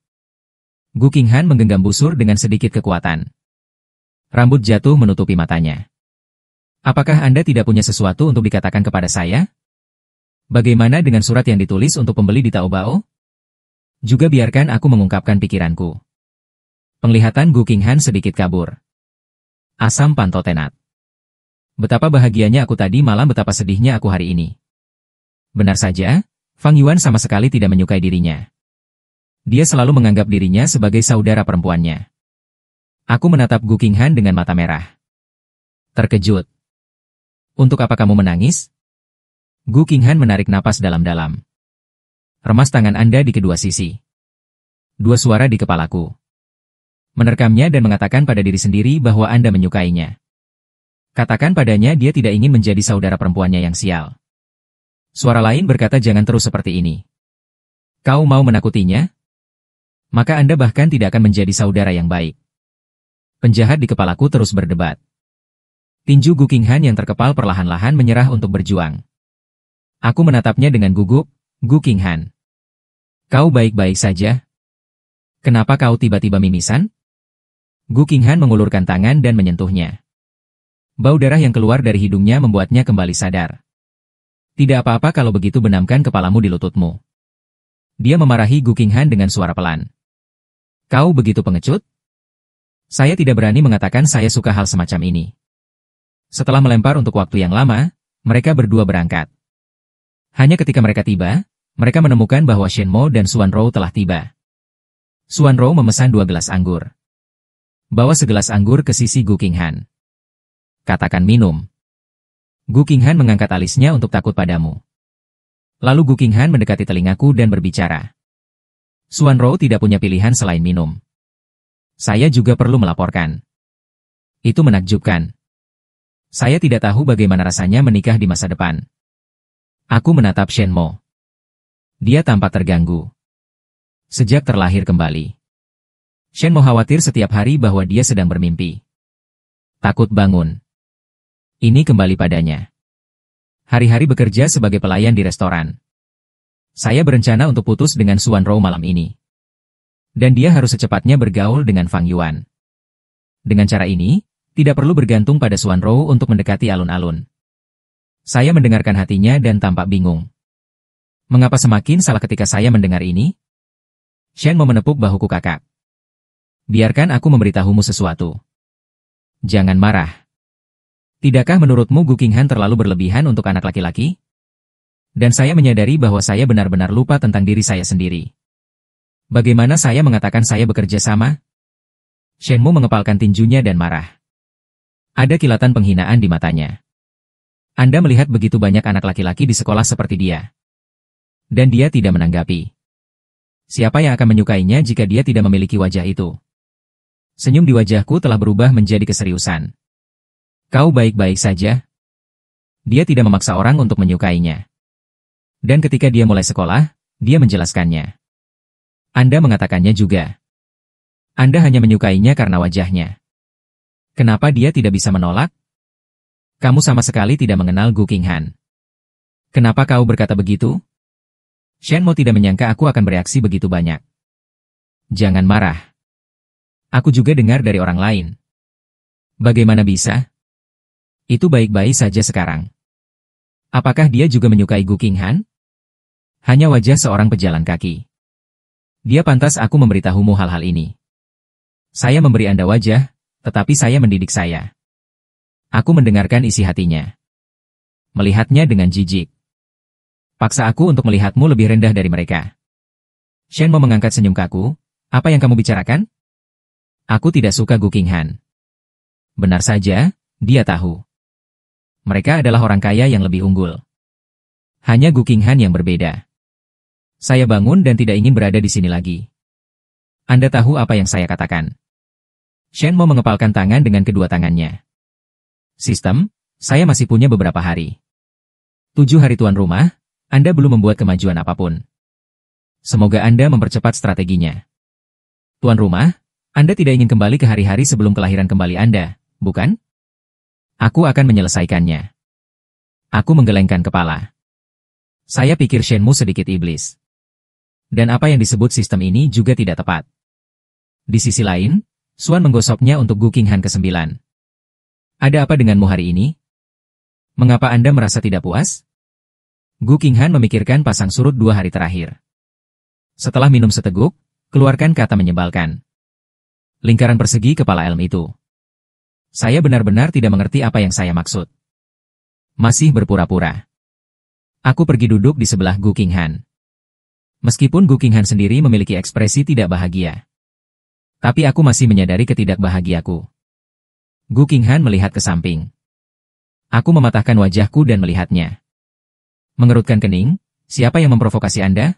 Gu Qinghan menggenggam busur dengan sedikit kekuatan. Rambut jatuh menutupi matanya. Apakah Anda tidak punya sesuatu untuk dikatakan kepada saya? Bagaimana dengan surat yang ditulis untuk pembeli di Taobao? Juga biarkan aku mengungkapkan pikiranku. Penglihatan Gu Qinghan sedikit kabur. Asam pantotenat. Betapa bahagianya aku tadi malam, betapa sedihnya aku hari ini. Benar saja, Fang Yuan sama sekali tidak menyukai dirinya. Dia selalu menganggap dirinya sebagai saudara perempuannya. Aku menatap Gu Qinghan dengan mata merah. Terkejut. Untuk apa kamu menangis? Gu Qinghan menarik napas dalam-dalam. Remas tangan Anda di kedua sisi. Dua suara di kepalaku. Menerkamnya dan mengatakan pada diri sendiri bahwa Anda menyukainya. Katakan padanya dia tidak ingin menjadi saudara perempuannya yang sial. Suara lain berkata jangan terus seperti ini. Kau mau menakutinya? Maka Anda bahkan tidak akan menjadi saudara yang baik. Penjahat di kepalaku terus berdebat. Tinju Gu Qinghan yang terkepal perlahan-lahan menyerah untuk berjuang. Aku menatapnya dengan gugup, Gu Qinghan. Kau baik-baik saja? Kenapa kau tiba-tiba mimisan? Gu Qinghan mengulurkan tangan dan menyentuhnya. Bau darah yang keluar dari hidungnya membuatnya kembali sadar. Tidak apa-apa kalau begitu, benamkan kepalamu di lututmu. Dia memarahi Gu Qinghan dengan suara pelan. Kau begitu pengecut? Saya tidak berani mengatakan saya suka hal semacam ini. Setelah melempar untuk waktu yang lama, mereka berdua berangkat. Hanya ketika mereka tiba, mereka menemukan bahwa Shen Mo dan Suan Rou telah tiba. Suan Rou memesan 2 gelas anggur. Bawa segelas anggur ke sisi Gu Qinghan. Katakan minum. Gu Qinghan mengangkat alisnya untuk takut padamu. Lalu Gu Qinghan mendekati telingaku dan berbicara. Suan Rou tidak punya pilihan selain minum. Saya juga perlu melaporkan. Itu menakjubkan. Saya tidak tahu bagaimana rasanya menikah di masa depan. Aku menatap Shen Mo. Dia tampak terganggu. Sejak terlahir kembali. Shen Mo khawatir setiap hari bahwa dia sedang bermimpi. Takut bangun. Ini kembali padanya. Hari-hari bekerja sebagai pelayan di restoran. Saya berencana untuk putus dengan Xuan Rou malam ini. Dan dia harus secepatnya bergaul dengan Fang Yuan. Dengan cara ini, tidak perlu bergantung pada Xuan Rou untuk mendekati alun-alun. Saya mendengarkan hatinya dan tampak bingung. Mengapa semakin salah ketika saya mendengar ini? Shen mau menepuk bahuku kakak. Biarkan aku memberitahumu sesuatu. Jangan marah. Tidakkah menurutmu Gu Qinghan terlalu berlebihan untuk anak laki-laki? Dan saya menyadari bahwa saya benar-benar lupa tentang diri saya sendiri. Bagaimana saya mengatakan saya bekerja sama? Shenmu mengepalkan tinjunya dan marah. Ada kilatan penghinaan di matanya. Anda melihat begitu banyak anak laki-laki di sekolah seperti dia. Dan dia tidak menanggapi. Siapa yang akan menyukainya jika dia tidak memiliki wajah itu? Senyum di wajahku telah berubah menjadi keseriusan. Kau baik-baik saja? Dia tidak memaksa orang untuk menyukainya. Dan ketika dia mulai sekolah, dia menjelaskannya. Anda mengatakannya juga. Anda hanya menyukainya karena wajahnya. Kenapa dia tidak bisa menolak? Kamu sama sekali tidak mengenal Gu Qinghan. Kenapa kau berkata begitu? Shen Mo tidak menyangka aku akan bereaksi begitu banyak. Jangan marah. Aku juga dengar dari orang lain. Bagaimana bisa? Itu baik-baik saja sekarang. Apakah dia juga menyukai Gu Qinghan? Hanya wajah seorang pejalan kaki. Dia pantas aku memberitahumu hal-hal ini. Saya memberi Anda wajah, tetapi saya mendidik saya. Aku mendengarkan isi hatinya. Melihatnya dengan jijik. Paksa aku untuk melihatmu lebih rendah dari mereka. Shen Mo mengangkat senyum kaku. Apa yang kamu bicarakan? Aku tidak suka Gu Qinghan. Benar saja, dia tahu. Mereka adalah orang kaya yang lebih unggul. Hanya Gu Qinghan yang berbeda. Saya bangun dan tidak ingin berada di sini lagi. Anda tahu apa yang saya katakan. Shen Mo mengepalkan tangan dengan kedua tangannya. Sistem, saya masih punya beberapa hari. 7 hari tuan rumah, Anda belum membuat kemajuan apapun. Semoga Anda mempercepat strateginya. Tuan rumah, Anda tidak ingin kembali ke hari-hari sebelum kelahiran kembali Anda, bukan? Aku akan menyelesaikannya. Aku menggelengkan kepala. Saya pikir Shenmu sedikit iblis. Dan apa yang disebut sistem ini juga tidak tepat. Di sisi lain, Xuan menggosoknya untuk Gu Qinghan ke-9. Ada apa denganmu hari ini? Mengapa Anda merasa tidak puas? Gu Qinghan memikirkan pasang surut 2 hari terakhir. Setelah minum seteguk, keluarkan kata menyebalkan. Lingkaran persegi kepala elm itu. Saya benar-benar tidak mengerti apa yang saya maksud. Masih berpura-pura. Aku pergi duduk di sebelah Gu Qinghan. Meskipun Gu Qinghan sendiri memiliki ekspresi tidak bahagia. Tapi aku masih menyadari ketidakbahagiaku. Gu Qinghan melihat ke samping. Aku mematahkan wajahku dan melihatnya. Mengerutkan kening, siapa yang memprovokasi Anda?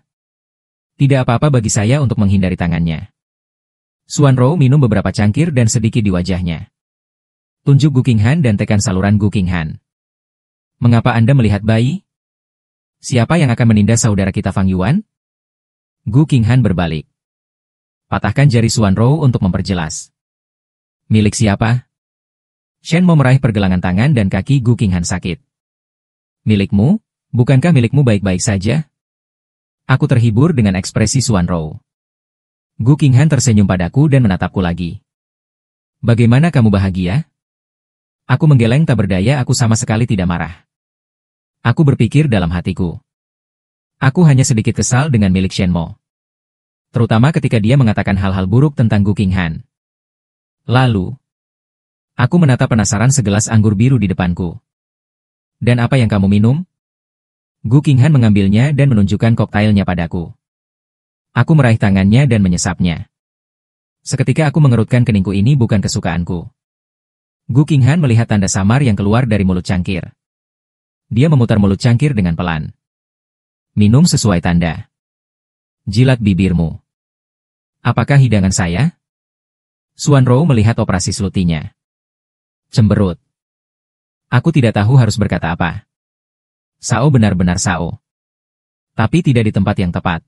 Tidak apa-apa bagi saya untuk menghindari tangannya. Xuan Rou minum beberapa cangkir dan sedikit di wajahnya. Tunjuk Gu Qinghan dan tekan saluran Gu Qinghan. Mengapa Anda melihat bayi? Siapa yang akan menindas saudara kita Fang Yuan? Gu Qinghan berbalik. Patahkan jari Xuan Rou untuk memperjelas. Milik siapa? Shen Mo meraih pergelangan tangan dan kaki Gu Qinghan sakit. Milikmu? Bukankah milikmu baik-baik saja? Aku terhibur dengan ekspresi Xuan Rou. Gu Qinghan tersenyum padaku dan menatapku lagi. Bagaimana kamu bahagia? Aku menggeleng tak berdaya, aku sama sekali tidak marah. Aku berpikir dalam hatiku. Aku hanya sedikit kesal dengan milik Shen Mo. Terutama ketika dia mengatakan hal-hal buruk tentang Gu Qinghan. Lalu, aku menatap penasaran segelas anggur biru di depanku. Dan apa yang kamu minum? Gu Qinghan mengambilnya dan menunjukkan koktailnya padaku. Aku meraih tangannya dan menyesapnya. Seketika aku mengerutkan keningku, ini bukan kesukaanku. Gu Qinghan melihat tanda samar yang keluar dari mulut cangkir. Dia memutar mulut cangkir dengan pelan. Minum sesuai tanda. Jilat bibirmu. Apakah hidangan saya? Xuan Rou melihat operasi selutinya. Cemberut. Aku tidak tahu harus berkata apa. Sao benar-benar Sao. Tapi tidak di tempat yang tepat.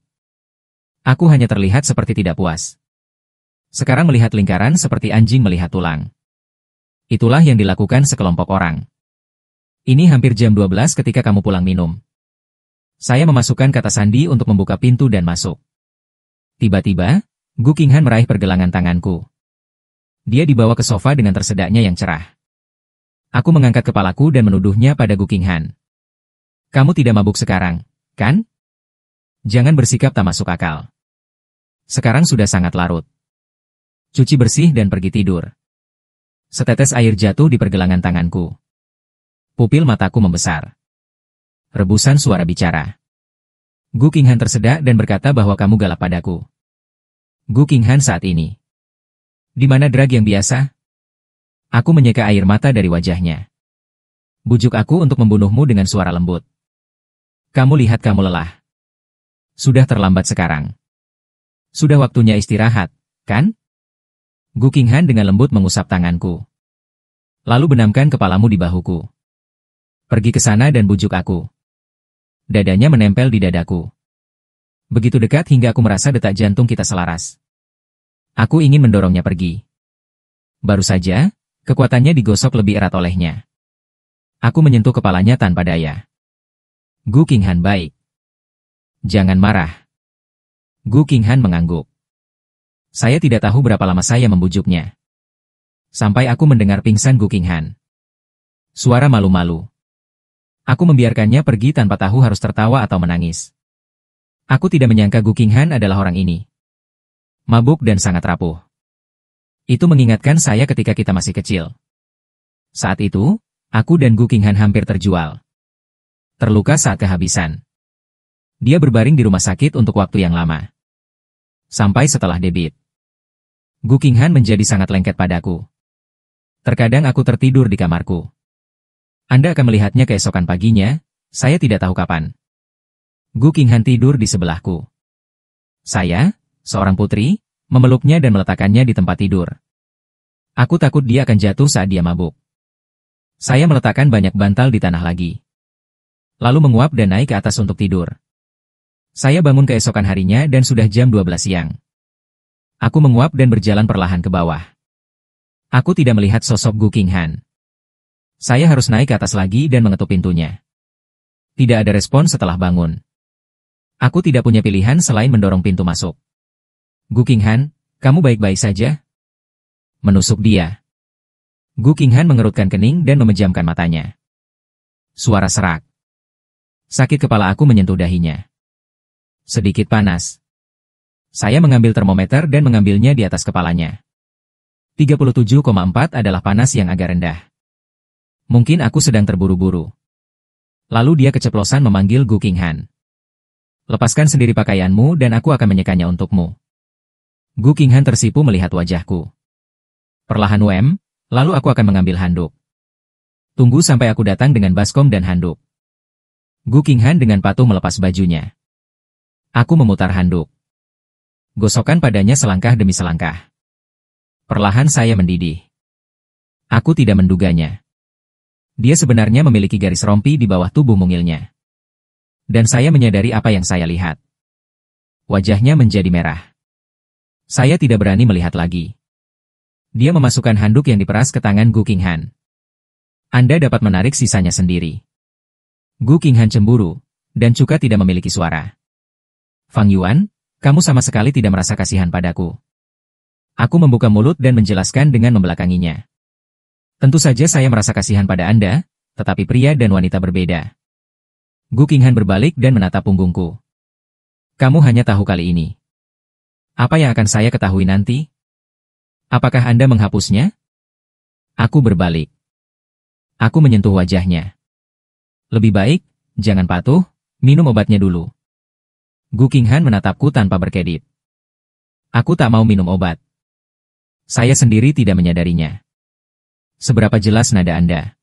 Aku hanya terlihat seperti tidak puas. Sekarang melihat lingkaran seperti anjing melihat tulang. Itulah yang dilakukan sekelompok orang. Ini hampir jam 12 ketika kamu pulang minum. Saya memasukkan kata sandi untuk membuka pintu dan masuk. Tiba-tiba, Gu Qinghan meraih pergelangan tanganku. Dia dibawa ke sofa dengan tersedaknya yang cerah. Aku mengangkat kepalaku dan menuduhnya pada Gu Qinghan. Kamu tidak mabuk sekarang, kan? Jangan bersikap tak masuk akal. Sekarang sudah sangat larut. Cuci bersih dan pergi tidur. Setetes air jatuh di pergelangan tanganku. Pupil mataku membesar. Rebusan suara bicara. Gu Qinghan tersedak dan berkata bahwa kamu galak padaku. Gu Qinghan saat ini. Di mana drag yang biasa? Aku menyeka air mata dari wajahnya. Bujuk aku untuk membunuhmu dengan suara lembut. Kamu lihat kamu lelah. Sudah terlambat sekarang. Sudah waktunya istirahat, kan? Gu Qinghan dengan lembut mengusap tanganku. Lalu benamkan kepalamu di bahuku. Pergi ke sana dan bujuk aku. Dadanya menempel di dadaku. Begitu dekat hingga aku merasa detak jantung kita selaras. Aku ingin mendorongnya pergi. Baru saja, kekuatannya digosok lebih erat olehnya. Aku menyentuh kepalanya tanpa daya. Gu Qinghan baik. Jangan marah. Gu Qinghan mengangguk. Saya tidak tahu berapa lama saya membujuknya. Sampai aku mendengar pingsan Gu Qinghan. Suara malu-malu. Aku membiarkannya pergi tanpa tahu harus tertawa atau menangis. Aku tidak menyangka Gu Qinghan adalah orang ini. Mabuk dan sangat rapuh. Itu mengingatkan saya ketika kita masih kecil. Saat itu, aku dan Gu Qinghan hampir terjual. Terluka saat kehabisan. Dia berbaring di rumah sakit untuk waktu yang lama. Sampai setelah debit. Gu Qinghan menjadi sangat lengket padaku. Terkadang aku tertidur di kamarku. Anda akan melihatnya keesokan paginya, saya tidak tahu kapan. Gu Qinghan tidur di sebelahku. Saya, seorang putri, memeluknya dan meletakkannya di tempat tidur. Aku takut dia akan jatuh saat dia mabuk. Saya meletakkan banyak bantal di tanah lagi. Lalu menguap dan naik ke atas untuk tidur. Saya bangun keesokan harinya dan sudah jam 12 siang. Aku menguap dan berjalan perlahan ke bawah. Aku tidak melihat sosok Gu Qinghan. Saya harus naik ke atas lagi dan mengetuk pintunya. Tidak ada respon setelah bangun. Aku tidak punya pilihan selain mendorong pintu masuk. Gu Qinghan, kamu baik-baik saja? Menusuk dia. Gu Qinghan mengerutkan kening dan memejamkan matanya. Suara serak. Sakit kepala aku menyentuh dahinya. Sedikit panas. Saya mengambil termometer dan mengambilnya di atas kepalanya. 37,4 adalah panas yang agak rendah. Mungkin aku sedang terburu-buru. Lalu dia keceplosan memanggil Gu Qinghan. Lepaskan sendiri pakaianmu dan aku akan menyekanya untukmu. Gu Qinghan tersipu melihat wajahku. Perlahan lalu aku akan mengambil handuk. Tunggu sampai aku datang dengan baskom dan handuk. Gu Qinghan dengan patuh melepas bajunya. Aku memutar handuk. Gosokkan padanya selangkah demi selangkah. Perlahan saya mendidih. Aku tidak menduganya. Dia sebenarnya memiliki garis rompi di bawah tubuh mungilnya. Dan saya menyadari apa yang saya lihat. Wajahnya menjadi merah. Saya tidak berani melihat lagi. Dia memasukkan handuk yang diperas ke tangan Gu Qinghan. Anda dapat menarik sisanya sendiri. Gu Qinghan cemburu, dan juga tidak memiliki suara. Fang Yuan, kamu sama sekali tidak merasa kasihan padaku. Aku membuka mulut dan menjelaskan dengan membelakanginya. Tentu saja saya merasa kasihan pada Anda, tetapi pria dan wanita berbeda. Gu Qinghan berbalik dan menatap punggungku. Kamu hanya tahu kali ini. Apa yang akan saya ketahui nanti? Apakah Anda menghapusnya? Aku berbalik. Aku menyentuh wajahnya. Lebih baik, jangan patuh, minum obatnya dulu. Gu Qinghan menatapku tanpa berkedip. Aku tak mau minum obat. Saya sendiri tidak menyadarinya. Seberapa jelas nada Anda?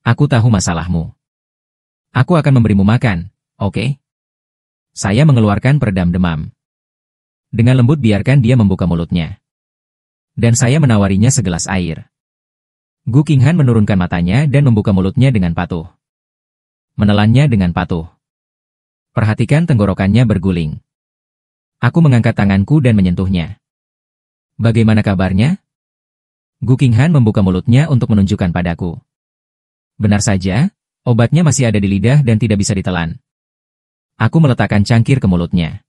Aku tahu masalahmu. Aku akan memberimu makan, oke? Saya mengeluarkan peredam demam. Dengan lembut biarkan dia membuka mulutnya. Dan saya menawarinya segelas air. Gu Qinghan menurunkan matanya dan membuka mulutnya dengan patuh. Menelannya dengan patuh. Perhatikan tenggorokannya berguling. Aku mengangkat tanganku dan menyentuhnya. Bagaimana kabarnya? Gu Qinghan membuka mulutnya untuk menunjukkan padaku. Benar saja, obatnya masih ada di lidah dan tidak bisa ditelan. Aku meletakkan cangkir ke mulutnya.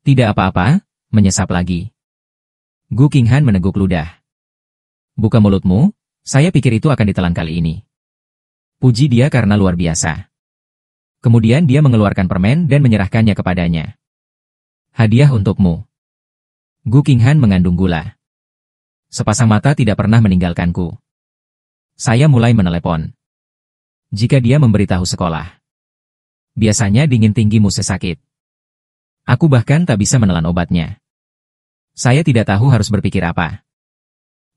Tidak apa-apa, menyesap lagi. Gu Qinghan meneguk ludah. Buka mulutmu, saya pikir itu akan ditelan kali ini. Puji dia karena luar biasa. Kemudian dia mengeluarkan permen dan menyerahkannya kepadanya. Hadiah untukmu. Gu Qinghan mengandung gula. Sepasang mata tidak pernah meninggalkanku. Saya mulai menelepon. Jika dia memberitahu sekolah. Biasanya dingin tinggi Muse sakit. Aku bahkan tak bisa menelan obatnya. Saya tidak tahu harus berpikir apa.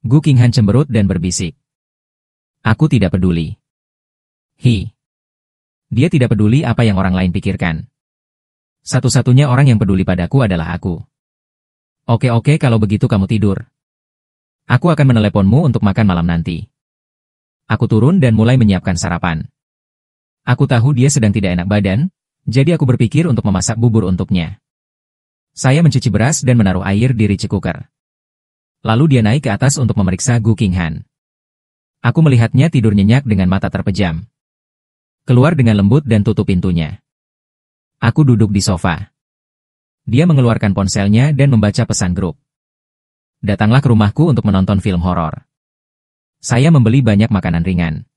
Gu Qinghan cemberut dan berbisik. Aku tidak peduli. Dia tidak peduli apa yang orang lain pikirkan. Satu-satunya orang yang peduli padaku adalah aku. Oke, kalau begitu kamu tidur. Aku akan meneleponmu untuk makan malam nanti. Aku turun dan mulai menyiapkan sarapan. Aku tahu dia sedang tidak enak badan, jadi aku berpikir untuk memasak bubur untuknya. Saya mencuci beras dan menaruh air di rice cooker. Lalu dia naik ke atas untuk memeriksa Gu Qinghan. Aku melihatnya tidur nyenyak dengan mata terpejam. Keluar dengan lembut dan tutup pintunya. Aku duduk di sofa. Dia mengeluarkan ponselnya dan membaca pesan grup. Datanglah ke rumahku untuk menonton film horor. Saya membeli banyak makanan ringan.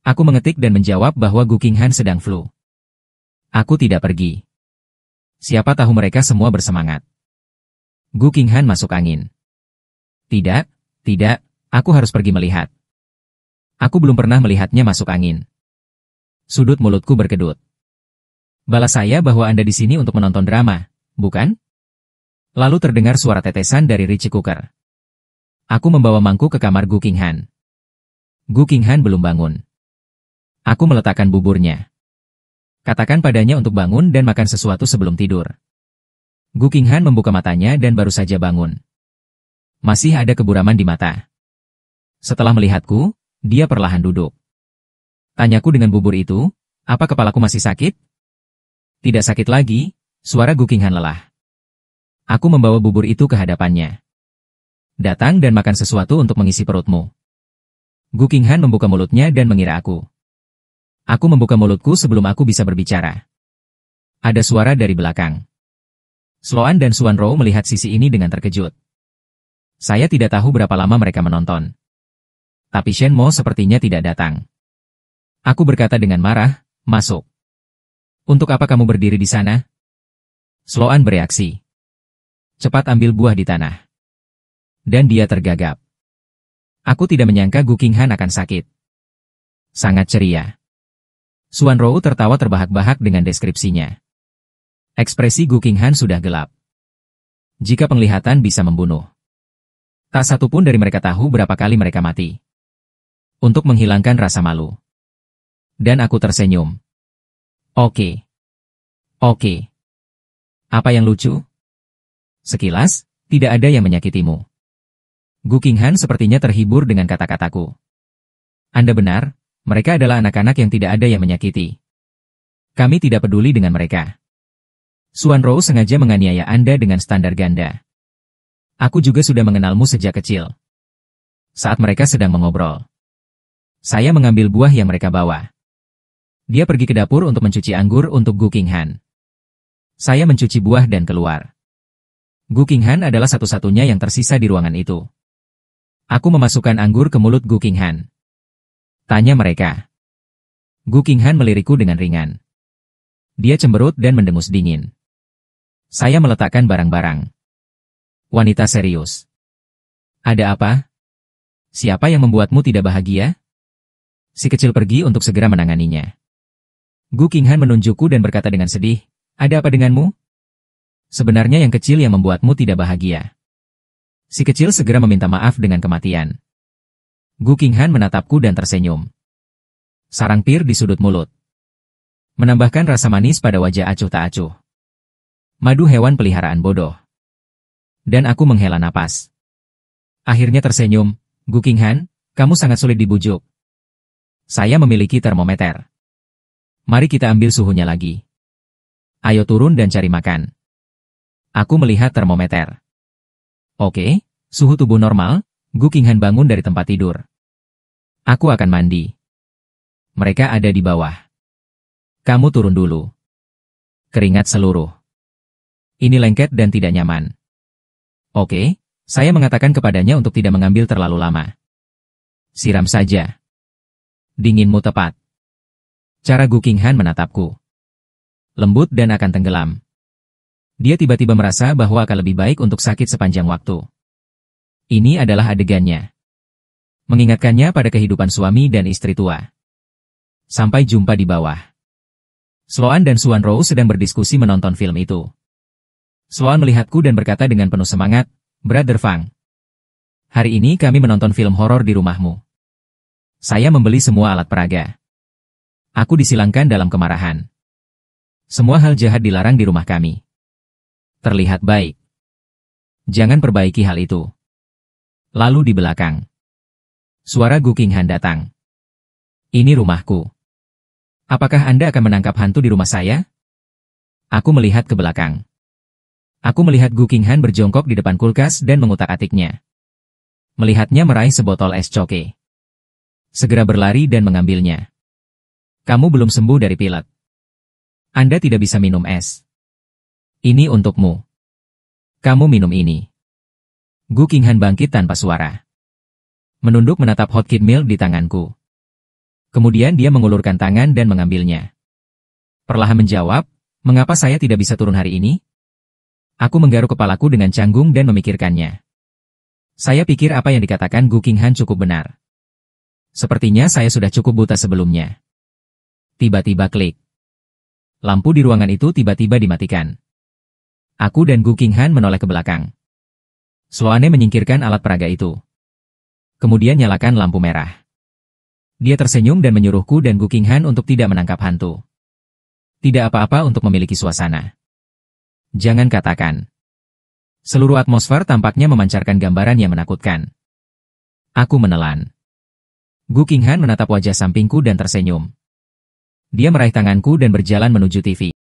Aku mengetik dan menjawab bahwa Gu Qinghan sedang flu. Aku tidak pergi. Siapa tahu mereka semua bersemangat. Gu Qinghan masuk angin. Tidak, aku harus pergi melihat. Aku belum pernah melihatnya masuk angin. Sudut mulutku berkedut. Balas saya bahwa Anda di sini untuk menonton drama, bukan? Lalu terdengar suara tetesan dari rice cooker. Aku membawa mangkuk ke kamar Gu Qinghan. Gu Qinghan belum bangun. Aku meletakkan buburnya. Katakan padanya untuk bangun dan makan sesuatu sebelum tidur. Gu Qinghan membuka matanya dan baru saja bangun. Masih ada keburaman di mata. Setelah melihatku, dia perlahan duduk. Tanyaku dengan bubur itu, apa kepalaku masih sakit? Tidak sakit lagi, suara Gu Qinghan lelah. Aku membawa bubur itu ke hadapannya. Datang dan makan sesuatu untuk mengisi perutmu. Gu Qinghan membuka mulutnya dan mengira aku. Aku membuka mulutku sebelum aku bisa berbicara. Ada suara dari belakang. Sloan dan Suan Rou melihat sisi ini dengan terkejut. Saya tidak tahu berapa lama mereka menonton. Tapi Shen Mo sepertinya tidak datang. Aku berkata dengan marah, masuk. Untuk apa kamu berdiri di sana? Sloan bereaksi. Cepat ambil buah di tanah. Dan dia tergagap. Aku tidak menyangka Gu Qinghan akan sakit. Sangat ceria. Suan Rou tertawa terbahak-bahak dengan deskripsinya. Ekspresi Gu Qinghan sudah gelap. Jika penglihatan bisa membunuh. Tak satu pun dari mereka tahu berapa kali mereka mati. Untuk menghilangkan rasa malu. Dan aku tersenyum. Oke. Apa yang lucu? Sekilas, tidak ada yang menyakitimu. Gu Qinghan sepertinya terhibur dengan kata-kataku. Anda benar, mereka adalah anak-anak yang tidak ada yang menyakiti. Kami tidak peduli dengan mereka. Suan Rou sengaja menganiaya Anda dengan standar ganda. Aku juga sudah mengenalmu sejak kecil. Saat mereka sedang mengobrol. Saya mengambil buah yang mereka bawa. Dia pergi ke dapur untuk mencuci anggur untuk Gu Qinghan. Saya mencuci buah dan keluar. Gu Qinghan adalah satu-satunya yang tersisa di ruangan itu. Aku memasukkan anggur ke mulut Gu Qinghan. Tanya mereka. Gu Qinghan melirikku dengan ringan. Dia cemberut dan mendengus dingin. Saya meletakkan barang-barang. Wanita serius. Ada apa? Siapa yang membuatmu tidak bahagia? Si kecil pergi untuk segera menanganinya. Gu Qinghan menunjukku dan berkata dengan sedih, ada apa denganmu? Sebenarnya yang kecil yang membuatmu tidak bahagia. Si kecil segera meminta maaf dengan kematian. Gu Qinghan menatapku dan tersenyum. Sarang pir di sudut mulut. Menambahkan rasa manis pada wajah acuh tak acuh. Madu hewan peliharaan bodoh. Dan aku menghela napas. Akhirnya tersenyum, Gu Qinghan, kamu sangat sulit dibujuk. Saya memiliki termometer. Mari kita ambil suhunya lagi. Ayo turun dan cari makan. Aku melihat termometer. Oke, suhu tubuh normal, Gu Qinghan bangun dari tempat tidur. Aku akan mandi. Mereka ada di bawah. Kamu turun dulu. Keringat seluruh. Ini lengket dan tidak nyaman. Oke, saya mengatakan kepadanya untuk tidak mengambil terlalu lama. Siram saja. Dinginmu tepat. Cara Gu Qinghan menatapku. Lembut dan akan tenggelam. Dia tiba-tiba merasa bahwa akan lebih baik untuk sakit sepanjang waktu. Ini adalah adegannya. Mengingatkannya pada kehidupan suami dan istri tua. Sampai jumpa di bawah. Sloan dan Suan Rou sedang berdiskusi menonton film itu. Sloan melihatku dan berkata dengan penuh semangat, "Brother Fang, hari ini kami menonton film horor di rumahmu. Saya membeli semua alat peraga. Aku disilangkan dalam kemarahan. Semua hal jahat dilarang di rumah kami. Terlihat baik. Jangan perbaiki hal itu." Lalu di belakang. Suara Gu Qinghan datang. "Ini rumahku. Apakah Anda akan menangkap hantu di rumah saya?" Aku melihat ke belakang. Aku melihat Gu Qinghan berjongkok di depan kulkas dan mengutak-atiknya. Melihatnya meraih sebotol es coke. Segera berlari dan mengambilnya. "Kamu belum sembuh dari pilek. Anda tidak bisa minum es. Ini untukmu. Kamu minum ini." Gu Qinghan bangkit tanpa suara. Menunduk menatap hot kit milk di tanganku. Kemudian dia mengulurkan tangan dan mengambilnya. Perlahan menjawab, "Mengapa saya tidak bisa turun hari ini?" Aku menggaruk kepalaku dengan canggung dan memikirkannya. Saya pikir apa yang dikatakan Gu Qinghan cukup benar. Sepertinya saya sudah cukup buta sebelumnya. Tiba-tiba klik. Lampu di ruangan itu tiba-tiba dimatikan. Aku dan Gu Qinghan menoleh ke belakang. Sloane menyingkirkan alat peraga itu. Kemudian nyalakan lampu merah. Dia tersenyum dan menyuruhku dan Gu Qinghan untuk tidak menangkap hantu. Tidak apa-apa untuk memiliki suasana. Jangan katakan. Seluruh atmosfer tampaknya memancarkan gambaran yang menakutkan. Aku menelan. Gu Qinghan menatap wajah sampingku dan tersenyum. Dia meraih tanganku dan berjalan menuju TV.